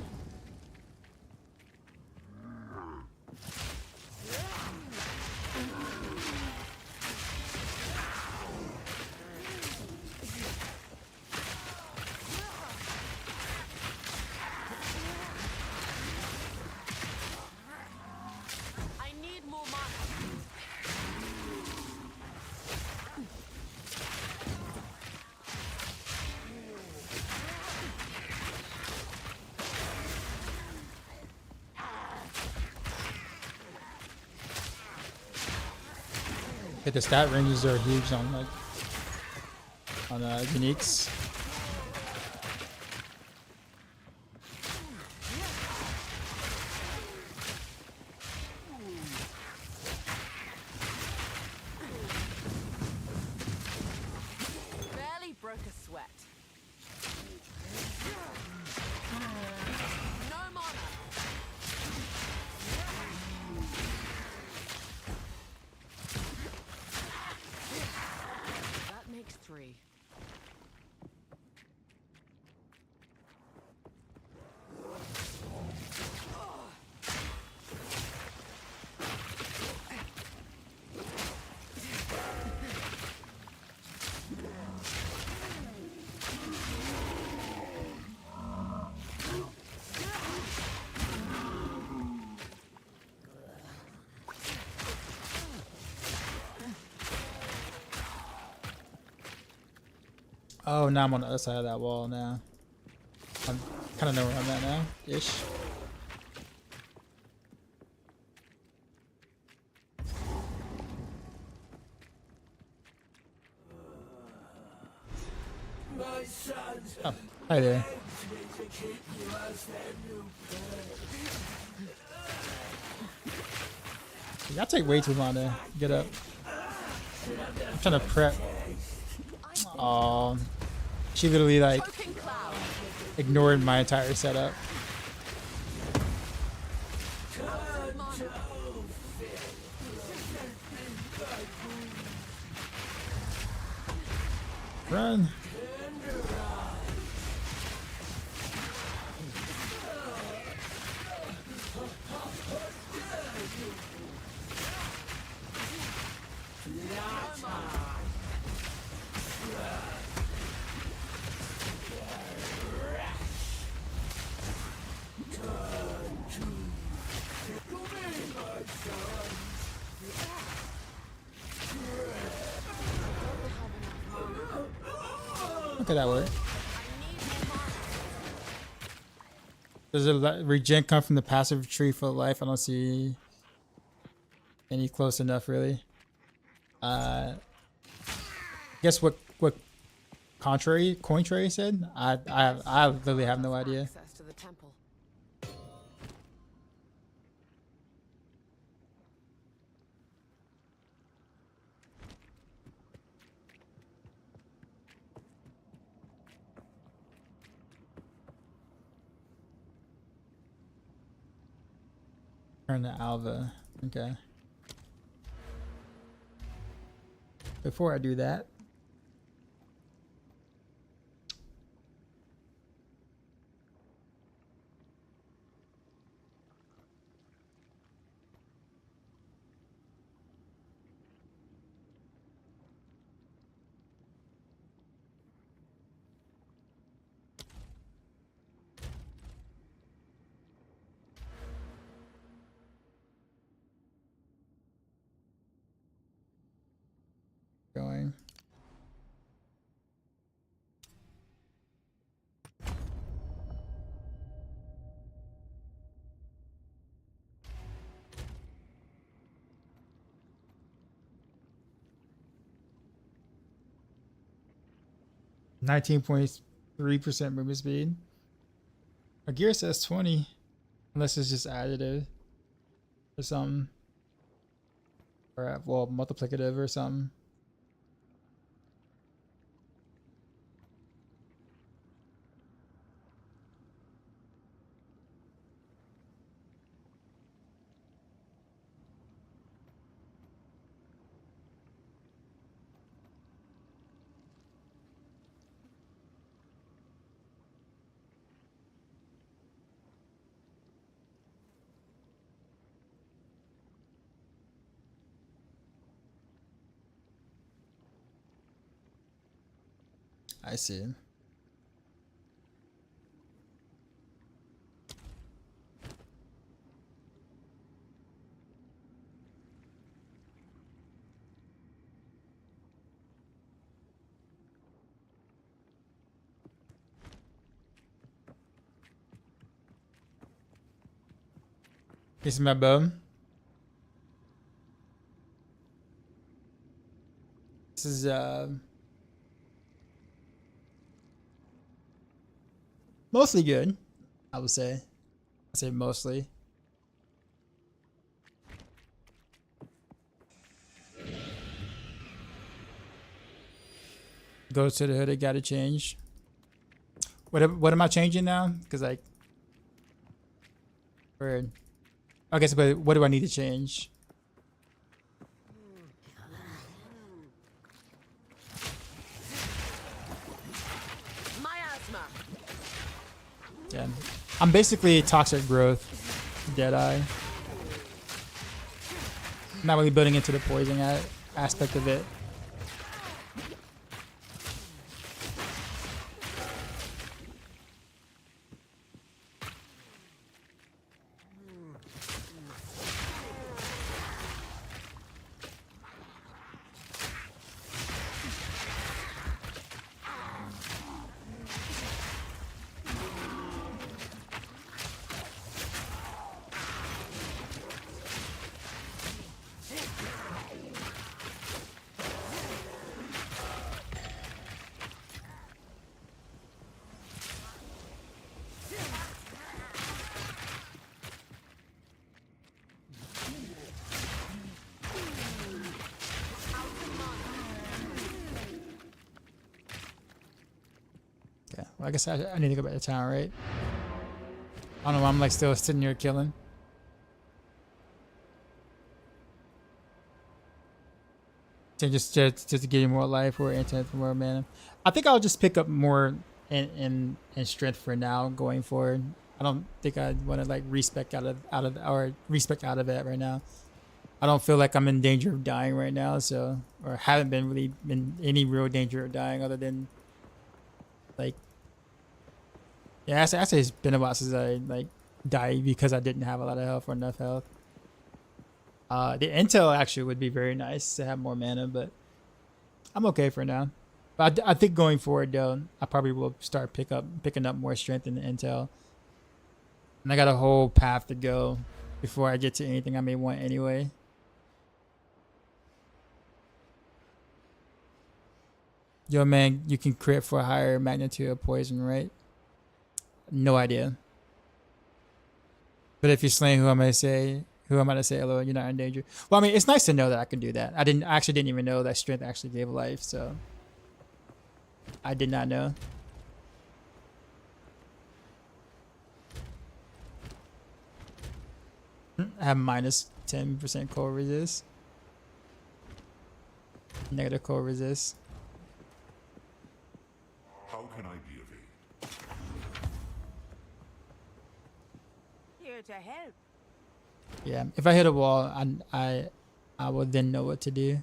I need more mana. Okay, the stat ranges are huge on like on uniques. Barely broke a sweat. No mana. That makes 3. Oh, now I'm on the other side of that wall now. I'm kind of know where I'm at now, ish. Oh, hi there. Y'all take way too long to get up. I'm trying to prep. She literally like Choking cloud. ignored my entire setup. Run. Okay, that worked. Does the regen come from the passive tree for life? I don't see any close enough, really. Guess what Cointrary said? I literally have no idea. Access to the temple. Turn to Alva. Okay. Before I do that, going. (19.3% movement speed). A gear says 20, unless it's just additive or something, or well, multiplicative or something. I see. This is my bow. This is mostly good, I would say. I say mostly. Go to the hood. It got to change. What am I changing now? Because like, weird. Okay, so but what do I need to change? Miasma. Yeah, I'm basically toxic growth, Deadeye. Not really building into the poison aspect of it. I guess I need to go back to town, right? I don't know why I'm like still sitting here killing. Just to give you more life or intent for more mana. I think I'll just pick up more in strength for now going forward. I don't think I want to like respec out of it right now. I don't feel like I'm in danger of dying right now, so or haven't been really in any real danger of dying other than like yeah. Actually, it's been a while since I like died because I didn't have a lot of health or enough health. The intel actually would be very nice to have more mana, but I'm okay for now. But I think going forward though, I probably will start picking up more strength in the intel. And I got a whole path to go before I get to anything I may want anyway. Yo man, you can crit for a higher magnitude of poison, right? No idea. But if you're slaying who am I to say, hello, you're not in danger. Well, I mean, it's nice to know that I can do that. I actually didn't even know that strength actually gave life, so I did not know. I have minus 10% cold resist. Negative cold resist. How can I be of aid? Here to help. Yeah, if I hit a wall, I will then know what to do.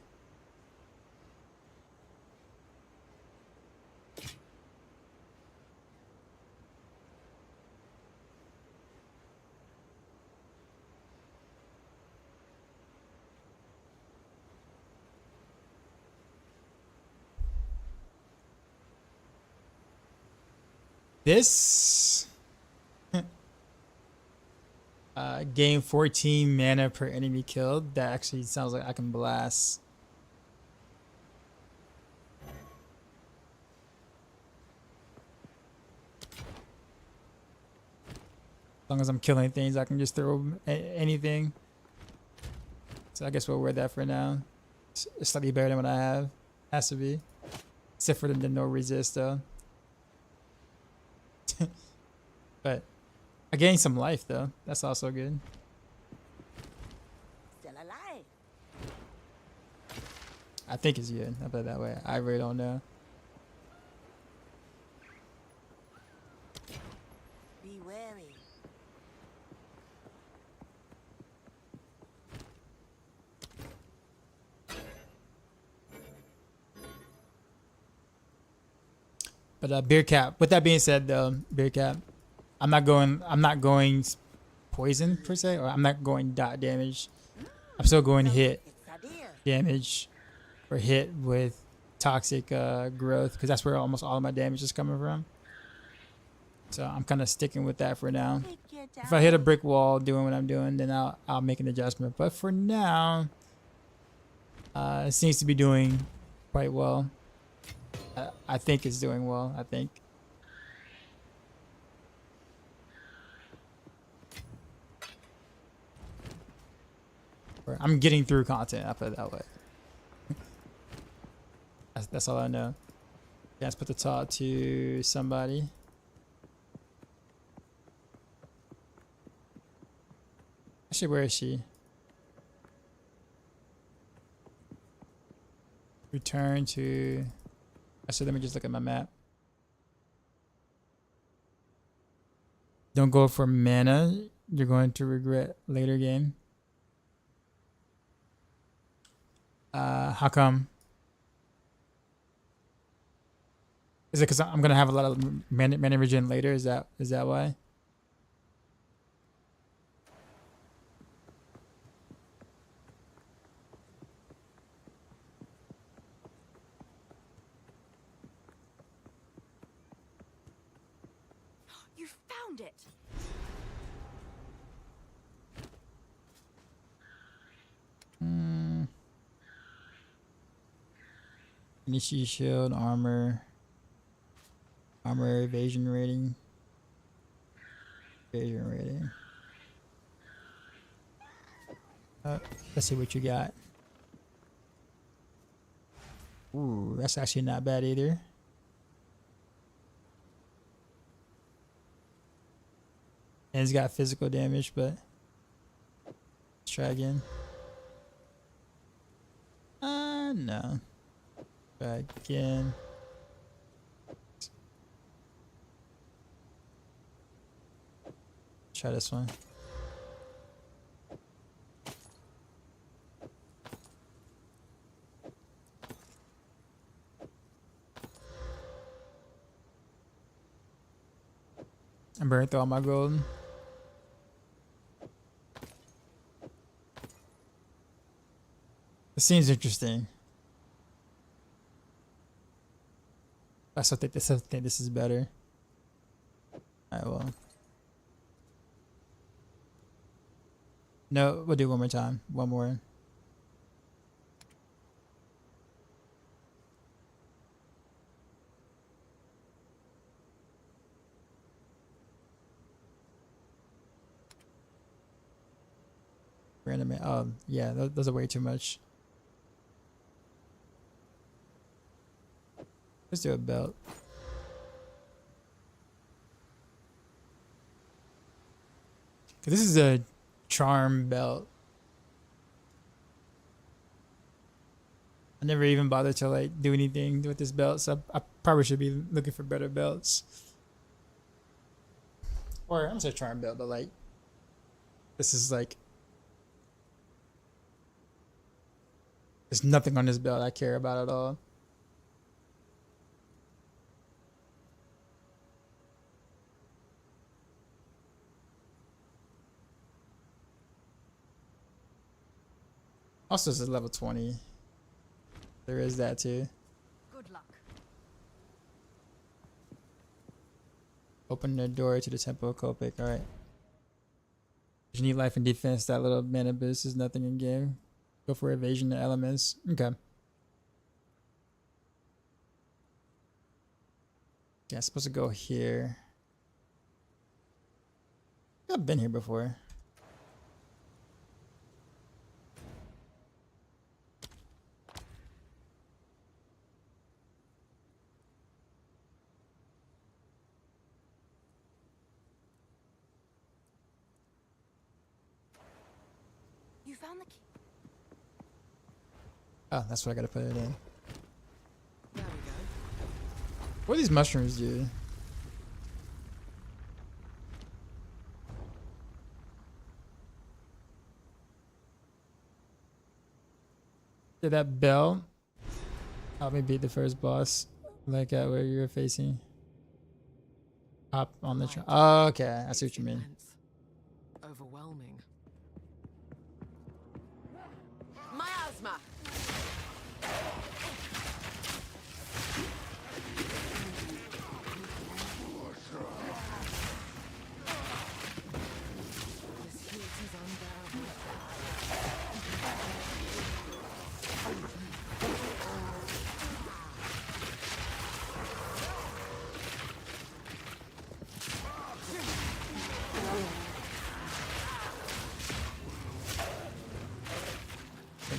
This gain 14 mana per enemy killed. That actually sounds like I can blast. As long as I'm killing things, I can just throw anything. So I guess we'll wear that for now. It's slightly better than what I have. Has to be. Except for the no resist though. But I gained some life though. That's also good. Still alive. I think it's good. I put it that way. I really don't know. Be wary. But beer cap. With that being said though, beer cap, I'm not going poison per se, or I'm not going dot damage. I'm still going hit It's a deer. damage or hit with toxic growth, because that's where almost all of my damage is coming from. So I'm kind of sticking with that for now. Take your time. If I hit a brick wall doing what I'm doing, then I'll make an adjustment. But for now, it seems to be doing quite well. I think it's doing well. I think. I'm getting through content. I put it that way. That's all I know. Let's put the talk to somebody. Actually, where is she? Return to. So let me just look at my map. Don't go for mana. You're going to regret later game. How come? Is it because I'm gonna have a lot of mana regen later? Is that why? You found it! Initiate shield, armor, evasion rating, let's see what you got. Ooh, that's actually not bad either. And it's got physical damage, but let's try again. No. Try again. Try this one. I burned through all my gold. It seems interesting. I still think this is better. Alright, well. No, we'll do it one more time. One more. Random. Oh, yeah, those are way too much. Let's do a belt. This is a charm belt. I never even bothered to like do anything with this belt, so I probably should be looking for better belts. Or I'm gonna say charm belt, but like this is like there's nothing on this belt I care about at all. Also, it's a level 20. There is that too. Good luck. Open the door to the Temple of Kopik. Alright. You need life and defense. That little mana boost is nothing in game. Go for evasion and elements. Okay. Yeah, I'm supposed to go here. I've been here before. You found the key. Oh, that's what I gotta put it in. There we go. What do these mushrooms do? Did that bell help me beat the first boss? Like at where you were facing? Up on the oh, okay, I see what you mean. Immense. Overwhelming. Miasma. This heat is unbearable.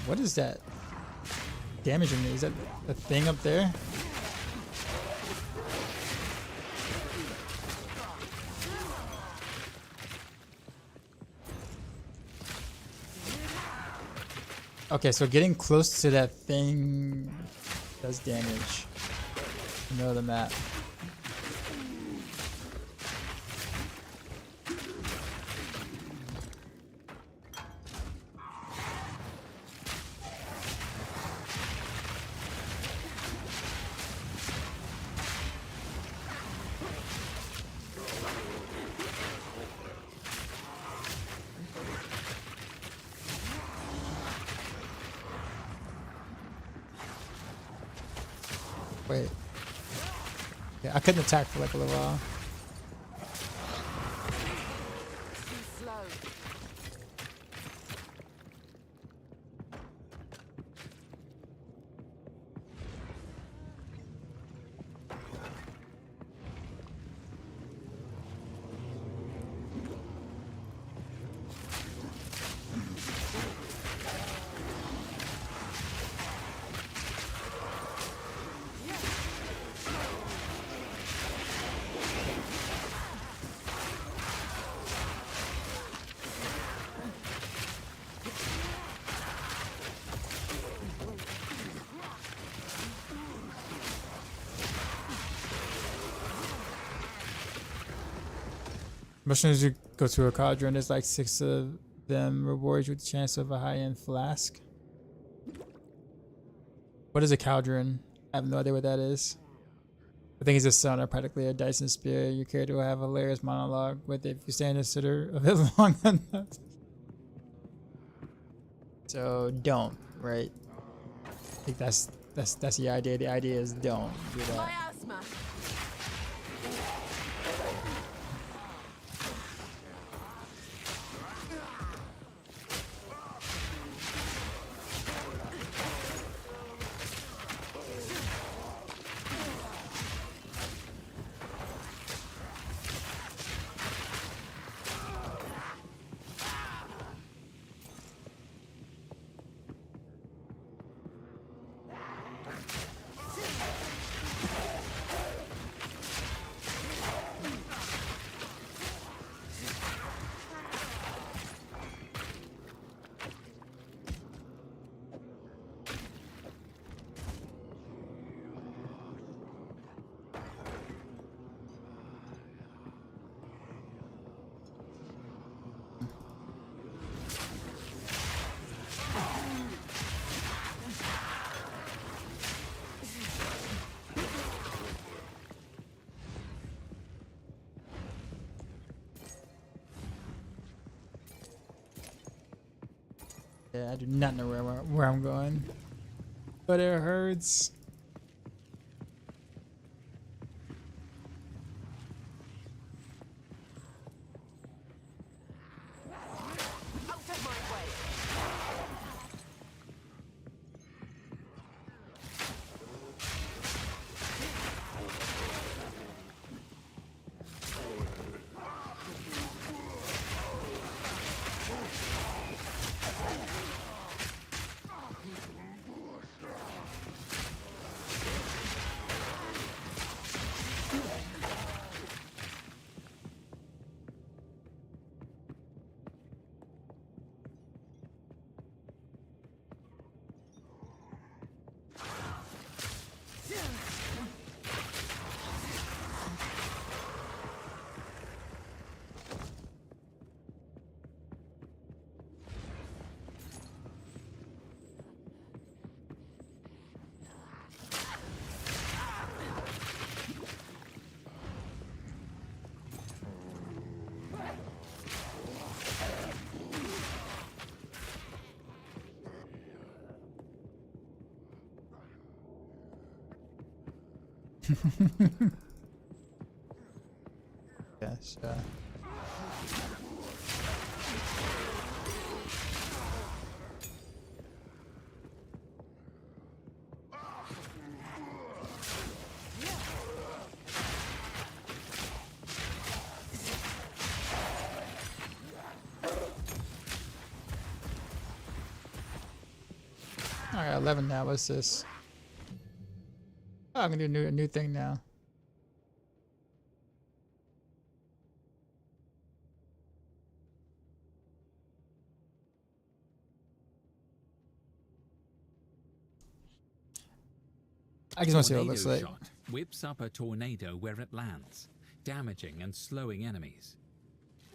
What is that damaging me? Is that the thing up there? Okay, so getting close to that thing does damage. You know the map. Wait. Yeah, I couldn't attack for like a little while. Too slow. Mushrooms you go to a cauldron, there's like 6 of them, rewards you with the chance of a high-end flask. What is a cauldron? I have no idea what that is. I think it's a sun or practically a Dyson spear. Your character will have a hilarious monologue with it if you stand consider of it long enough. So don't, right? I think that's the idea. The idea is don't do My that. asthma. Yeah, I do not know where I'm going, but it hurts. Out of my way. Yes. I got 11 now. What's this? Oh, I'm gonna do a new thing now. I just want to see what it looks like. Shot whips up a tornado where it lands, damaging and slowing enemies.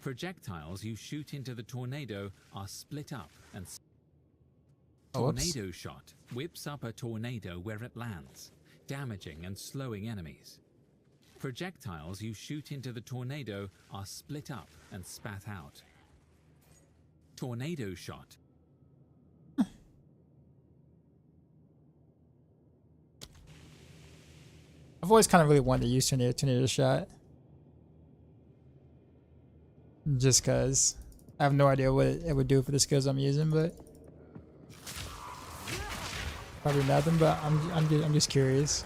Projectiles you shoot into the tornado are split up and tornado shot whips up a tornado where it lands, damaging and slowing enemies. Projectiles you shoot into the tornado are split up and spat out. Tornado shot. I've always kind of really wanted to use tornado shot. Just because I have no idea what it would do for the skills I'm using, but probably nothing. But I'm just curious.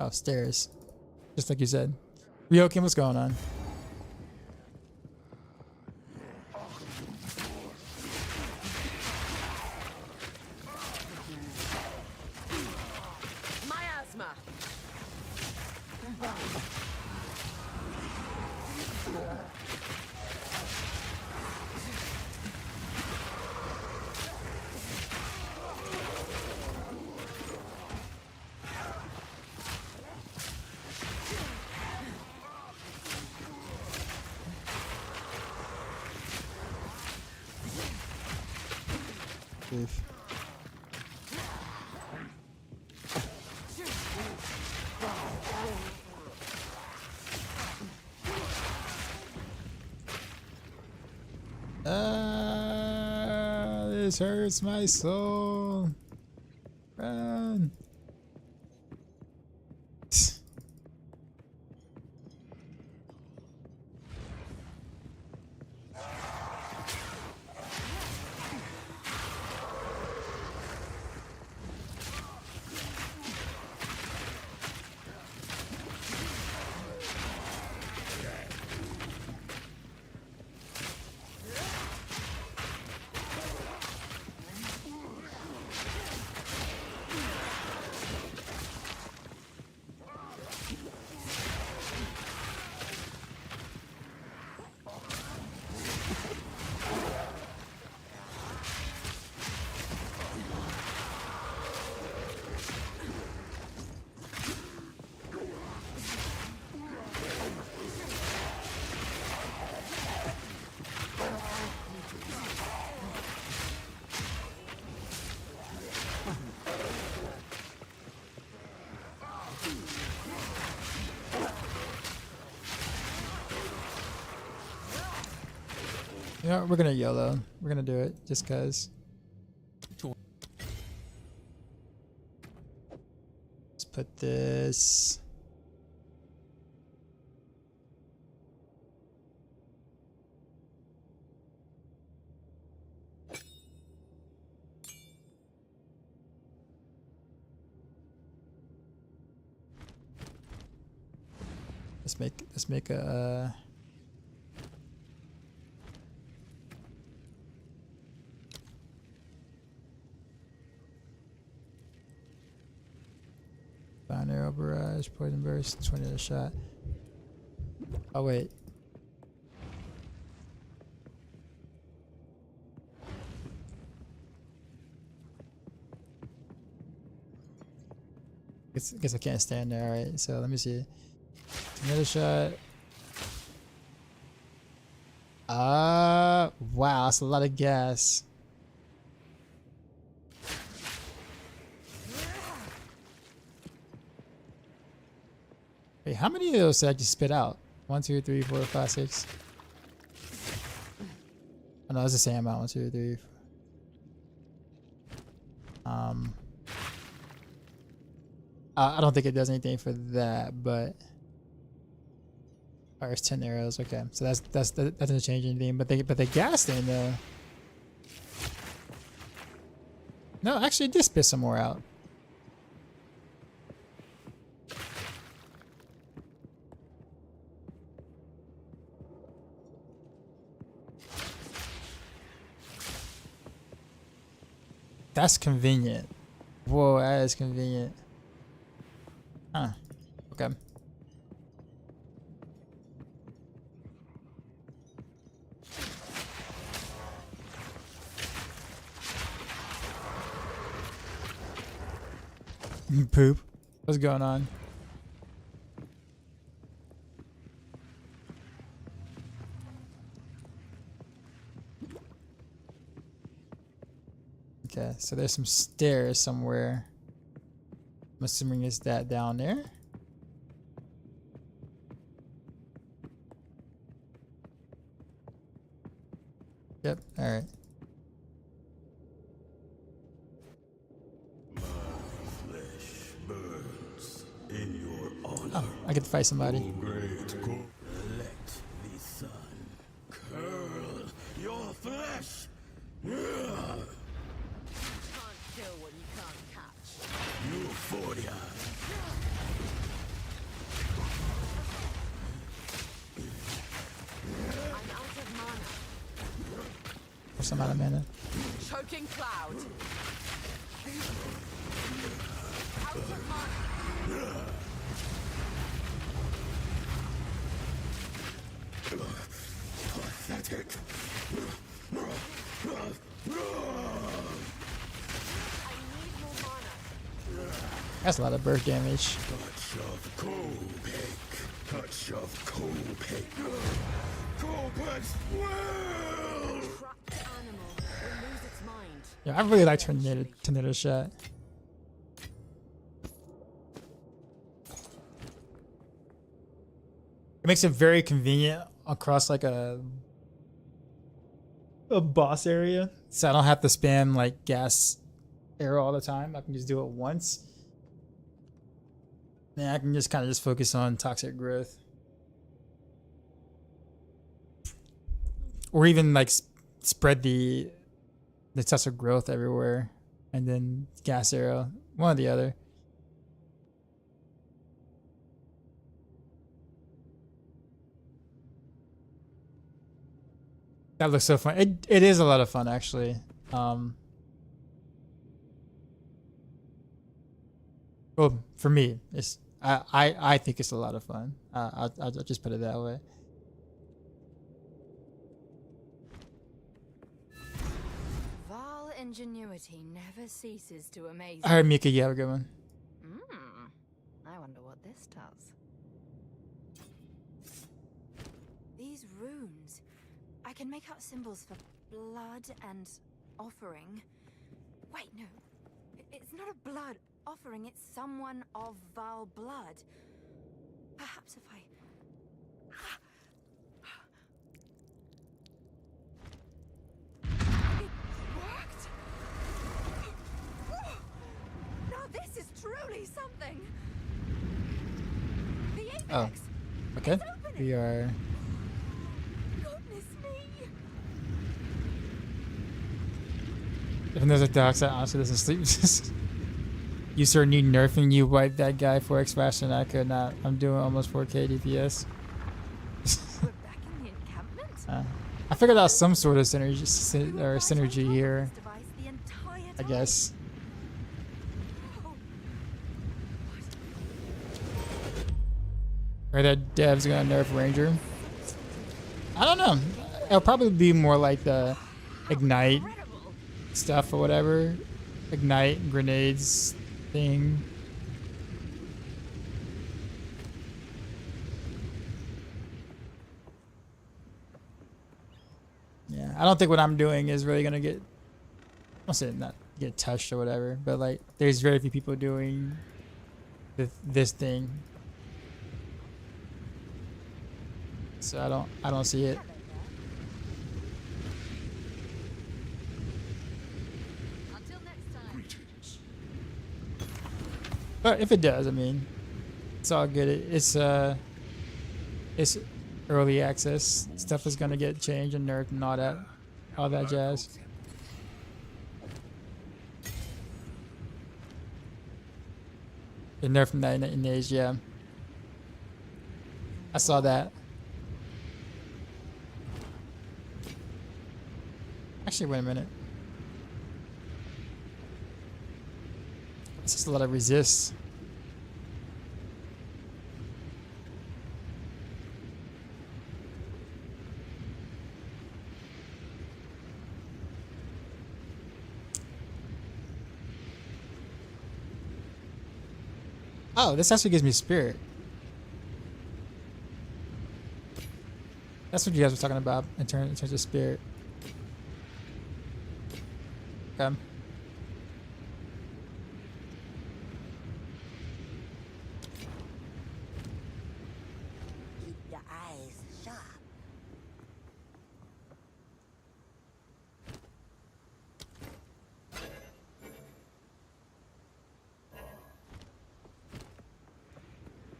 Oh, stairs. Just like you said. Ryokin, what's going on? Beef. This hurts my soul. Run. You know, we're gonna YOLO. We're gonna do it just cause. Let's put this. Let's make a. Bound arrow, barrage, poison burst, 20 a shot. Oh wait. Guess I can't stand there. All right, so let me see. Another shot. Wow, that's a lot of gas. Wait, how many of those did I just spit out? 1, 2, 3, 4, 5, 6. Oh no, it's the same amount. 1, 2, 3. I don't think it does anything for that, but oh, it's 10 arrows. Okay, so that doesn't change anything. But the gas thing though. No, actually, it did spit some more out. That's convenient. Whoa, that is convenient. Huh. Okay. Poop. What's going on? Okay, so there's some stairs somewhere. I'm assuming it's that down there. Yep, alright. My flesh burns in your honor. Oh, I get to fight somebody. Great God. Let the sun curl your flesh. Can't kill what you can't catch. You 40. I'm out of mana. For some amount of mana. Choking cloud. Out of mana. Pathetic. I need more mana. That's a lot of burst damage. Touch of Copac. Touch of Copac. Copac's will. Trapped animal will lose its mind. Yeah, I really like tornado shot. It makes it very convenient across like a boss area, so I don't have to spam like gas arrow all the time. I can just do it once. Then I can just kind of just focus on toxic growth, or even like spread the toxic growth everywhere, and then gas arrow, one or the other. That looks so fun. It is a lot of fun, actually. Well, for me, it's I think it's a lot of fun. I'll just put it that way. Val ingenuity never ceases to amaze All right, Mika, you have a good one. I wonder what this does. These runes. I can make out symbols for blood and offering. Wait, no. It's not a blood offering, it's someone of Val blood. Perhaps if I... It worked! Now this is truly something! The apex! Oh, okay. We are... Goodness me! Even though the dark side honestly doesn't sleep. You sir need nerfing. You wipe that guy 4x faster than I could not. I'm doing almost 4k DPS. We're back in the encampment? I figured out some sort of synergy here, I guess. Or that dev's gonna nerf Ranger. I don't know. It'll probably be more like the ignite stuff or whatever. Ignite grenades thing. Yeah, I don't think what I'm doing is really gonna get, I'll say not get touched or whatever, but like there's very few people doing this thing. So I don't see it. Until next time. Greetings. But if it does, I mean, it's all good. It's early access. Stuff is gonna get changed and nerfed and all that jazz. The nerf from that in age, yeah. I saw that. Actually, wait a minute. It's just a lot of resist. Oh, this actually gives me spirit. That's what you guys were talking about in terms of spirit. Okay. Keep your eyes sharp.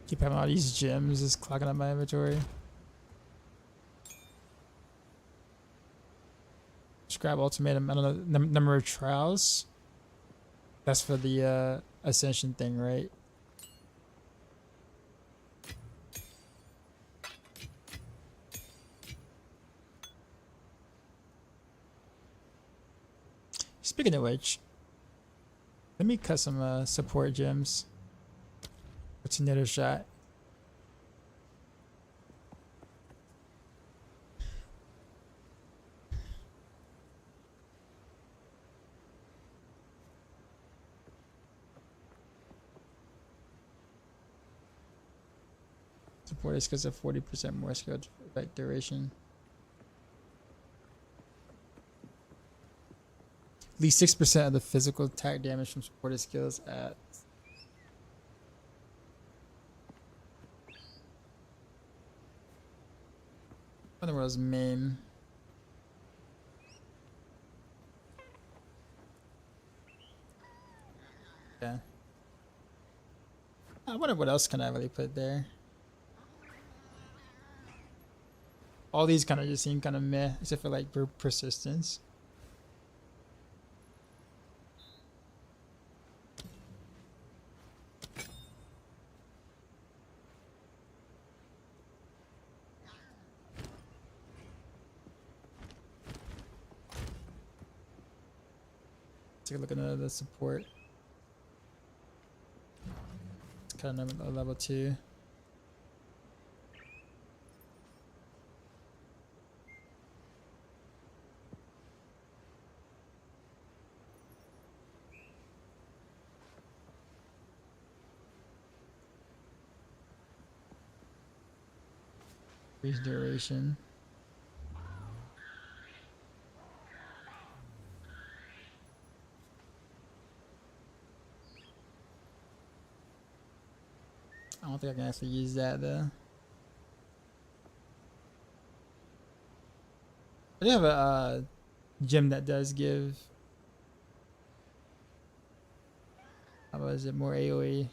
Keep having all these gems just clogging up my inventory. Scribe ultimatum. I don't know number of trials. That's for the ascension thing, right? Speaking of which, let me cut some support gems. What's another shot? Support is because of 40% more skill effect duration. least 6% of the physical attack damage from supported skills at. What in the world's main? Yeah. I wonder what else can I really put there. All these kind of just seem kind of meh, except for like persistence. Take a look at another support. It's kind of a level 2. Increase duration. I don't think I can actually use that though. I do have a gem that does give. How about is it more AoE?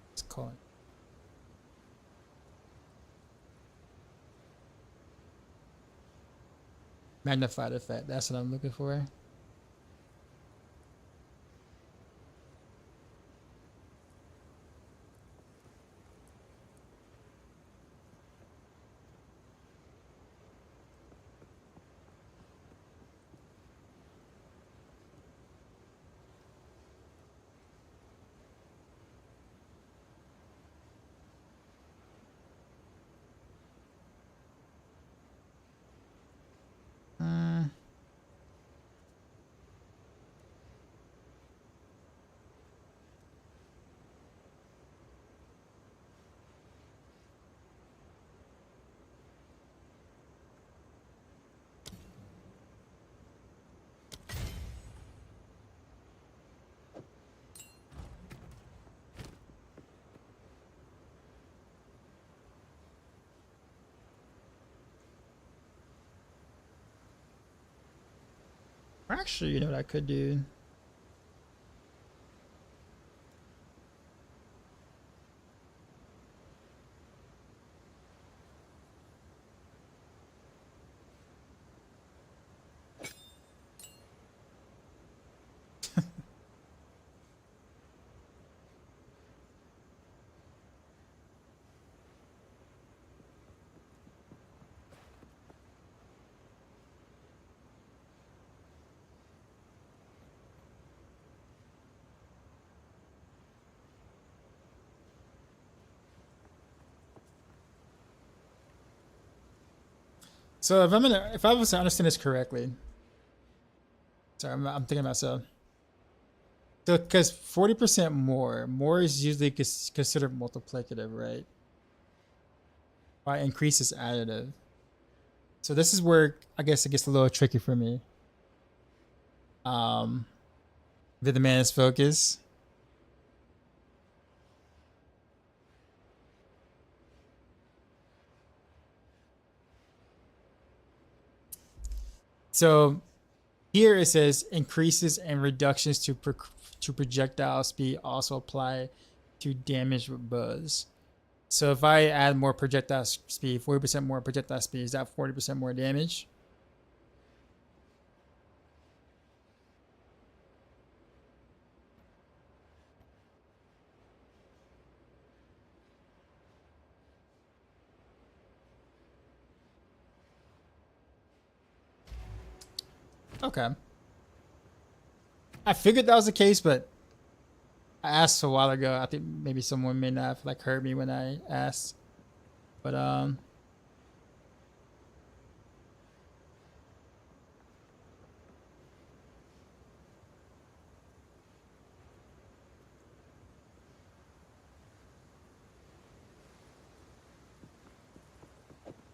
Let's call it. Magnified effect. That's what I'm looking for. Actually, you know what I could do? So if I was to understand this correctly, sorry, I'm thinking about so. So because 40% more is usually considered multiplicative, right? Why increase is additive. So this is where I guess it gets a little tricky for me. Vivid Man's focus. So here it says increases and reductions to projectile speed also apply to damage with buzz. So if I add more projectile speed, 40% more projectile speed, is that 40% more damage? Okay. I figured that was the case, but I asked a while ago. I think maybe someone may not have like heard me when I asked. But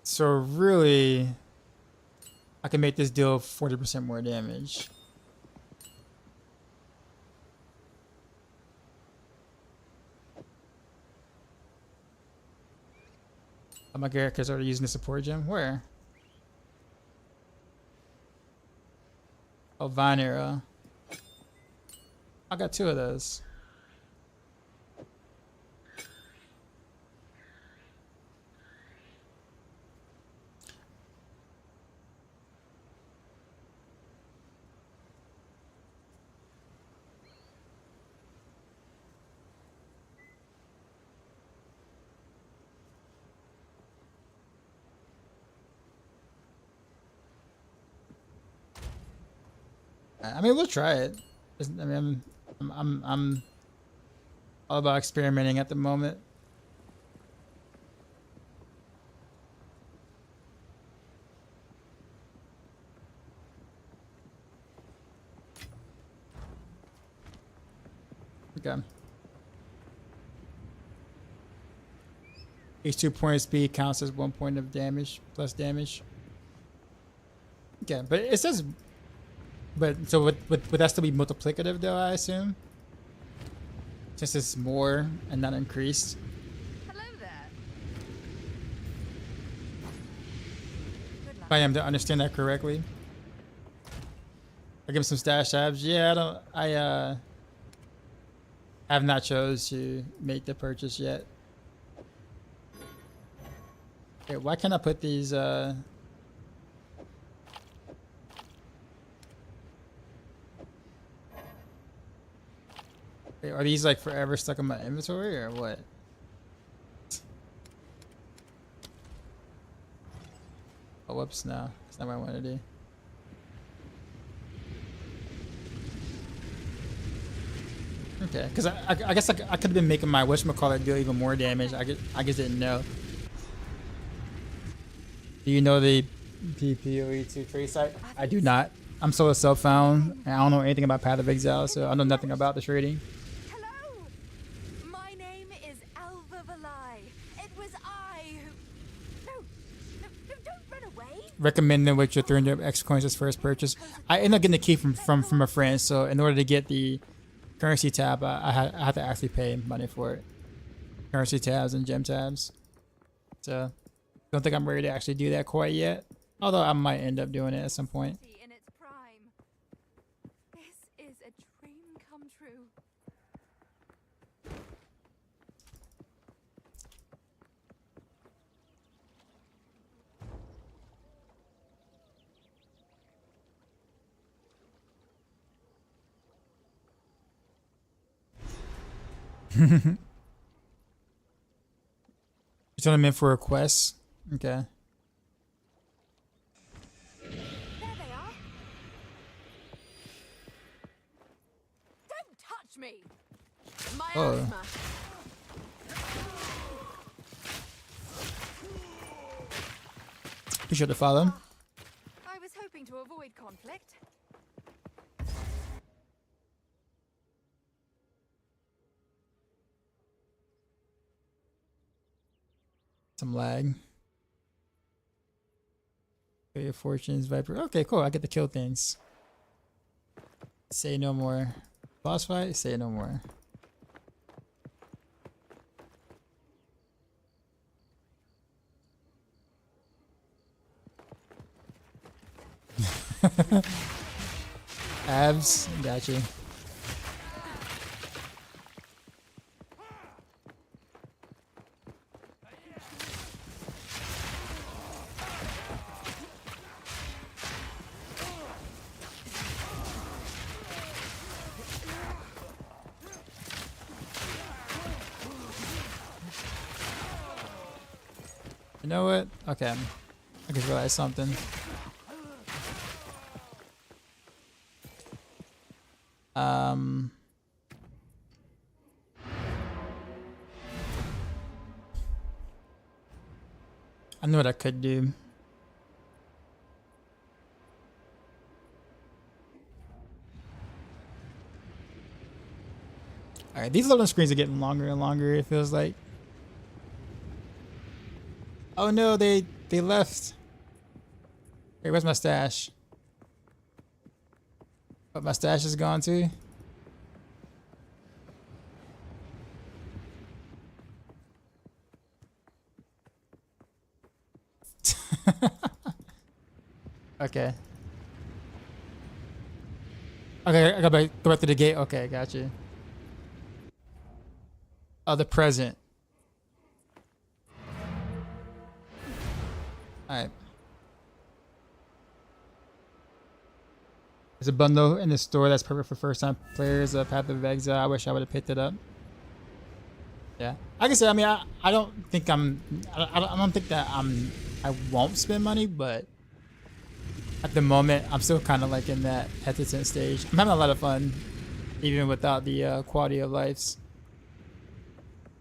so really I can make this deal 40% more damage. Oh, my character's already using the support gem. Where? Oh, Vine Arrow. I got 2 of those. I mean, we'll try it. I mean, I'm all about experimenting at the moment. Okay. Each 2 point of speed counts as 1 point of damage plus damage. Okay, but it says. But so would that still be multiplicative though, I assume? Since it's more and not increased. Hello there. If I am to understand that correctly. I give him some stash abs. Yeah, I have not chose to make the purchase yet. Okay, why can't I put these Wait, are these like forever stuck in my inventory or what? Oh, whoops, no. That's not what I want to do. Okay, because I guess I could have been making my whatchamacallit deal even more damage. I just didn't know. Do you know the PPOE2 trade site? I do not. I'm solo self-found, and I don't know anything about Path of Exile, so I know nothing about the trading. Recommended with your 300 X coins as first purchase. I ended up getting the key from a friend, so in order to get the currency tab, I had to actually pay money for it. Currency tabs and gem tabs. So don't think I'm ready to actually do that quite yet. Although I might end up doing it at some point. In its prime. This is a dream come true. You told him in for a quest? Okay. There they are. Don't touch me. My asthma. You should have followed him. I was hoping to avoid conflict. Some lag. Your fortunes, Viper. Okay, cool. I get to kill things. Say no more. Boss fight? Say no more. Abs? Gotcha. You know what? Okay. I just realized something. I know what I could do. Alright, these loading screens are getting longer and longer, it feels like. Oh no, they left. Hey, where's my stash? But my stash is gone too. Okay. Okay, I gotta go back to the gate. Okay, got you. Oh, the present. Alright. There's a bundle in the store that's perfect for first-time players of Path of Exile. I wish I would have picked it up. Yeah, like I said, I mean, I don't think I don't think that I won't spend money, but at the moment, I'm still kind of like in that hesitant stage. I'm having a lot of fun, even without the quality of lives.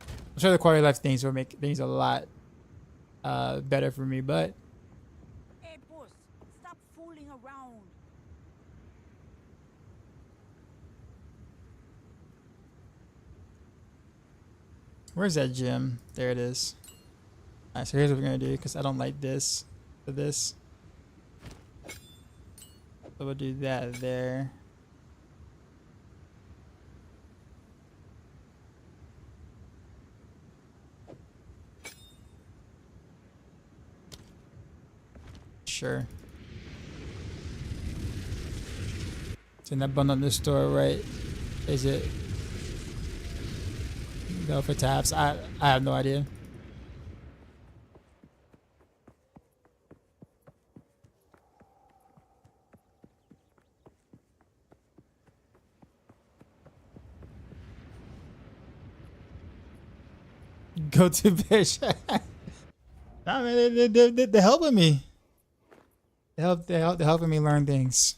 I'm sure the quality of life things will make things a lot better for me, but Hey, boss, stop fooling around. where's that gym? There it is. Alright, so here's what we're gonna do, because I don't like this for this. So we'll do that there. Sure. It's in that bundle in the store, right? Is it? Go for taps. I have no idea. Go to fish. Nah, man, they're helping me. They're helping me learn things.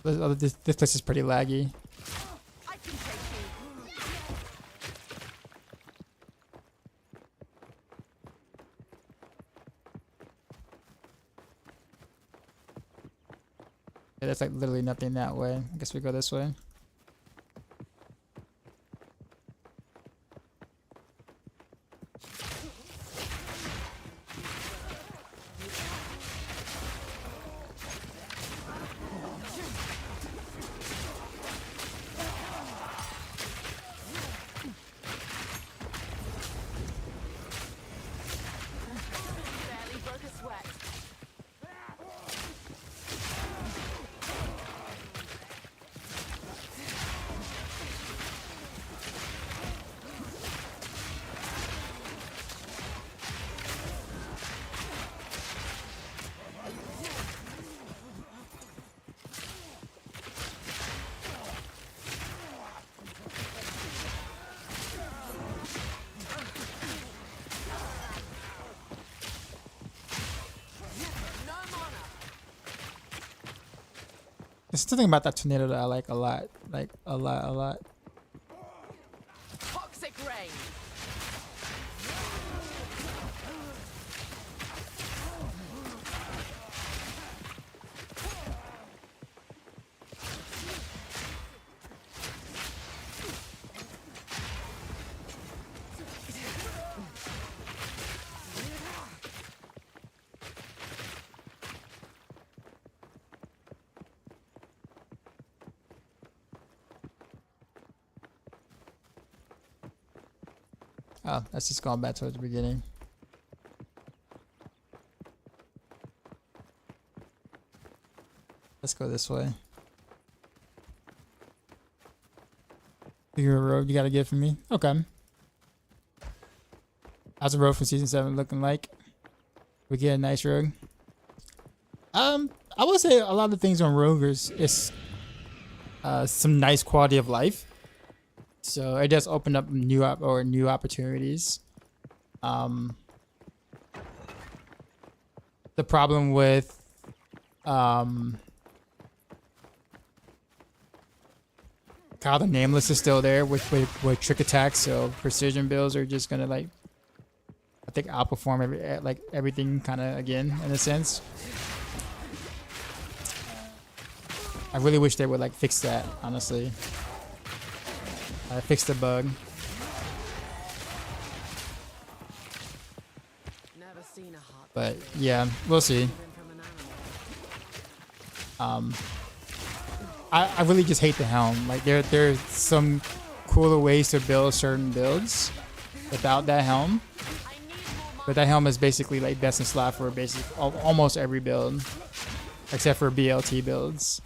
This place is pretty laggy. I can take you. Yeah, there's like literally nothing that way. I guess we go this way. Barely broke a sweat. There's something about that tornado that I like a lot. Like a lot. Toxic rain. Oh, that's just going back towards the beginning. Let's go this way. Your road you gotta get from me? Okay. How's the road from season 7 looking like? We get a nice road. I would say a lot of things on Rogue is some nice quality of life. So it does open up new opportunities. The problem with how the nameless is still there with trick attacks, so precision builds are just gonna like I think outperform everything kind of again in a sense. I really wish they would like fix that, honestly. Fix the bug. Never seen a heart. But yeah, we'll see. I really just hate the helm. Like there's some cooler ways to build certain builds without that helm. But that helm is basically like best in slot for almost every build, except for BLT builds.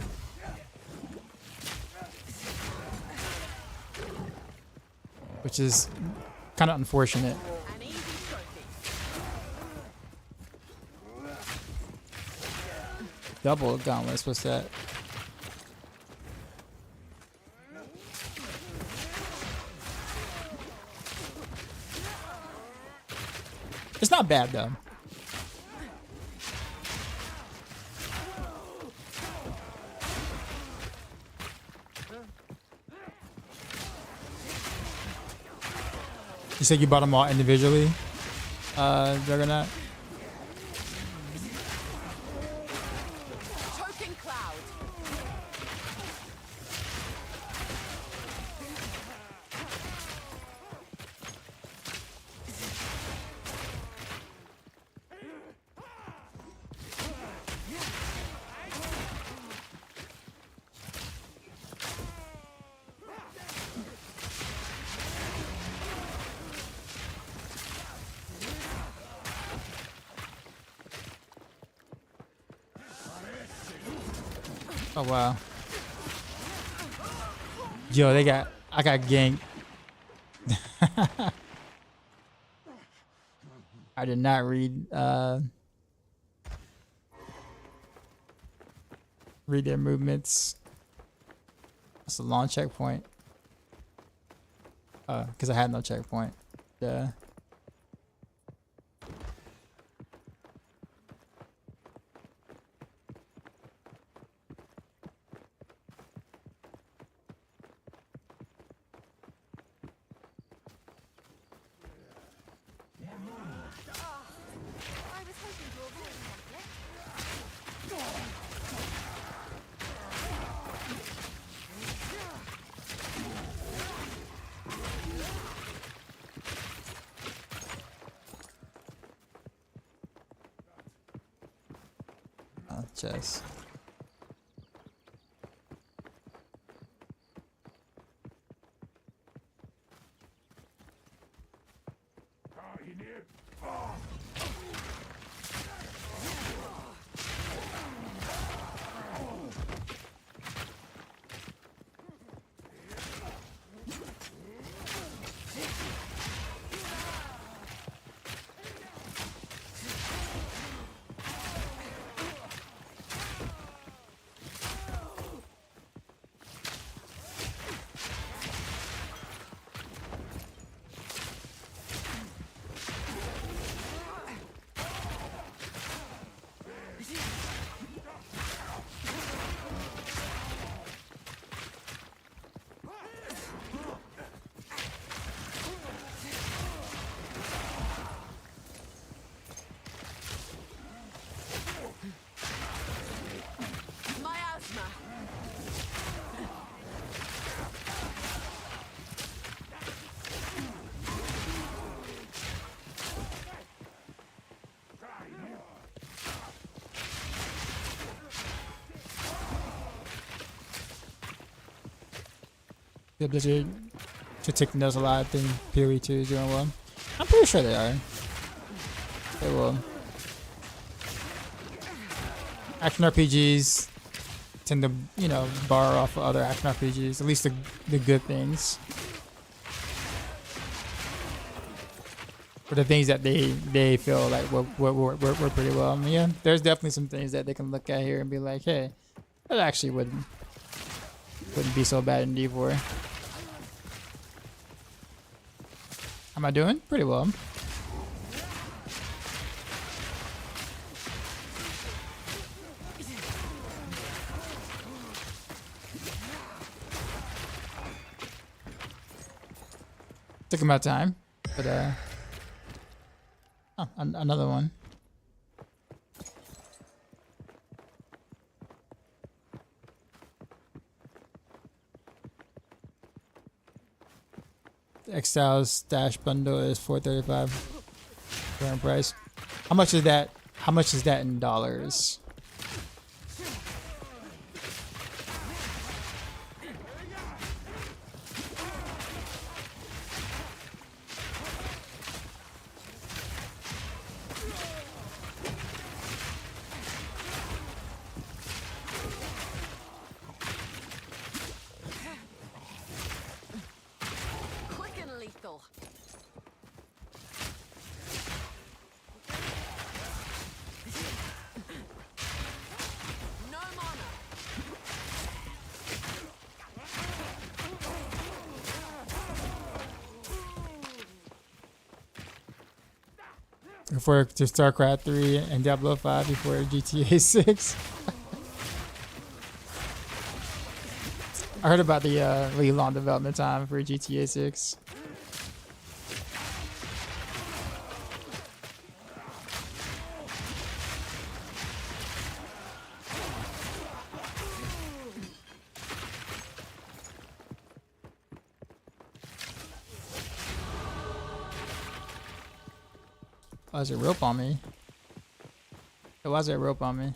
Which is kind of unfortunate. Double gauntlets, what's that? It's not bad though. You said you bought them all individually, Juggernaut? Choking cloud. Oh wow. Yo, I got ganked. I did not read their movements. That's a long checkpoint. Because I had no checkpoint. Yeah. Chess. The Blizzard should take the nose a lot. I think PoE 2 is doing well. I'm pretty sure they are. They will. Action RPGs tend to, borrow off of other action RPGs, at least the good things. For the things that they feel like work pretty well. I mean, yeah, there's definitely some things that they can look at here and be like, hey, that actually wouldn't be so bad in D4. How am I doing? Pretty well. Took my time, but another one. The Exiles stash bundle is $4.35 current price. How much is that? How much is that in dollars? Quick and lethal. No mana. Before to StarCraft 3 and Diablo 5 before GTA 6. I heard about the really long development time for GTA 6. Why is there rope on me? Hey, why is there rope on me?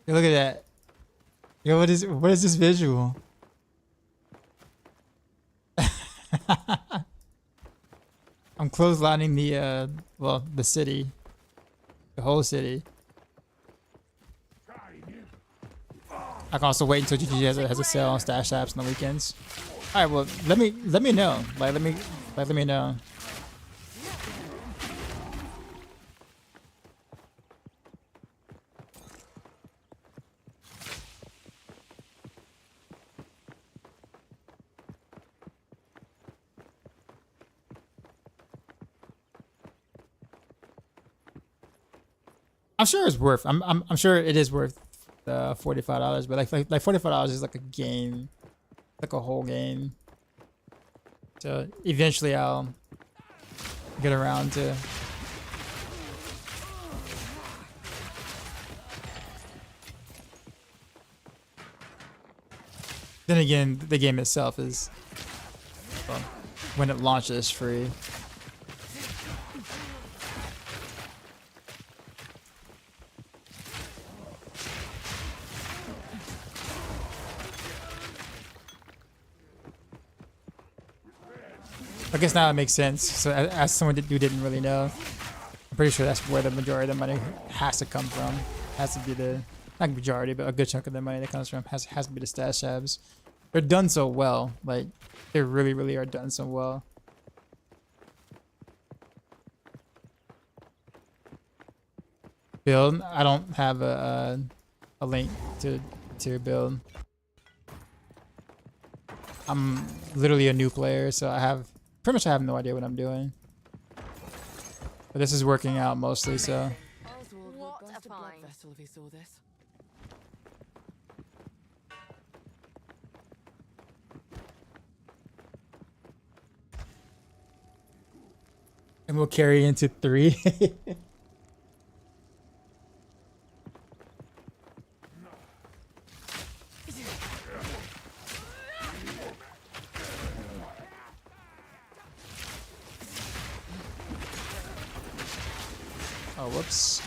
Hey, look at that. Yo, what is this visual? I'm clotheslining the well, the city. The whole city. I can also wait until GG has a sale on stash apps on the weekends. Alright, well let me know. Let me know. I'm sure it's worth. I'm sure it is worth the $45, but like $45 is like a game, like a whole game. So eventually I'll get around to. Then again, the game itself is, well, when it launches, free. I guess now it makes sense. So as someone who didn't really know, I'm pretty sure that's where the majority of the money has to come from. Has to be the, not majority, but a good chunk of the money that comes from has to be the stash tabs. They're done so well. Like, they really, really are done so well. Build. I don't have a link to build. I'm literally a new player, so I have no idea what I'm doing. But this is working out mostly, so. What a find. Vessel if he saw this. And we'll carry into 3. Oh, whoops.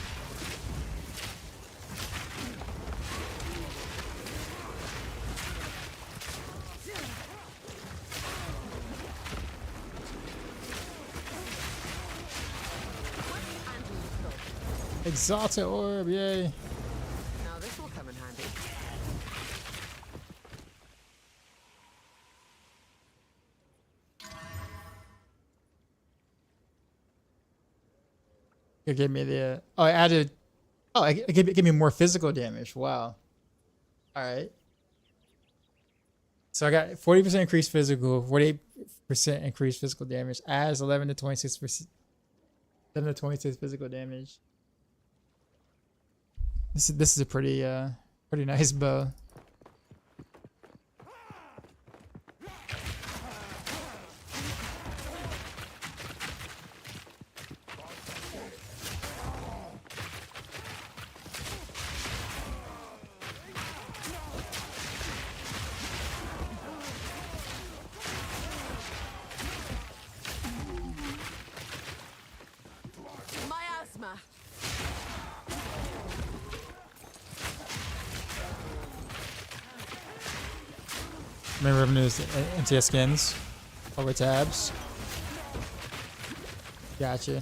Exalted orb, yay. Now this will come in handy. It gave me the oh, I added it gave me more physical damage. Wow. Alright. So I got 40% increased physical, 48% increased physical damage, adds 11 to 26%. 11 to 26 physical damage. This is a pretty nice bow. Main revenue is into your skins. Over tabs. Gotcha.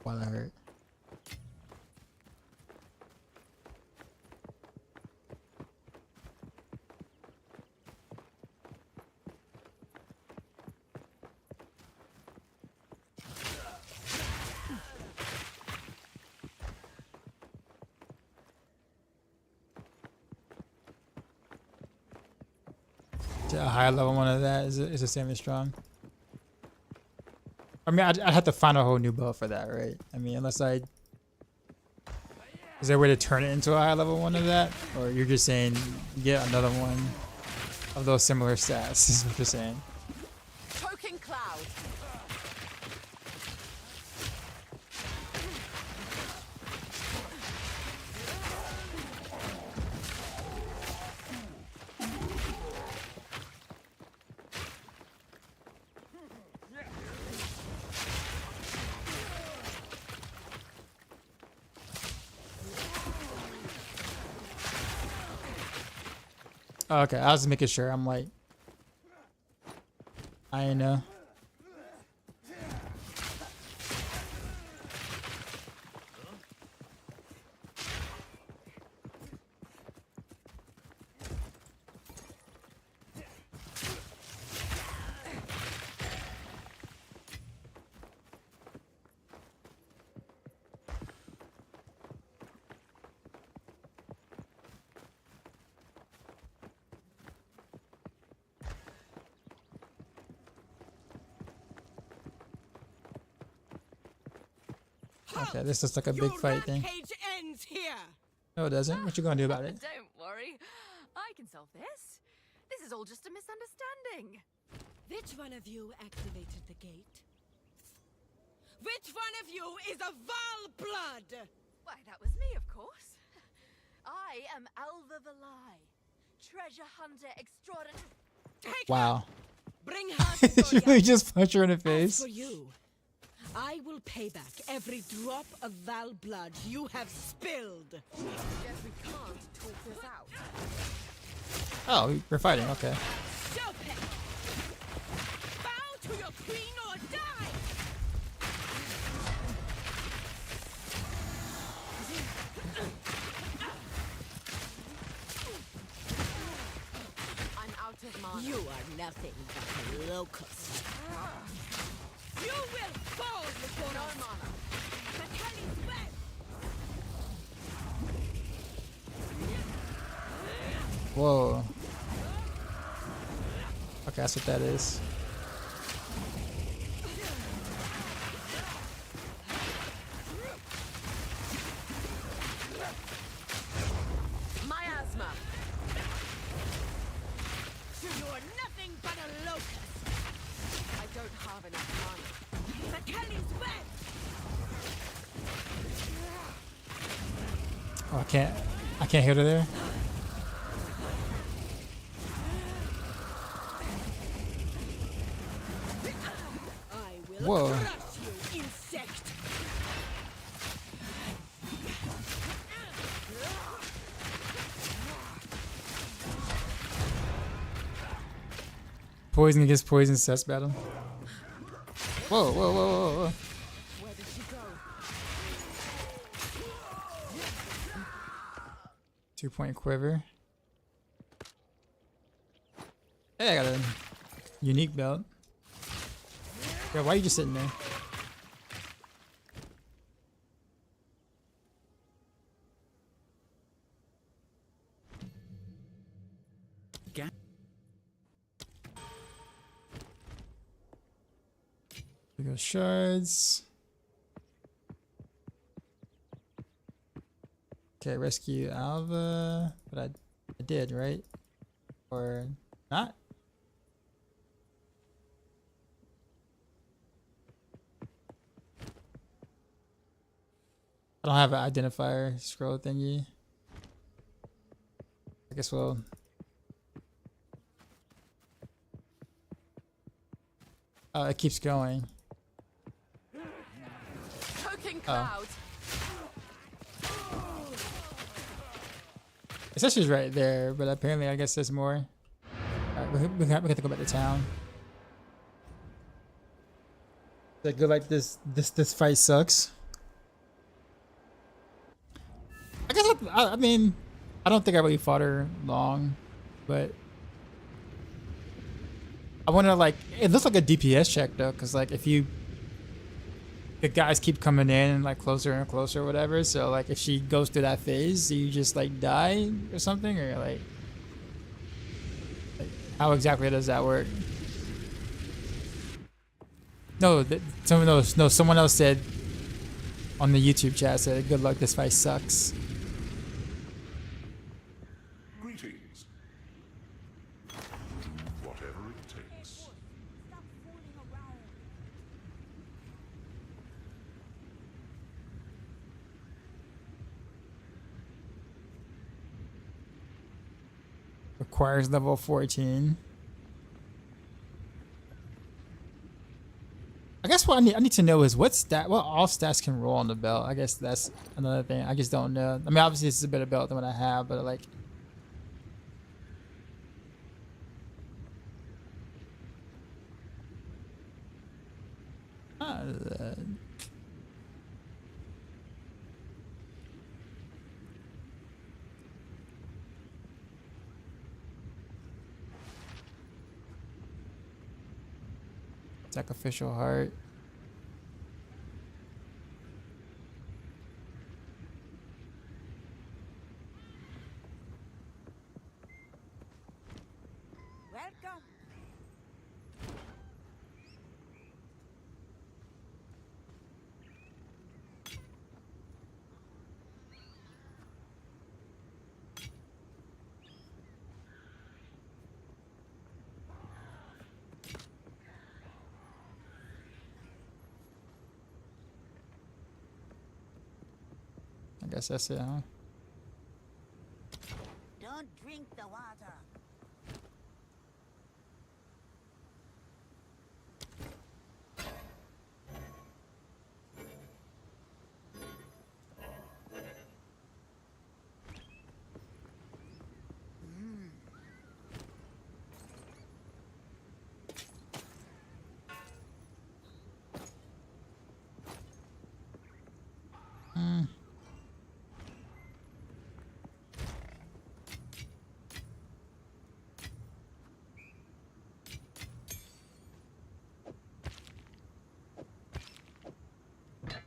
While I hurt. A higher level one of that is the same as strong. I mean, I'd have to find a whole new build for that, right? I mean, unless I... Is there a way to turn it into a high level one of that? Or you're just saying, get another one of those similar stats, is what you're saying. Choking cloud. Okay, I was making sure. I'm like, I know. Okay, this looks like a big fight thing. Ends here. No, it doesn't. What you gonna do about it? Don't worry. I can solve this. This is all just a misunderstanding. Which one of you activated the gate? Which one of you is a Val blood? Why, that was me, of course. I am Alva Valai, treasure hunter extraordinary. Wow. Bring her You just punch her in the face. for you. I will pay back every drop of Val blood you have spilled. Guess we can't talk this out. Oh, we're fighting. Okay. Showfloor! Bow to your queen or die! I'm out of mana. You are nothing but a locust. You will fall before no mana. The Kelly's web. Whoa. Okay, that's what that is. Miasma. You are nothing but a locust. I don't have enough mana. The Kelly's web. Oh, I can't hit her there. I will Whoa. crush you, insect. Poison against poison cess battle. Whoa, whoa, whoa, whoa, whoa. Where did she go? 2-point quiver. Hey, I got a unique belt. Yeah, why are you just sitting there? Ga- We go shards. Okay, rescue Alva. But I did, right? Or not? I don't have an identifier scroll thingy. I guess we'll. Oh, it keeps going. Cooking cloud. It says she's right there, but apparently I guess there's more. Alright, we have to go back to town. That good like this fight sucks. I guess I mean I don't think I really fought her long, but I want to like it looks like a DPS check though, because like if you the guys keep coming in and like closer and closer or whatever, so like if she goes through that phase, you just like die or something, or like how exactly does that work? No, someone else said on the YouTube chat said, "Good luck. This fight sucks." Greetings. Whatever it takes. Stop fooling around. Requires level 14. I guess what I need to know is what all stats can roll on the belt. I guess that's another thing. I just don't know. I mean, obviously this is a better belt than what I have, but like. Sacrificial heart. Welcome. I guess that's it, huh? Don't drink the water.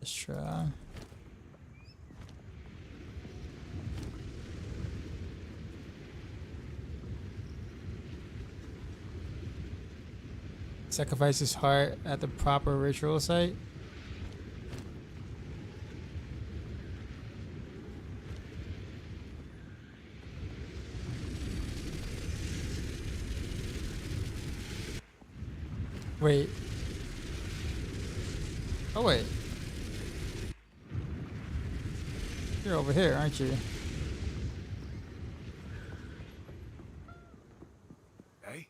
Let's try. Sacrifice his heart at the proper ritual site. Wait. Oh wait. You're over here, aren't you? Hey?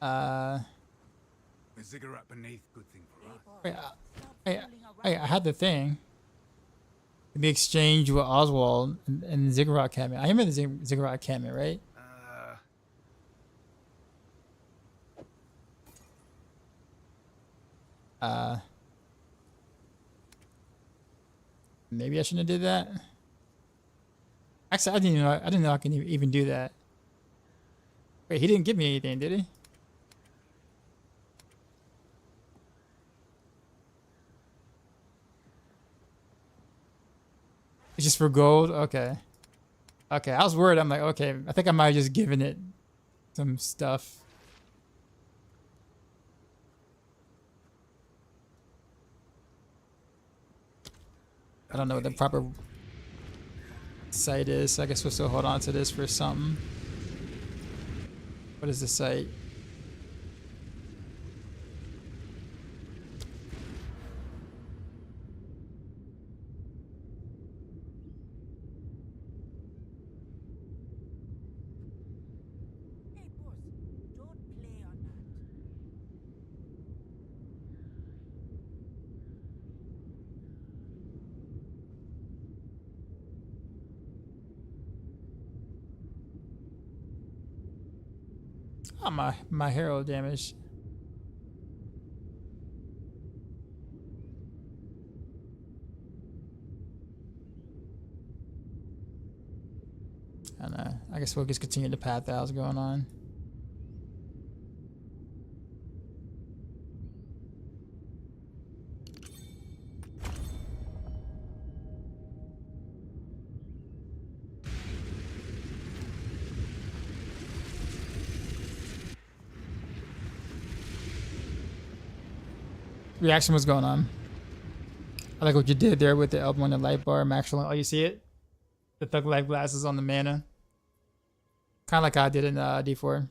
Uh. A cigarette beneath, good thing for us. Wait, I had the thing. The exchange with Oswald and Ziggurat Cabinet. I am in the Ziggurat Cabinet, right? Maybe I shouldn't have did that. Actually, I didn't know I can even do that. Wait, he didn't give me anything, did he? It's just for gold? Okay. Okay, I was worried. I'm like, okay, I think I might have just given it some stuff. I don't know what the proper site is. So I guess we'll still hold on to this for something. What is the site? Hey, boss, don't play on that. Oh, my hero damage. And I guess we'll just continue the path that I was going on. Reaction was going on. I like what you did there with the elbow on the light bar, Maxroll. Oh, you see it? The thug life glasses on the mana. Kind of like I did in D4.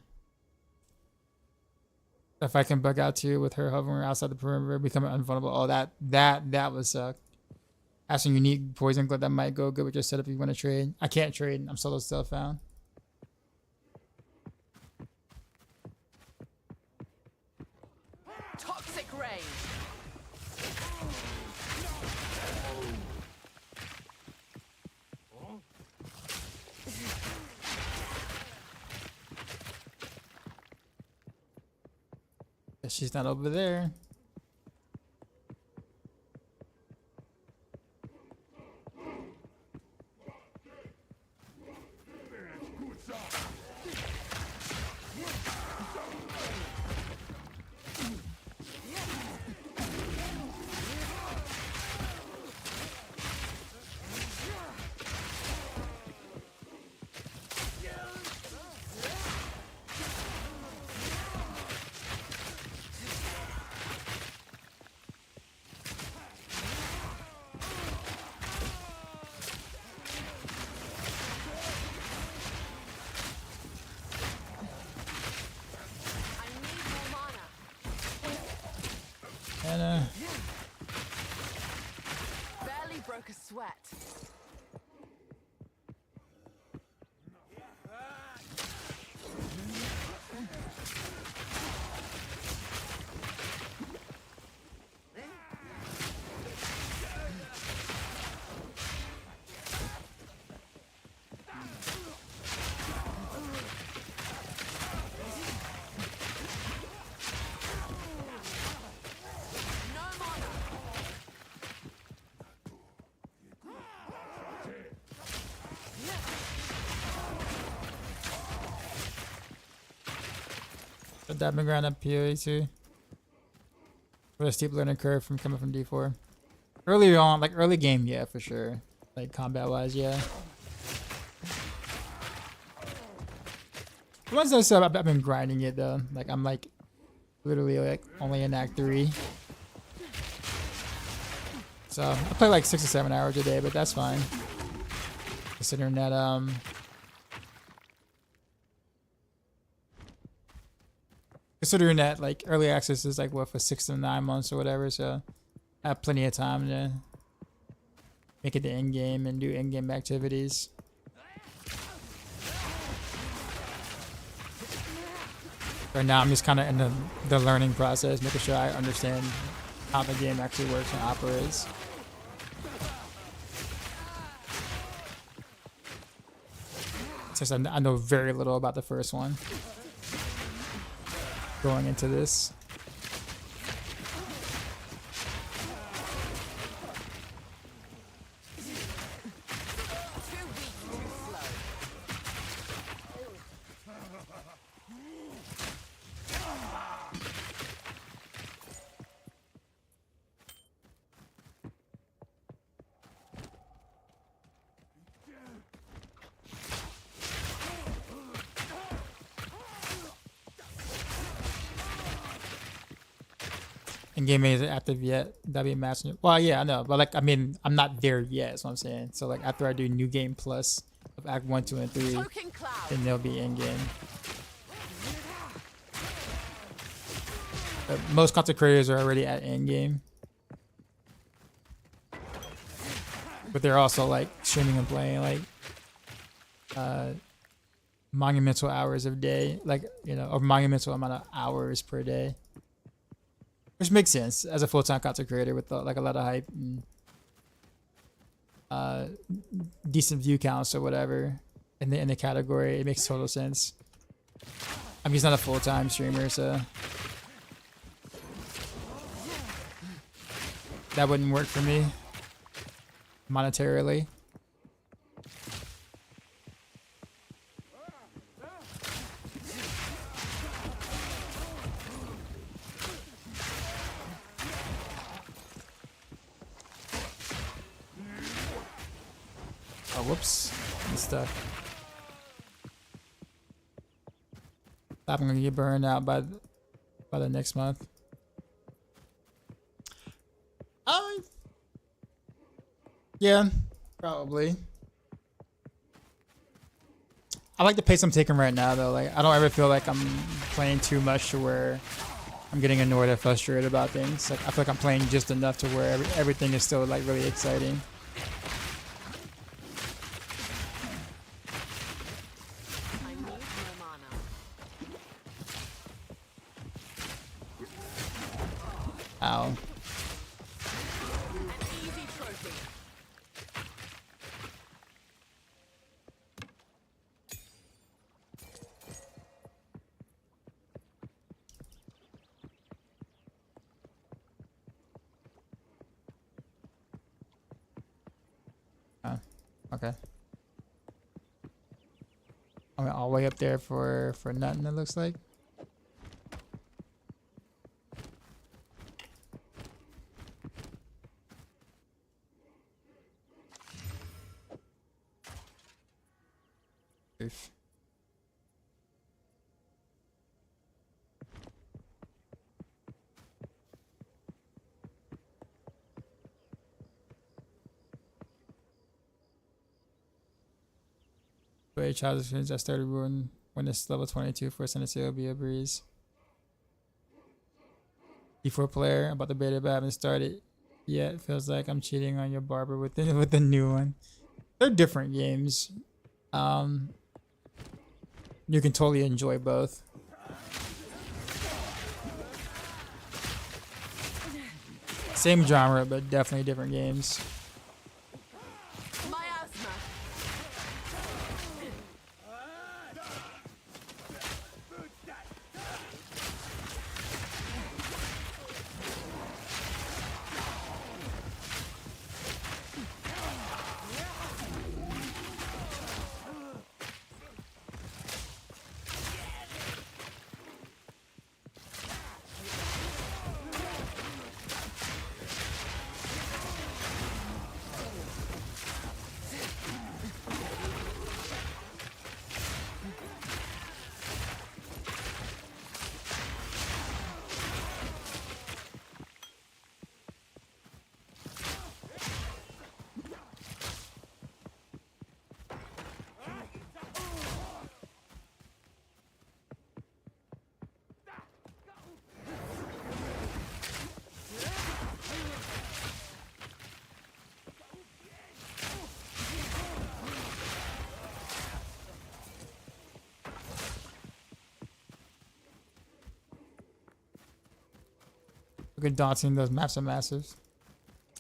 If I can bug out too with her hovering outside the perimeter, becoming invulnerable. Oh, that would suck. Have some unique poison glove that might go good with your setup if you want to trade. I can't trade. I'm solo still found. Toxic rain. Guess she's not over there. And Barely broke a sweat. the diving ground up here too. With a steep learning curve from coming from D4. Early on, like early game, yeah, for sure. Like combat wise, yeah. Once I said I've been grinding it though. Like I'm like literally like only in Act 3. So I play like 6 or 7 hours a day, but that's fine. Considering that like early access is like what, for 6 to 9 months or whatever, so I have plenty of time to make it to end game and do end game activities. Right now I'm just kind of in the learning process, making sure I understand how the game actually works and operates. Since I know very little about the first one going into this. in-game isn't active yet. That'd be a massive. Well, yeah, I know, but like, I mean, I'm not there yet. That's what I'm saying. So like, after I do new game plus of Act 1, 2, and 3, Token cloud. then they'll be in-game. But most content creators are already at in-game, but they're also like streaming and playing like monumental hours of day, like, you know, or monumental amount of hours per day. Which makes sense as a full-time content creator with like a lot of hype and decent view counts or whatever in the category. It makes total sense. I mean, he's not a full-time streamer, so that wouldn't work for me monetarily. Oh, whoops. I'm stuck. I'm gonna get burned out by the next month. Yeah, probably. I like the pace I'm taking right now, though. Like, I don't ever feel like I'm playing too much to where I'm getting annoyed or frustrated about things. Like, I feel like I'm playing just enough to where everything is still like really exciting. I need more mana. Ow. An easy trophy. Oh, okay. I mean, all the way up there for nothing, it looks like. Oof. Wait, childhood friends, I started when it's level 22 for Senate will be a breeze. D4 player, about the beta, but I haven't started yet. Feels like I'm cheating on your barber with the new one. They're different games. You can totally enjoy both. Same genre, but definitely different games. Miasma. Look at daunting, those maps are massive.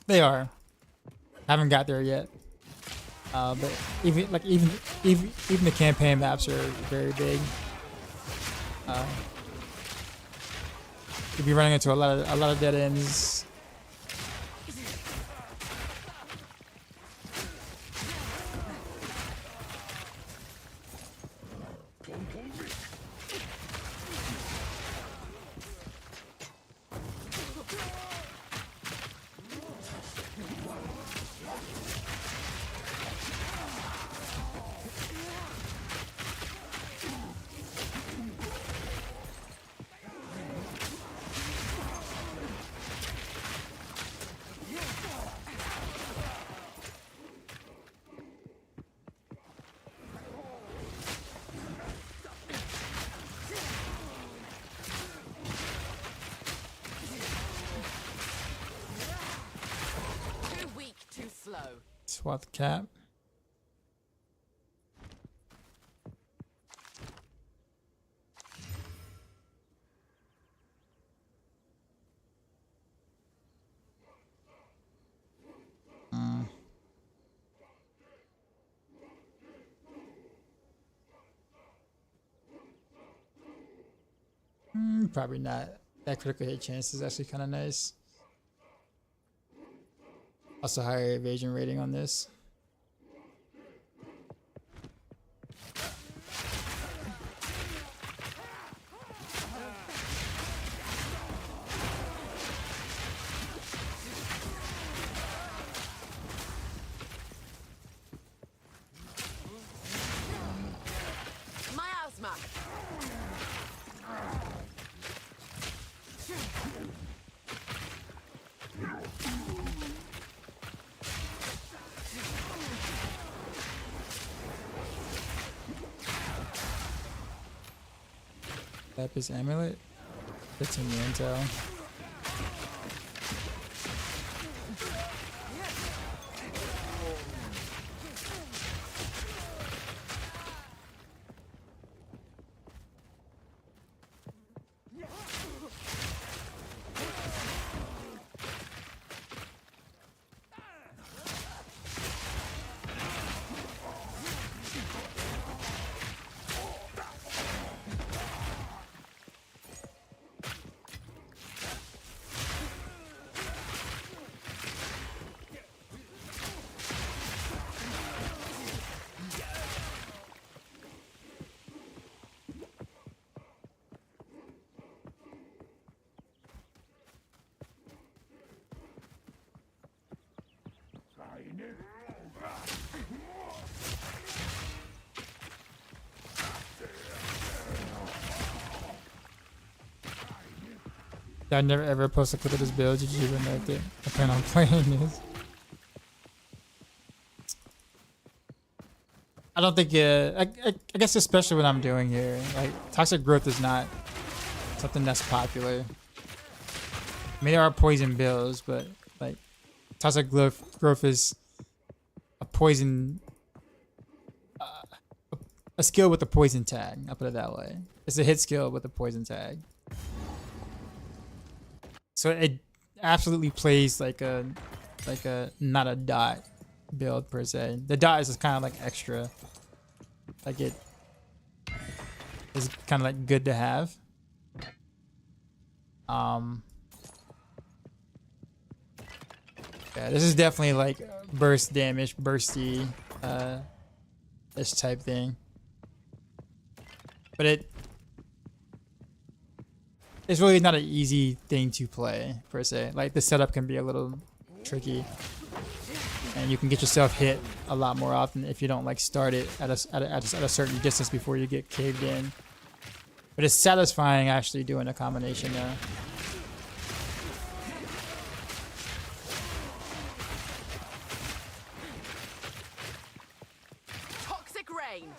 They are. Haven't got there yet. But even the campaign maps are very big. You'll be running into a lot of dead ends. Swap the cap. Probably not. That critical hit chance is actually kind of nice. Also higher evasion rating on this. Miasma. Lapis amulet. That's in the intel. I never ever post a clip of this build. Did you even know that I plan on playing this? I don't think. I guess especially what I'm doing here, like toxic growth is not something that's popular. I mean, there are poison builds, but like toxic growth is a poison, a skill with a poison tag. I'll put it that way. It's a hit skill with a poison tag. So it absolutely plays like a not a dot build per se. The dot is just kind of like extra. Like it is kind of like good to have. Yeah, this is definitely like burst damage, bursty, this type thing. But it's really not an easy thing to play per se. Like the setup can be a little tricky, and you can get yourself hit a lot more often if you don't like start it at a certain distance before you get caved in. But it's satisfying actually doing a combination now. Toxic rain.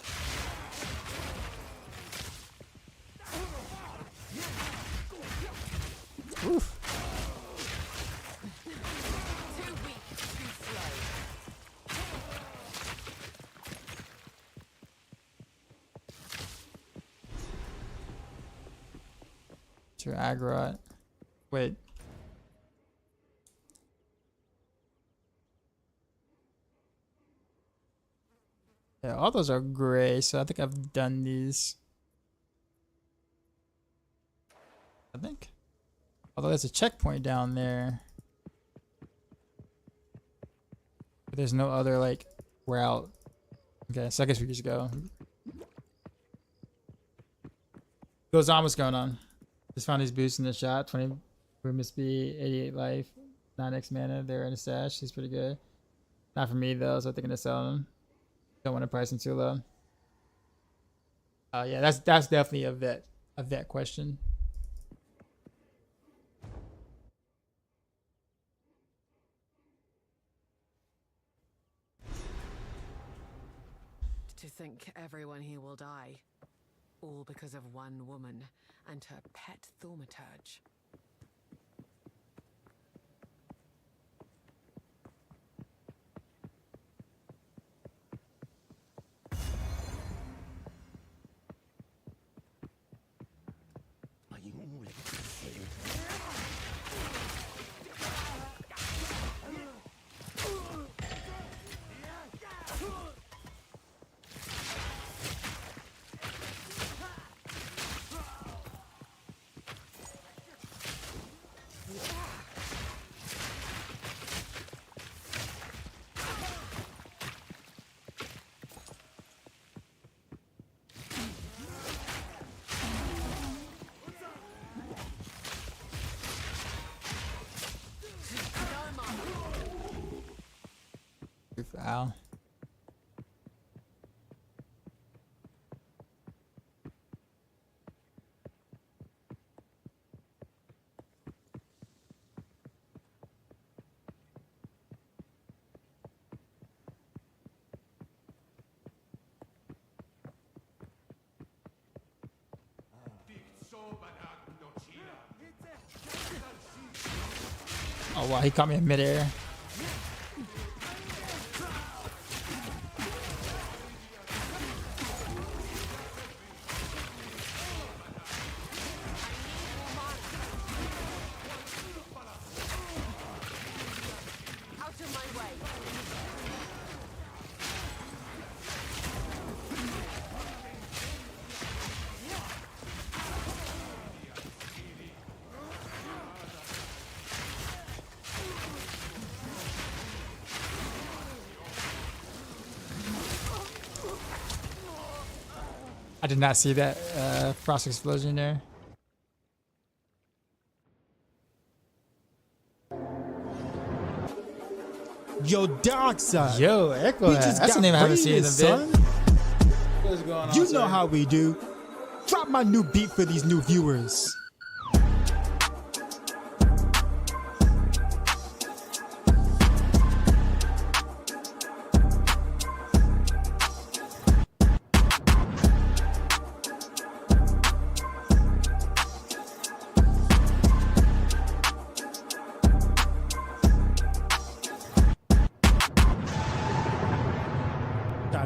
Oof. Too weak, too slow. To aggro it. Wait. Yeah, all those are gray, so I think I've done these. I think. Although there's a checkpoint down there. But there's no other like route. Okay, so I guess we just go. Goes on, what's going on? Just found these boosts in the shop. 20 movement speed, 88 life, 9x mana. They're in a stash. He's pretty good. Not for me though, so I think I'm gonna sell them. Don't want to price them too low. Yeah, that's definitely a vet question. To think everyone here will die. All because of one woman and her pet thaumaturge. Wow. Oh wow, he caught me in midair. Out of my way. I did not see that frost explosion there. Yo, Darkside. Yo, Echo. We just That's got the name I haven't seen in a bit. son. What's going on? You sir? know how we do. Drop my new beat for these new viewers.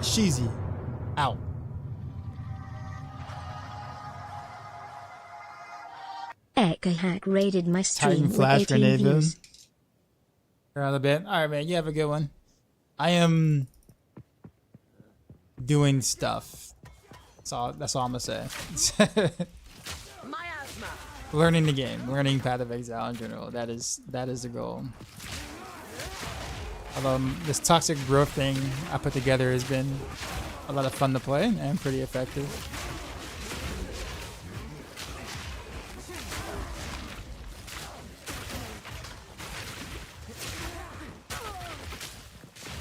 Sheezy out. Echohack raided my stream Titan with flash 18 grenade boom. views. Around a bit. All right, man. You have a good one. I am doing stuff. That's all I'm gonna say. Miasma. Learning the game, learning Path of Exile in general. That is the goal. Although this toxic growth thing I put together has been a lot of fun to play and pretty effective.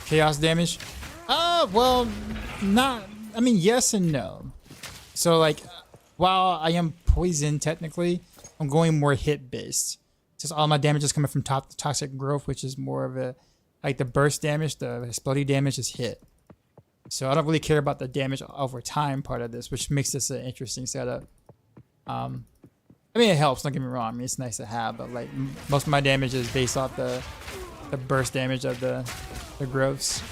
Chaos damage? Well, not. I mean, yes and no. So like, while I am poisoned technically, I'm going more hit based. Just all my damage is coming from toxic growth, which is more of a like the burst damage, the exploding damage is hit. So I don't really care about the damage over time part of this, which makes this an interesting setup. I mean, it helps. Don't get me wrong. I mean, it's nice to have, but like most of my damage is based off the burst damage of the growths.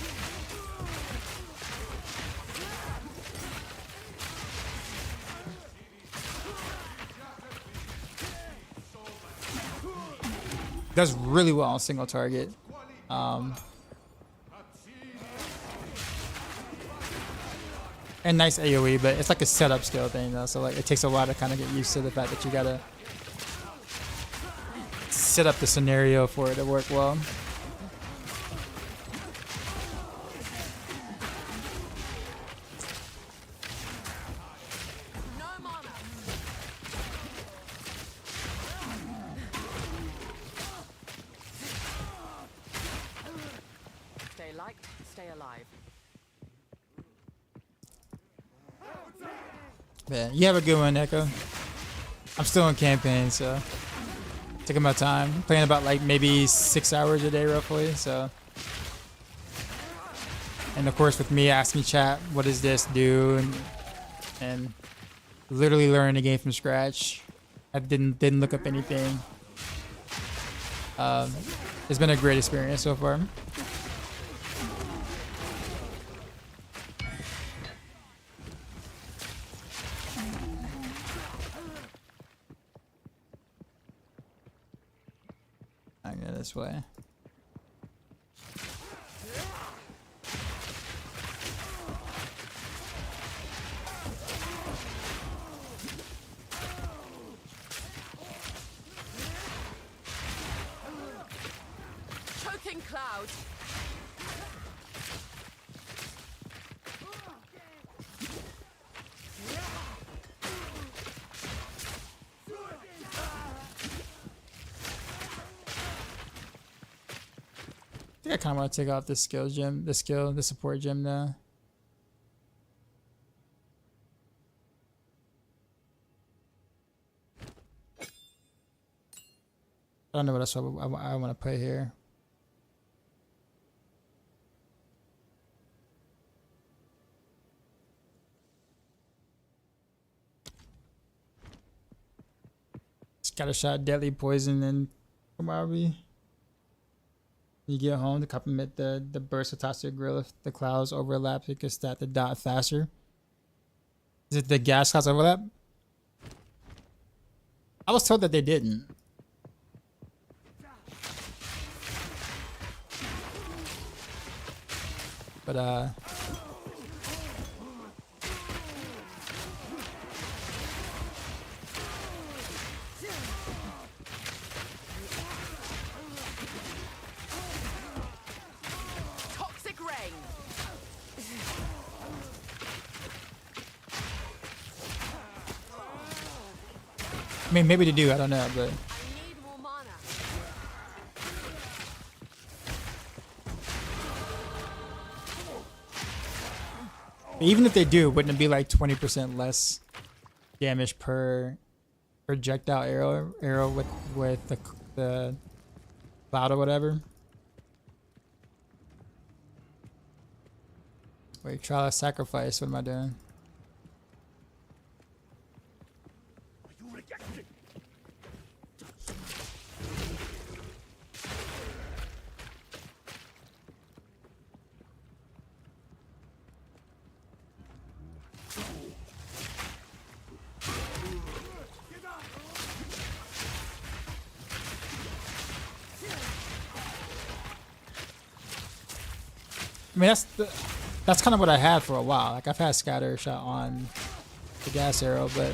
Does really well on single target. And nice AoE, but it's like a setup skill thing though, so like it takes a while to kind of get used to the fact that you gotta set up the scenario for it to work well. Stay light, stay alive. Yeah, you have a good one, Echo. I'm still in campaign, so taking my time. I'm playing about like maybe 6 hours a day roughly, so. And of course with me asking chat, what does this do? And literally learning the game from scratch. I didn't look up anything. It's been a great experience so far. I go this way. Choking cloud. think I kind of want to take off this the support gem now. I don't know what else I want to put here. Got a shot deadly poison and Kamari. You get home to complement the burst of toxic grill. If the clouds overlap, you can stat the dot faster. Is it the gas clouds overlap? I was told that they didn't. But I mean, maybe they do. I don't know, but even if they do, wouldn't it be like 20% less damage per projectile arrow with the cloud or whatever? Wait, trial of sacrifice. What am I doing? I mean, that's kind of what I had for a while. Like, I've had scatter shot on the gas arrow, but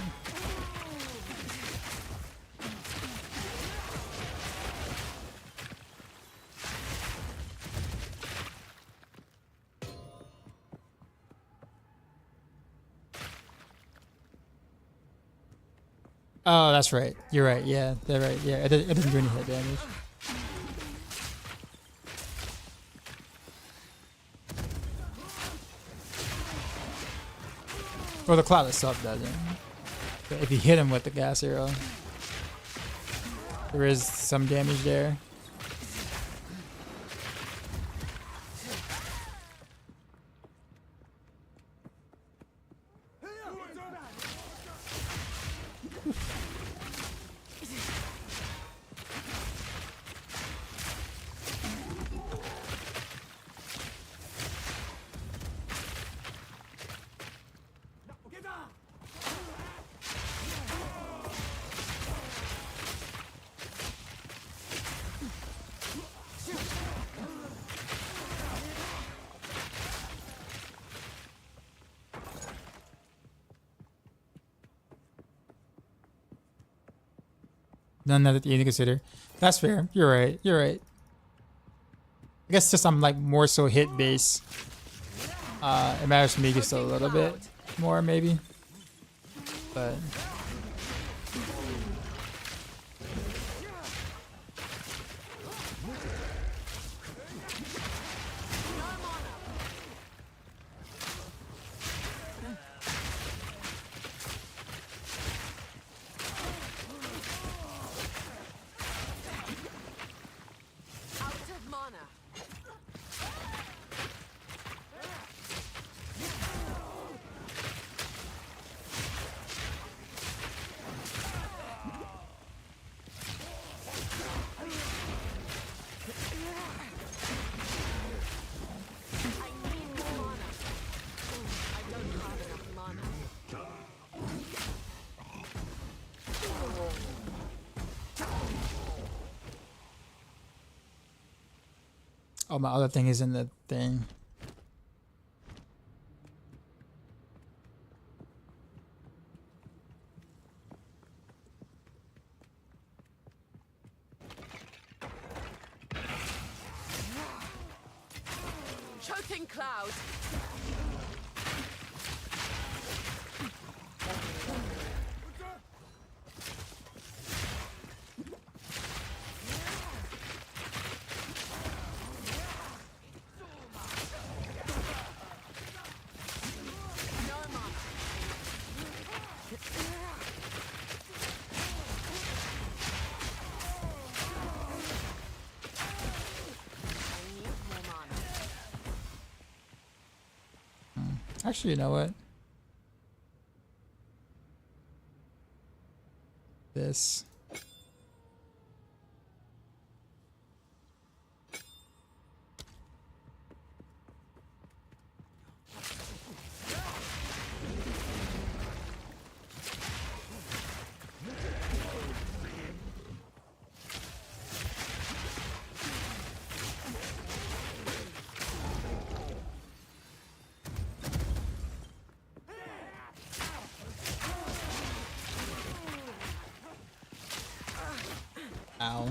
oh, that's right. You're right. Yeah, they're right. Yeah, it doesn't do any hit damage. Well, the cloud itself doesn't. But if you hit him with the gas arrow, there is some damage there. None that you need to consider. That's fair. You're right. You're right. I guess just I'm like more so hit base. It matters to me just a little bit more maybe. But oh, my other thing is in the thing. Choking cloud. Actually, you know what? This. Ow.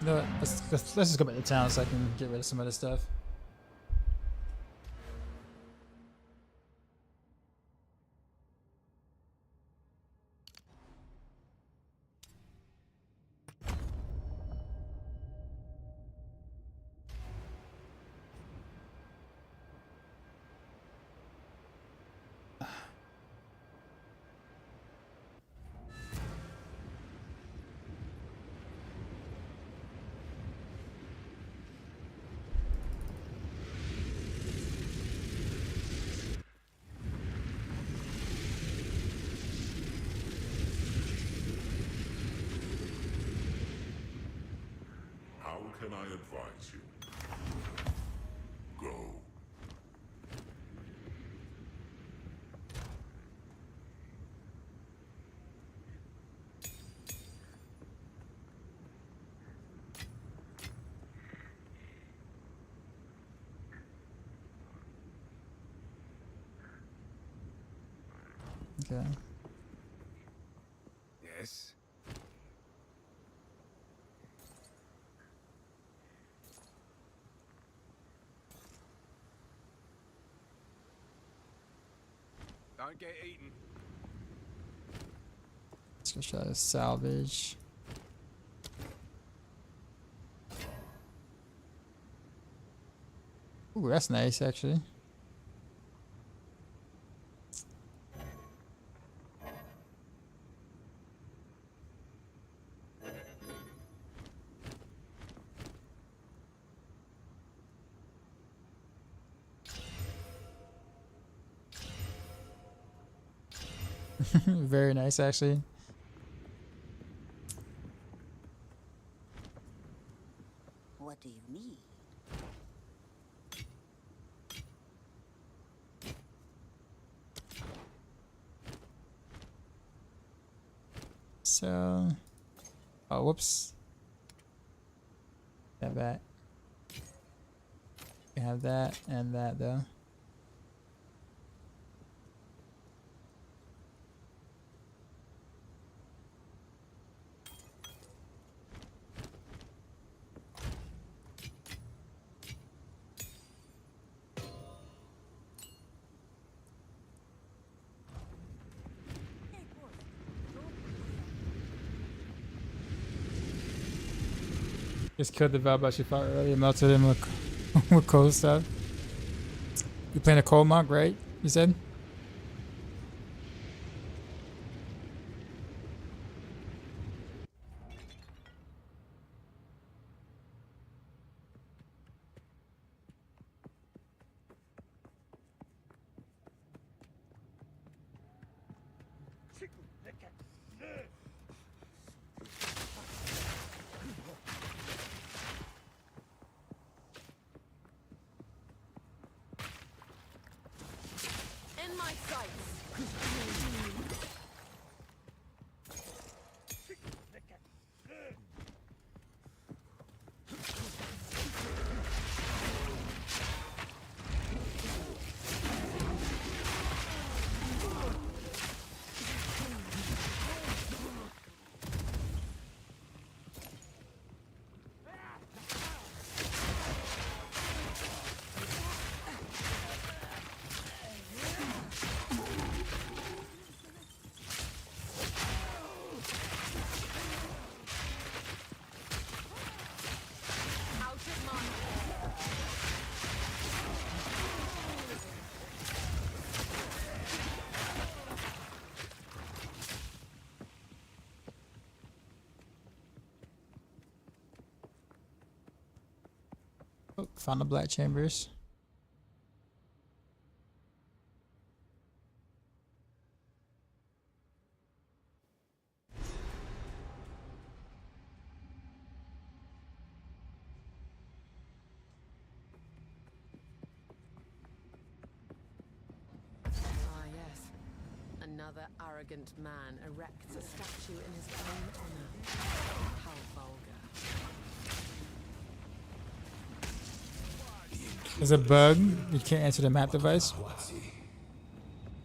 You know what? Let's just go back to town so I can get rid of some other stuff. How can I advise you? Go. Okay. Yes. Don't get eaten. Let's go try to salvage. Ooh, that's nice actually. Very nice actually. What do you need? So, oh, whoops. Have that. We have that and that though. Just killed the Valbach she fought earlier, melted him with cold stuff. You playing a cold monk, right? You said? In my sights. Oh, found the black chambers. Ah, yes. Another arrogant man erects a statue in his own honor. How vulgar. There's a bug. You can't answer the map device.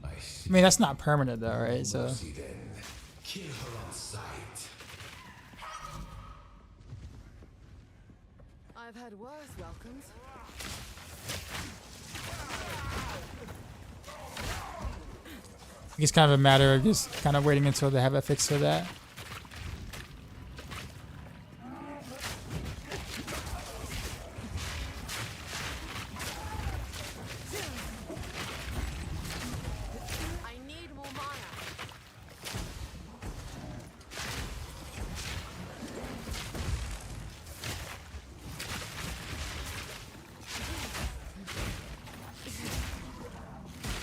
I mean, that's not permanent though, right? So. Kill her on sight. I've had worse welcomes. It's kind of a matter of just kind of waiting until they have a fix for that. I need more mana.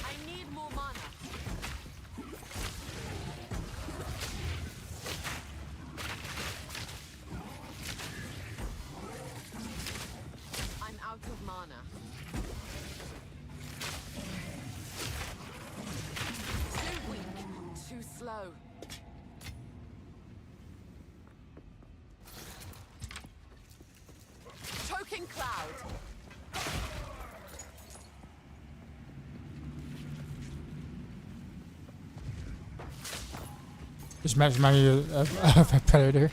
I need more mana. I'm out of mana. Too weak, too slow. Choking cloud. This map reminds me of a predator.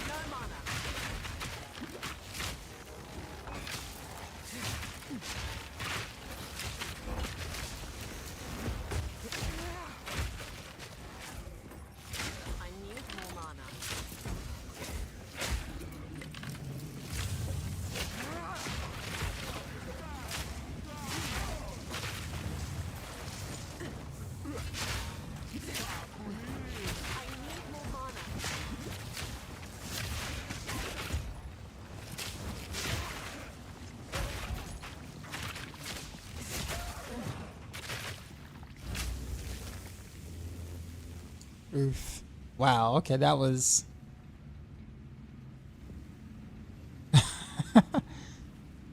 No mana. I need more mana. I need more mana. Oof. Wow, okay, that was...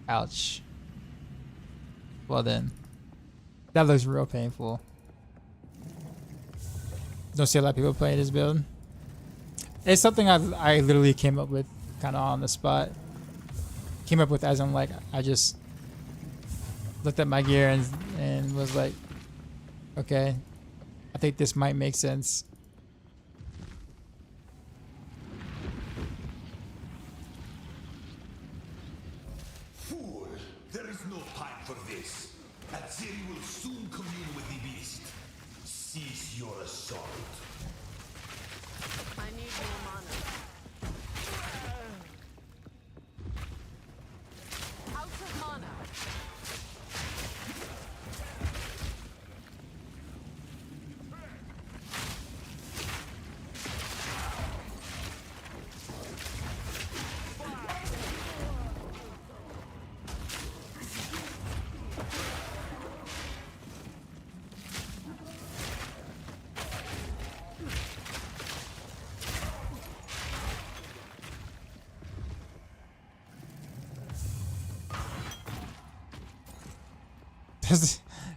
Ouch. Well then. That looks real painful. Don't see a lot of people playing this build. It's something I literally came up with kind of on the spot. Came up with as I'm like, I just looked at my gear and was like, okay, I think this might make sense. Fool! There is no time for this. Azeri will soon commune with the beast. Cease your assault. I need more mana. Out of mana.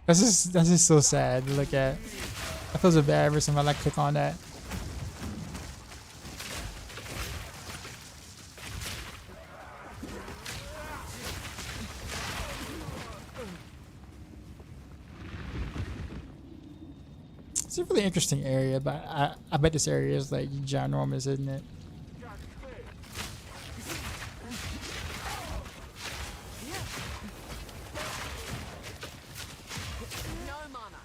That's just so sad to look at. I feel so bad every time I like click on that. It's a really interesting area, but I bet this area is like ginormous, isn't it? No mana.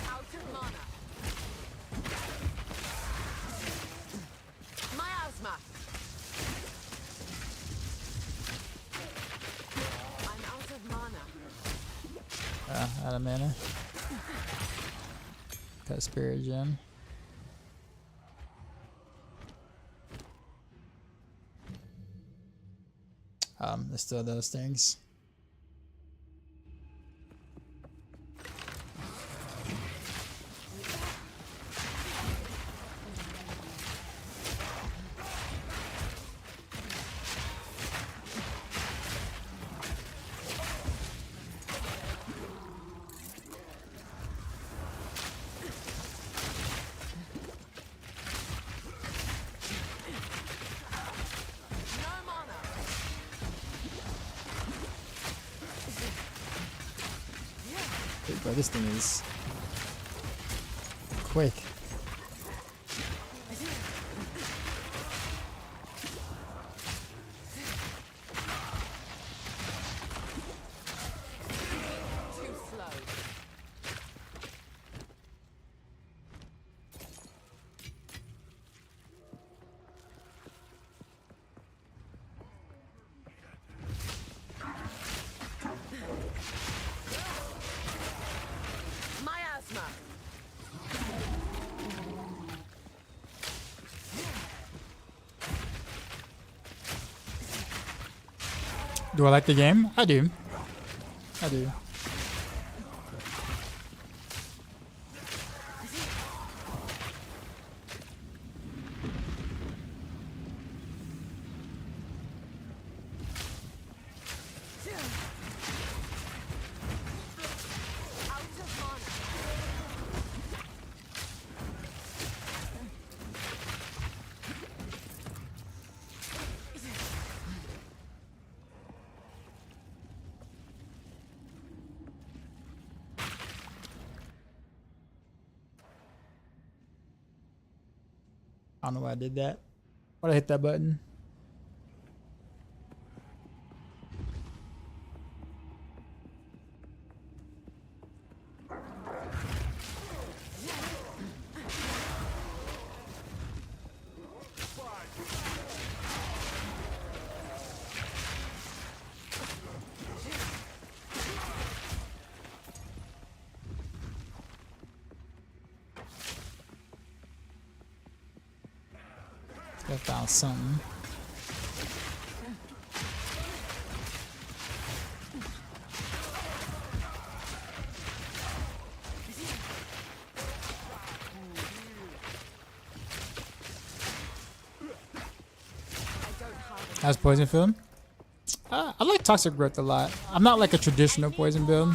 Out of mana. Out of mana. Cut Spirit Gem. There's still those things. Bro, this thing is quick. Too slow. Miasma. Do I like the game? I do. I do. Out of mana. I don't know why I did that. Why'd I hit that button? I found something. How's poison feeling? I like toxic growth a lot. I'm not like a traditional poison build,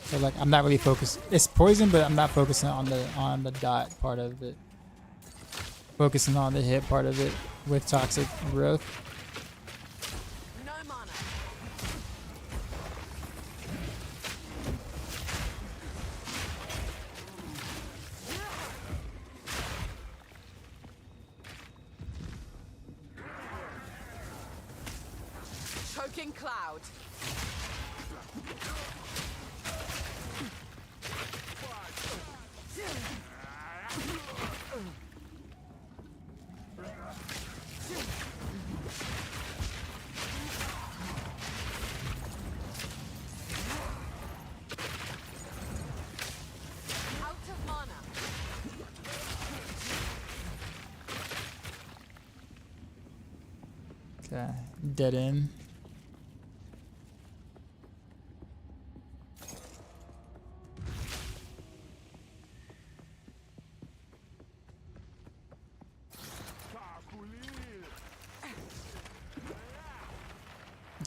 so like I'm not really focused. It's poison, but I'm not focusing on the dot part of it. Focusing on the hit part of it with toxic growth. No mana. Choking cloud. Out of mana. Okay, dead end.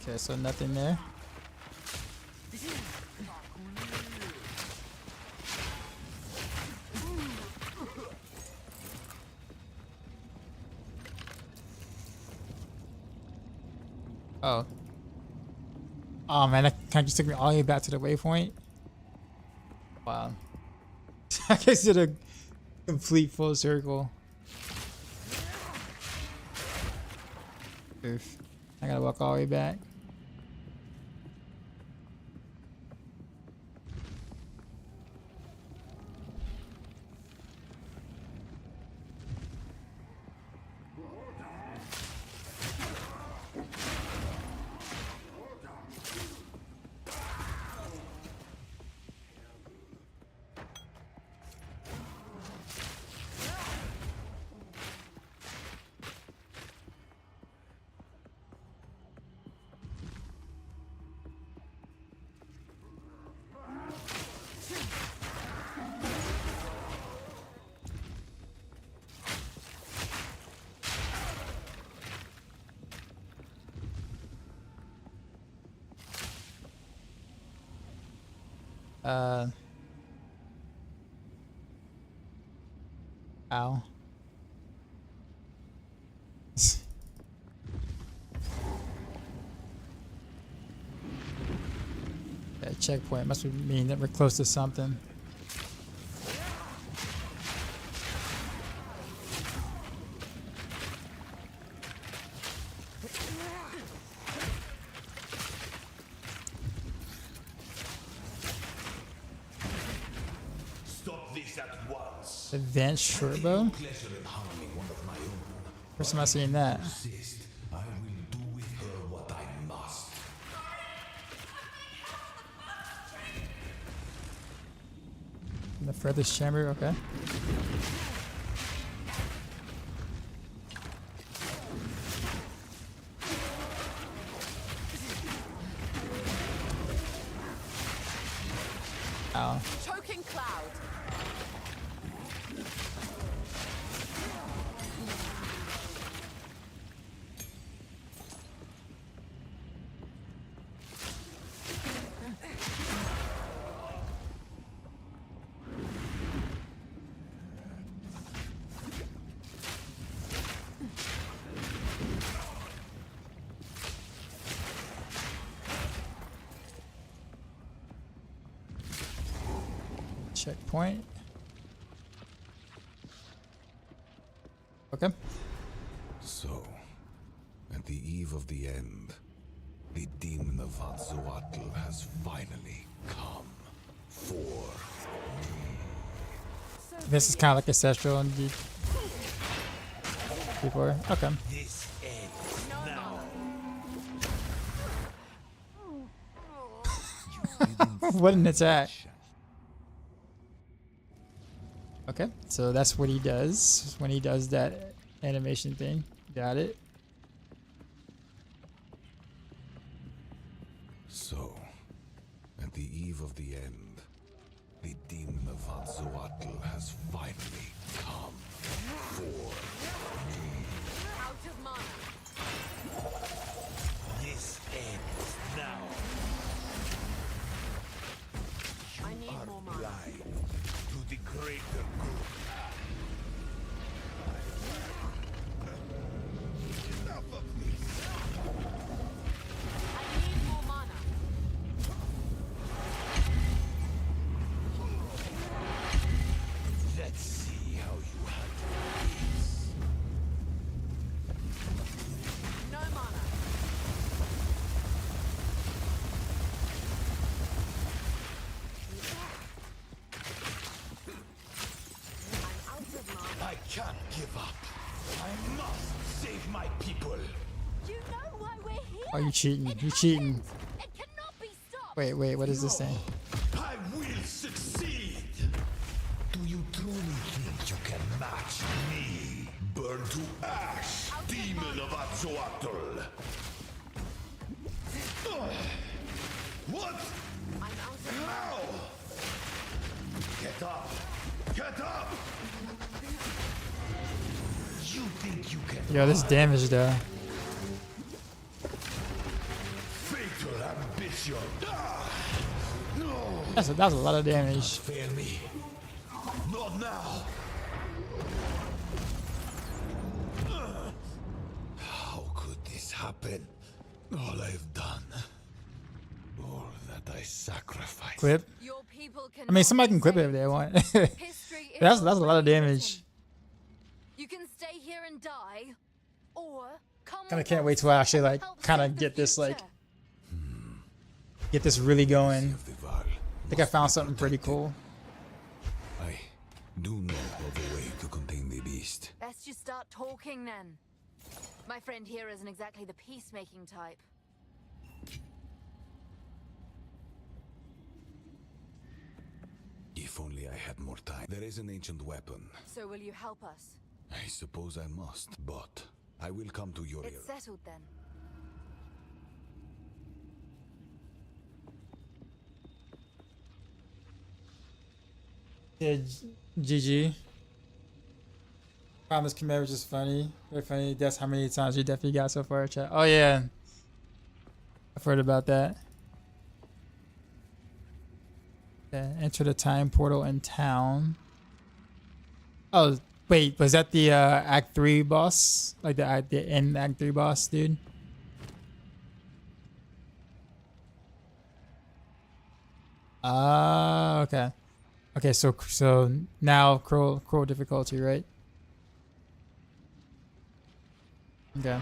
Okay, so nothing there. Oh. Oh man, that kind of just took me all the way back to the waypoint. Wow. I guess did a complete full circle. Oof. I gotta walk all the way back. Ow. That checkpoint must mean that we're close to something. Stop this at once. Advanced short bow? Pleasure in harming one of my own. First time I've seen that. Persist. I will do with her what I must. In the furthest chamber, okay. Ow. Choking cloud. Checkpoint. Okay. So, at the eve of the end, the demon of Heartseeker has finally come for. This is kind of like Ancestral and before. Okay. This ends now. What an attack. Okay, so that's what he does when he does that animation thing. Got it. So, at the eve of the end, the demon of Heartseeker has finally come for. Out of mana. This ends now. I need more mana. Blind to the greater good. Enough of this. I need more mana. Let's see how you handle this. No mana. I'm out of mana. I can't give up. I must save my people. You know why we're here? Oh, you cheating. It You cheating. happens. It cannot be stopped. Wait, what is this thing? I will succeed. Do you truly think you can match me? Burn to ash, demon of Heartseeker. What? I'm out of mana. How? Get up! Get up! You think you can? Yo, this damage though. Fatal ambition. No. That was a lot of damage. Fail me. Not now. How could this happen? All I've done. All that I sacrificed. Clip. Your people can. I mean, somebody can clip it if they want. that's a lot of damage. You can stay here and die, or come. Kind of can't wait till I actually like kind of get this like get this really going. I think I found something pretty cool. I do know of a way to contain the beast. Best you start talking then. My friend here isn't exactly the peacemaking type. If only I had more time. There is an ancient weapon. So will you help us? I suppose I must, but I will come to your It's aid. settled then. Yeah, GG. Promise Khmer was just funny. Very funny. That's how many times you definitely got so far, chat. Oh yeah. I've heard about that. Enter the time portal in town. Oh, wait, was that the Act 3 boss? Like the end Act 3 boss, dude? Ah, okay. Okay, so now cruel difficulty, right? Okay.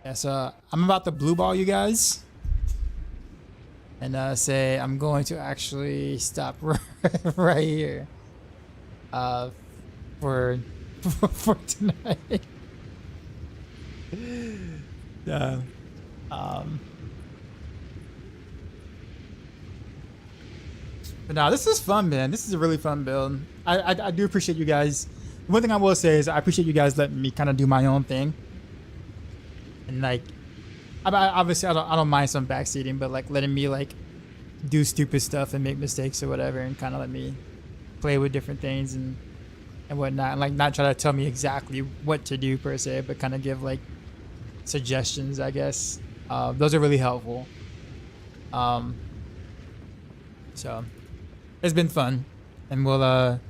Yeah, so I'm about to blue ball you guys. And say I'm going to actually stop right here. For for tonight. Yeah. But nah, this is fun, man. This is a really fun build. I do appreciate you guys. One thing I will say is I appreciate you guys letting me kind of do my own thing. And like, obviously I don't mind some backseating, but like letting me like do stupid stuff and make mistakes or whatever, and kind of let me play with different things and whatnot, and like not try to tell me exactly what to do per se, but kind of give like suggestions, I guess. Those are really helpful. So it's been fun, and we'll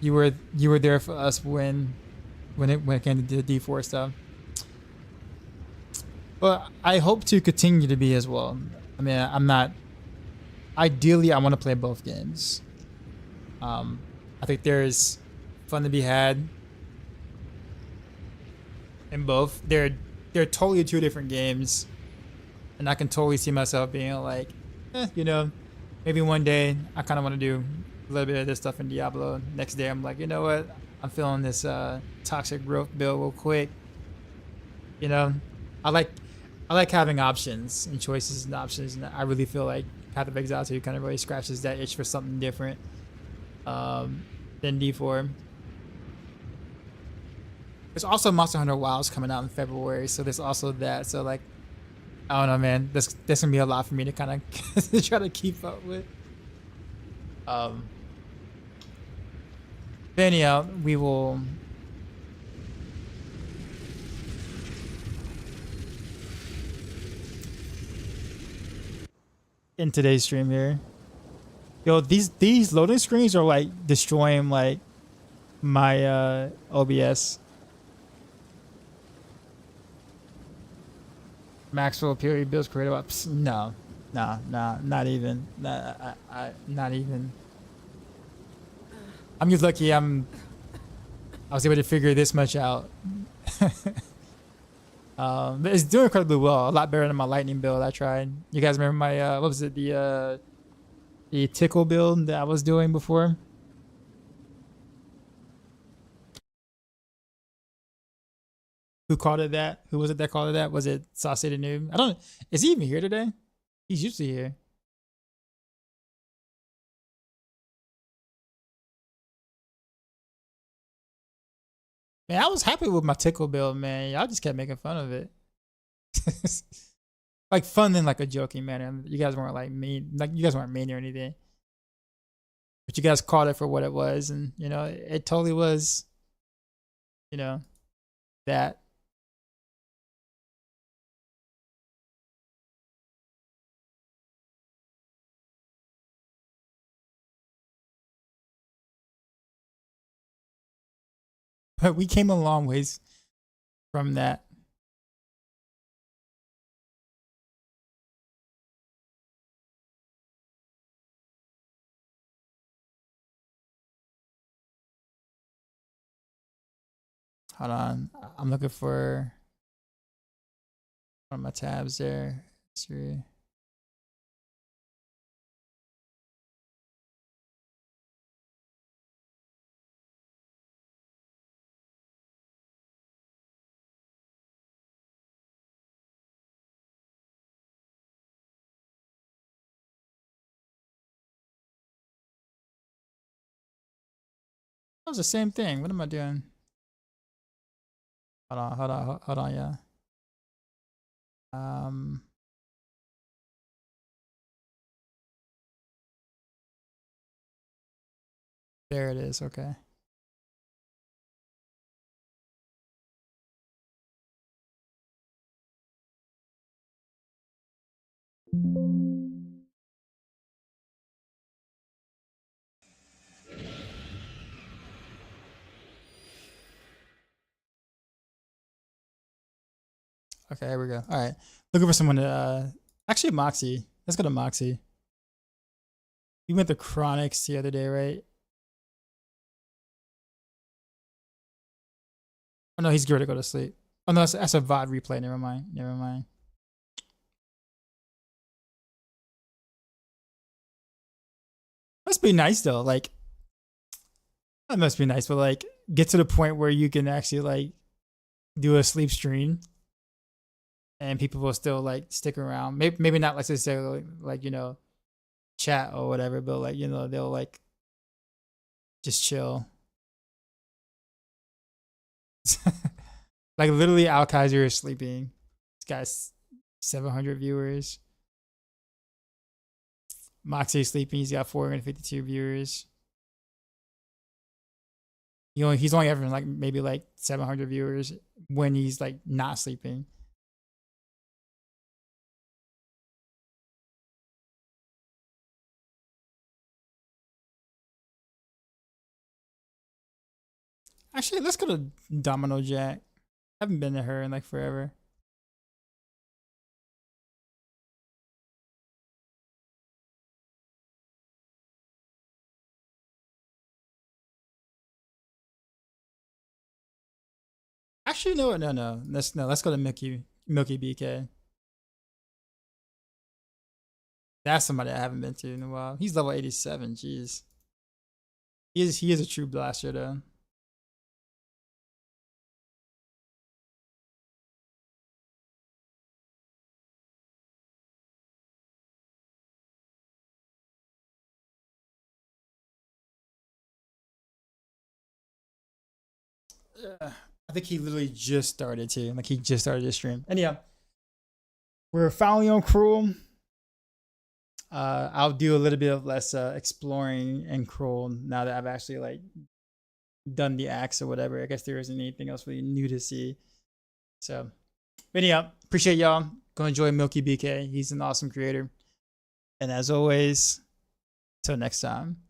you were there for us when it came to the D4 stuff. Well, I hope to continue to be as well. I mean, I'm not. Ideally, I want to play both games. I think there's fun to be had in both. They're totally two different games, and I can totally see myself being like, you know, maybe one day I kind of want to do a little bit of this stuff in Diablo. Next day I'm like, you know what? I'm feeling this toxic growth build real quick. You know, I like having options and choices and options, and I really feel like Path of Exile 2 kind of really scratches that itch for something different than D4. There's also Monster Hunter Wilds coming out in February, so there's also that. So like, I don't know, man. There's gonna be a lot for me to kind of try to keep up with. But anyhow, we will. In today's stream here, yo, these loading screens are like destroying like my OBS. Maxroll period builds creative ups. No, not even. Not even. I'm just lucky I was able to figure this much out. But it's doing incredibly well. A lot better than my lightning build I tried. You guys remember my what was it, the tickle build that I was doing before? Who called it that? Who was it that called it that? Was it Saucy the Noob? I don't. Is he even here today? He's usually here. Man, I was happy with my tickle build, man. Y'all just kept making fun of it. Like fun in like a joking manner. You guys weren't like mean. Like you guys weren't mean or anything. But you guys caught it for what it was, and you know it totally was. You know that. But we came a long ways from that. Hold on. I'm looking for one of my tabs there. History. That was the same thing. What am I doing? Hold on, yeah. There it is, okay. Okay, here we go. All right, looking for someone to actually Moxie. Let's go to Moxie. We went to Chronics the other day, right? Oh no, he's going to go to sleep. Oh no, that's a VOD replay. Never mind. Never mind. Must be nice though. Like, that must be nice, but like, get to the point where you can actually like do a sleep stream, and people will still like stick around. Maybe not necessarily like, you know, chat or whatever, but like, you know, they'll like just chill. Like literally, Al Kaiser is sleeping. This guy's 700 viewers. Moxie's sleeping. He's got 452 viewers. He's only having like maybe like 700 viewers when he's like not sleeping. Actually, let's go to Domino Jack. I haven't been to her in like forever. Actually, no. Let's go to Milky BK. That's somebody I haven't been to in a while. He's level 87. Jeez. He is a true blaster though. I think he literally just started too. Like he just started his stream. Anyhow, we're finally on Cruel. I'll do a little bit of less exploring in Cruel now that I've actually like done the axe or whatever. I guess there isn't anything else really new to see. So, anyhow, appreciate y'all. Go enjoy Milky BK. He's an awesome creator. And as always, till next time.